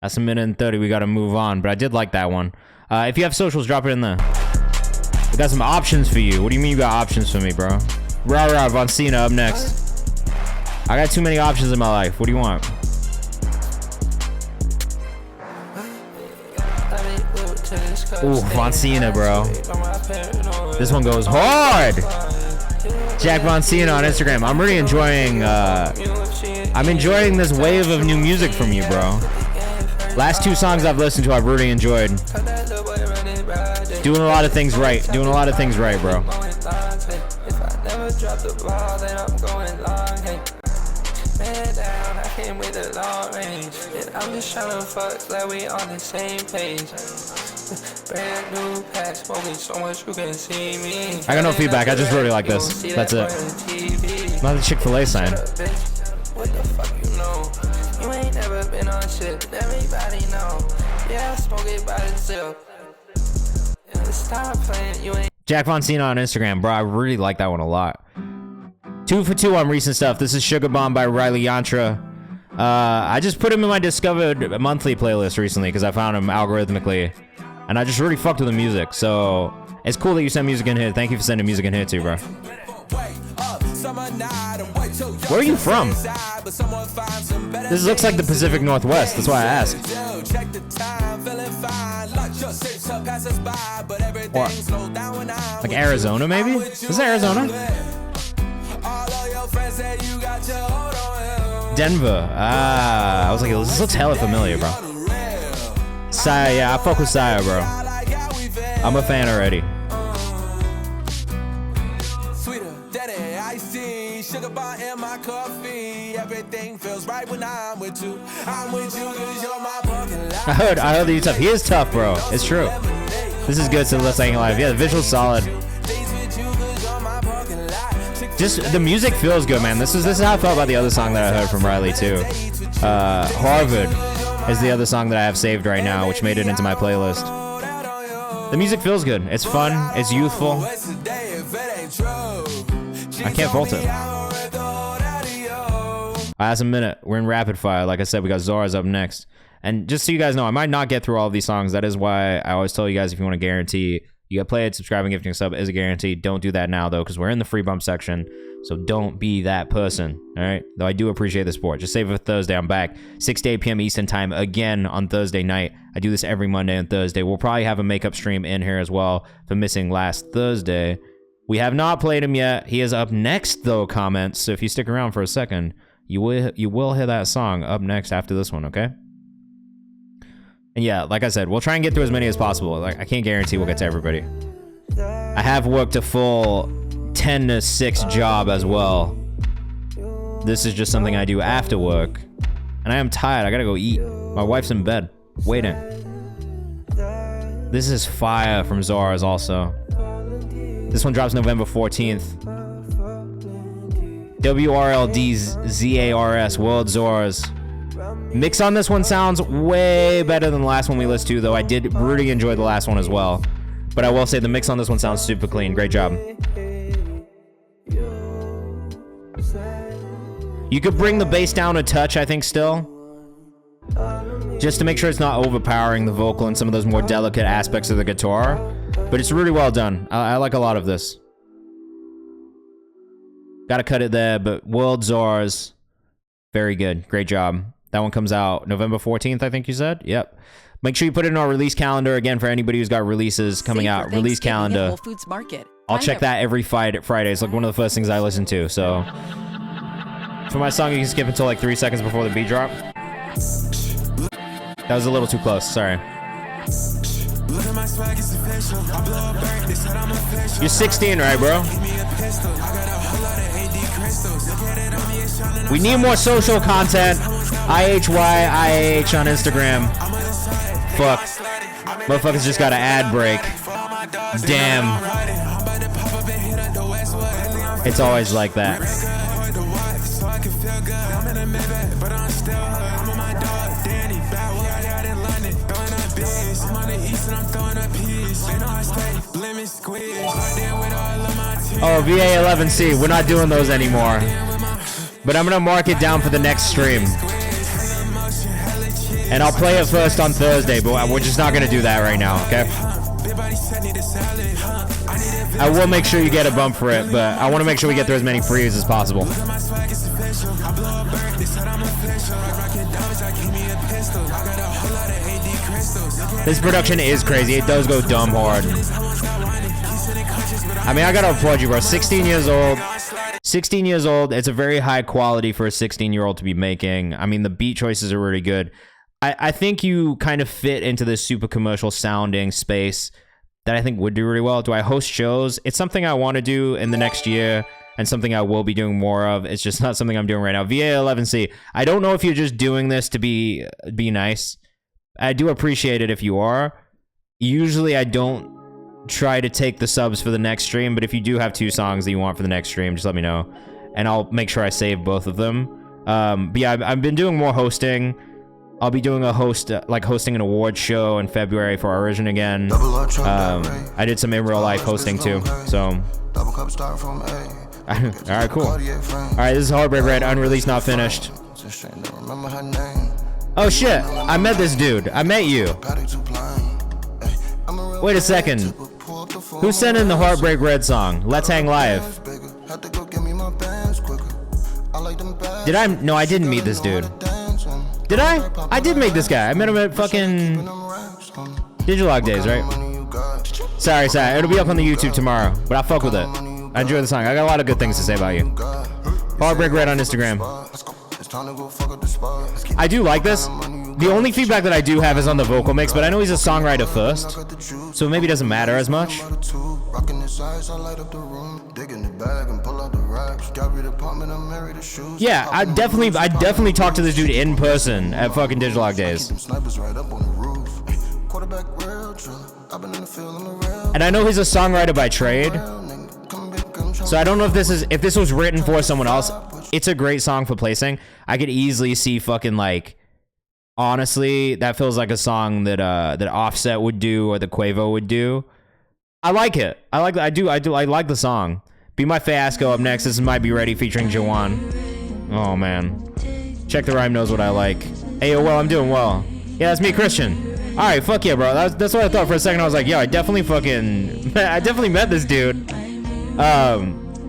[SPEAKER 3] That's a minute and 30. We got to move on, but I did like that one. If you have socials, drop it in there. We got some options for you. What do you mean you got options for me, bro? Rah, Von Cena up next. I got too many options in my life. What do you want? Ooh, Von Cena, bro. This one goes hard. Jack Von Cena on Instagram. I'm really enjoying, I'm enjoying this wave of new music from you, bro. Last two songs I've listened to, I've really enjoyed. Doing a lot of things right. Doing a lot of things right, bro. I'm just trying to fuck like we on the same page. Brand new pack, smoking so much you can see me. I got no feedback. I just really like this. That's it. Not the Chick-fil-A sign. What the fuck you know? You ain't never been on shit. Everybody know. Yeah, I smoke it by itself. Stop playing. You ain't. Jack Von Cena on Instagram, bro. I really like that one a lot. 2 for 2 on recent stuff. This is Sugar Bomb by Riley Yantra. I just put him in my Discovered monthly playlist recently because I found him algorithmically, and I just really fucked with the music. So it's cool that you send music in here. Thank you for sending music in here too, bro. Where are you from? This looks like the Pacific Northwest. That's why I asked. Or, like Arizona, maybe? Is this Arizona? Denver. I was like, this looks hella familiar, bro. Saya, yeah, I fuck with Saya, bro. I'm a fan already. Sugar bar in my coffee. Everything feels right when I'm with you. I'm with you cause you're my fucking life. I heard that he's tough. He is tough, bro. It's true. This is good, so let's hang live. Yeah, the visual's solid. Just the music feels good, man. This is how I felt about the other song that I heard from Riley too. Harvard is the other song that I have saved right now, which made it into my playlist. The music feels good. It's fun. It's youthful. I can't fault it. As a minute, we're in rapid fire. Like I said, we got Zora's up next. And just so you guys know, I might not get through all of these songs. That is why I always tell you guys, if you want to guarantee, you got play it, subscribe, and gifting a sub is a guarantee. Don't do that now, though, because we're in the free bump section. So don't be that person, all right? Though I do appreciate the support. Just save it for Thursday. I'm back 6 to 8 p.m. Eastern time again on Thursday night. I do this every Monday and Thursday. We'll probably have a makeup stream in here as well for missing last Thursday. We have not played him yet. He is up next, though, comments. So if you stick around for a second, you will hear that song up next after this one, okay? And yeah, like I said, we'll try and get through as many as possible. Like, I can't guarantee we'll get to everybody. I have worked a full 10 to 6 job as well. This is just something I do after work. And I am tired. I gotta go eat. My wife's in bed, waiting. This is fire from Zora's also. This one drops November 14th. WRLD's ZARS, World Zoras. Mix on this one sounds way better than the last one we listened to, though I did really enjoy the last one as well. But I will say the mix on this one sounds super clean. Great job. You could bring the bass down a touch, I think, still. Just to make sure it's not overpowering the vocal and some of those more delicate aspects of the guitar. But it's really well done. I like a lot of this. Gotta cut it there, but World Zoras, very good. Great job. That one comes out November 14th, I think you said? Yep. Make sure you put it in our release calendar, again, for anybody who's got releases coming out. Release calendar.
[SPEAKER 16] Whole Foods Market.
[SPEAKER 3] I'll check that every Friday. It's like one of the first things I listen to, so. For my song, you can skip until like 3 seconds before the beat drop. That was a little too close, sorry. You're 16, right, bro? We need more social content. IHYIH on Instagram. Fuck. Motherfuckers just got an ad break. Damn. It's always like that. Oh, VA11C. We're not doing those anymore. But I'm gonna mark it down for the next stream. And I'll play it first on Thursday, but we're just not gonna do that right now, okay? I will make sure you get a bump for it, but I want to make sure we get through as many frees as possible. This production is crazy. It does go dumb hard. I mean, I gotta applaud you, bro. 16 years old. 16 years old. It's a very high quality for a 16-year-old to be making. I mean, the beat choices are really good. I think you kind of fit into this super commercial sounding space that I think would do really well. Do I host shows? It's something I want to do in the next year and something I will be doing more of. It's just not something I'm doing right now. VA11C, I don't know if you're just doing this to be nice. I do appreciate it if you are. Usually I don't try to take the subs for the next stream, but if you do have 2 songs that you want for the next stream, just let me know. And I'll make sure I save both of them. But yeah, I've been doing more hosting. I'll be doing hosting an award show in February for Origin again. I did some in real life hosting too, so. Alright, cool. Alright, this is Heartbreak Red, unreleased, not finished. Oh shit, I met this dude. I met you. Wait a second. Who sent in the Heartbreak Red song? Let's Hang Live. Did I? No, I didn't meet this dude. Did I? I did meet this guy. I met him at fucking Digilog days, right? Sorry. It'll be up on the YouTube tomorrow, but I fuck with it. I enjoy the song. I got a lot of good things to say about you. Heartbreak Red on Instagram. I do like this. The only feedback that I do have is on the vocal mix, but I know he's a songwriter first, so maybe it doesn't matter as much. Yeah, I definitely talked to this dude in person at fucking Digilog days. And I know he's a songwriter by trade. So I don't know if this was written for someone else. It's a great song for placing. I could easily see fucking like, honestly, that feels like a song that that Offset would do or the Quavo would do. I like it. I like the song. Be My Fiasco up next. This is Might Be Ready featuring Jawan. Oh man. Check the Rhyme knows what I like. Hey, yo, well, I'm doing well. Yeah, that's me, Christian. All right, fuck yeah, bro. That's what I thought for a second. I was like, yo, I definitely met this dude.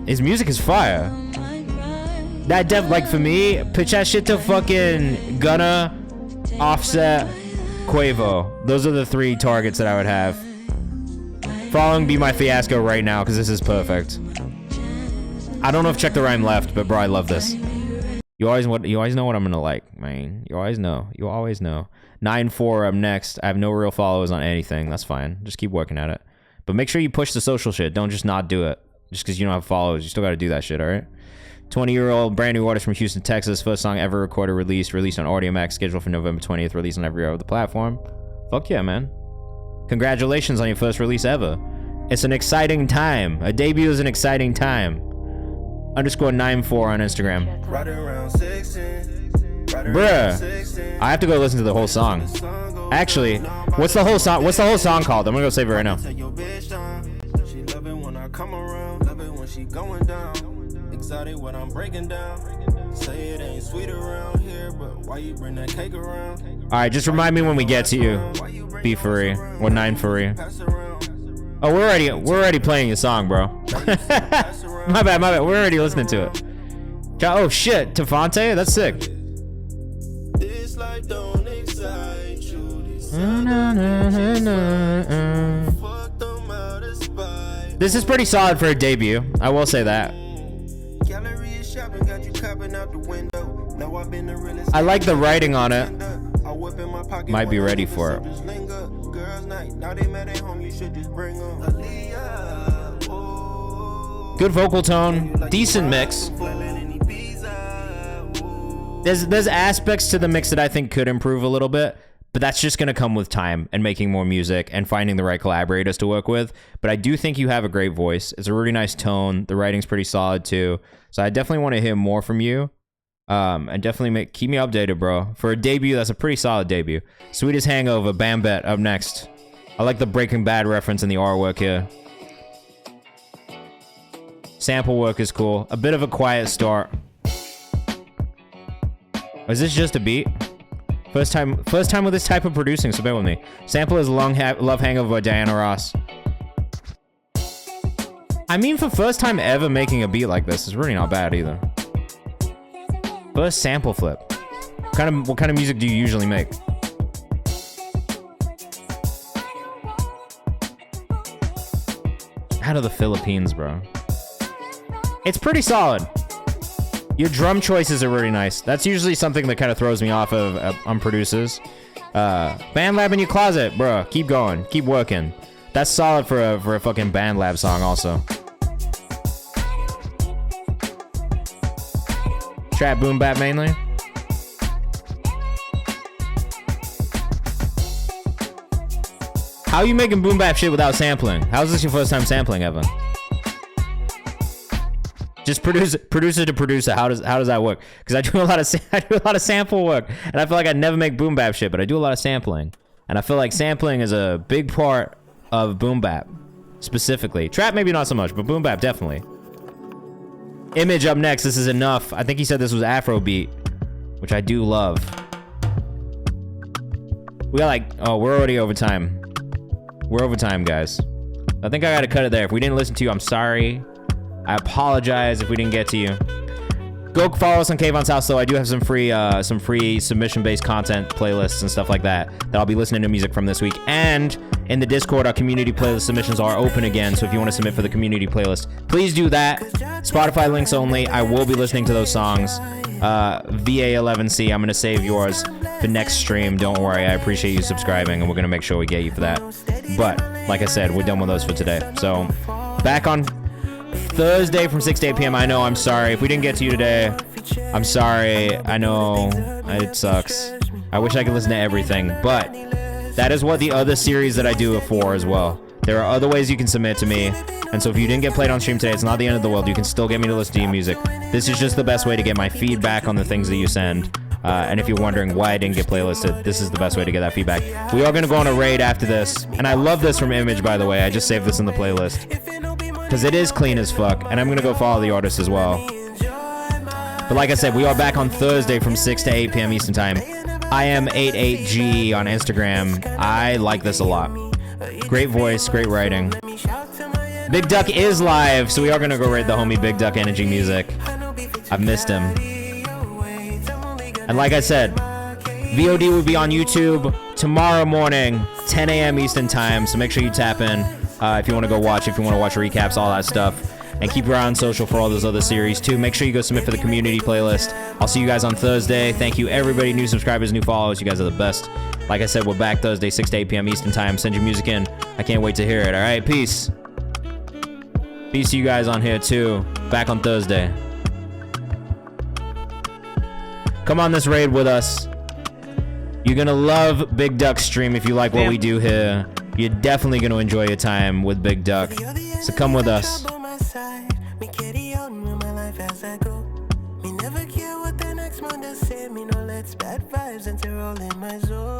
[SPEAKER 3] His music is fire. Like for me, pitch that shit to fucking Gunna, Offset, Quavo. Those are the 3 targets that I would have. Following Be My Fiasco right now, because this is perfect. I don't know if Check the Rhyme left, but bro, I love this. You always know what I'm gonna like, man. You always know. 9-4 up next. I have no real followers on anything. That's fine. Just keep working at it. But make sure you push the social shit. Don't just not do it. Just because you don't have followers. You still gotta do that shit, alright? 20-year-old, brand new artist from Houston, Texas. First song ever recorded, released on Audio Max, scheduled for November 20th. Released on every other platform. Fuck yeah, man. Congratulations on your first release ever. It's an exciting time. A debut is an exciting time. _94 on Instagram.
[SPEAKER 2] Right around 16.
[SPEAKER 3] Bruh, I have to go listen to the whole song. Actually, what's the whole song called? I'm gonna go save it right now.
[SPEAKER 2] She love it when I come around, love it when she going down. Excited when I'm breaking down. Say it ain't sweet around here, but why you bring that cake around?
[SPEAKER 3] All right, just remind me when we get to you. Be free or 9 free. Oh, we're already playing the song, bro. my bad. We're already listening to it. Oh shit, Tefante, that's sick.
[SPEAKER 2] This life don't excite you.
[SPEAKER 3] This is pretty solid for a debut. I will say that. I like the writing on it. Might be ready for it. Good vocal tone, decent mix. There's aspects to the mix that I think could improve a little bit, but that's just gonna come with time and making more music and finding the right collaborators to work with. But I do think you have a great voice. It's a really nice tone. The writing's pretty solid too. So I definitely want to hear more from you. And definitely keep me updated, bro. For a debut, that's a pretty solid debut. Sweetest Hangover, Bam Bet up next. I like the Breaking Bad reference in the artwork here. Sample work is cool. A bit of a quiet start. Is this just a beat? First time with this type of producing, so bear with me. Sample is Love Hangover by Diana Ross. I mean, for first time ever making a beat like this, it's really not bad either. First sample flip. What kind of music do you usually make? Out of the Philippines, bro. It's pretty solid. Your drum choices are really nice. That's usually something that kind of throws me off on producers. BandLab in your closet, bro. Keep going. Keep working. That's solid for a fucking BandLab song also. Trap boom bap mainly. How are you making boom bap shit without sampling? How is this your first time sampling, Evan? Just producer to producer. How does that work? Because I do a lot of sample work, and I feel like I never make boom bap shit, but I do a lot of sampling, and I feel like sampling is a big part of boom bap, specifically. Trap maybe not so much, but boom bap definitely. Image up next. This is Enough. I think he said this was Afrobeat, which I do love. We got we're already over time. We're over time, guys. I think I gotta cut it there. If we didn't listen to you, I'm sorry. I apologize if we didn't get to you. Go follow us on Kayvan's House, though. I do have some free submission-based content playlists and stuff like that I'll be listening to music from this week. And in the Discord, our community playlist submissions are open again. So if you want to submit for the community playlist, please do that. Spotify links only. I will be listening to those songs. VA11C, I'm going to save yours for next stream. Don't worry. I appreciate you subscribing, and we're going to make sure we get you for that. But like I said, we're done with those for today. So back on Thursday from 6 to 8 p.m. I know, I'm sorry. If we didn't get to you today, I'm sorry. I know, it sucks. I wish I could listen to everything, but that is what the other series that I do are for as well. There are other ways you can submit to me. And so if you didn't get played on stream today, it's not the end of the world. You can still get me to listen to your music. This is just the best way to get my feedback on the things that you send. And if you're wondering why I didn't get playlisted, this is the best way to get that feedback. We are going to go on a raid after this. And I love this from Image, by the way. I just saved this in the playlist. Because it is clean as fuck. And I'm going to go follow the artist as well. But like I said, we are back on Thursday from 6 to 8 p.m. Eastern Time. I am 88G on Instagram. I like this a lot. Great voice, great writing. Big Duck is live, so we are going to go raid the homie Big Duck Energy Music. I've missed him. And like I said, VOD will be on YouTube tomorrow morning, 10 a.m. Eastern Time, so make sure you tap in if you want to go watch, if you want to watch recaps, all that stuff. And keep your eye on social for all those other series, too. Make sure you go submit for the community playlist. I'll see you guys on Thursday. Thank you, everybody. New subscribers, new followers. You guys are the best. Like I said, we're back Thursday, 6 to 8 p.m. Eastern Time. Send your music in. I can't wait to hear it. All right, peace. Peace to you guys on here, too. Back on Thursday. Come on this raid with us. You're going to love Big Duck's stream if you like what we do here. You're definitely going to enjoy your time with Big Duck. So come with us.
[SPEAKER 2] Me carry on with my life as I go. Me never care what the next man does say. Me no let's bad vibes and to roll in my zone.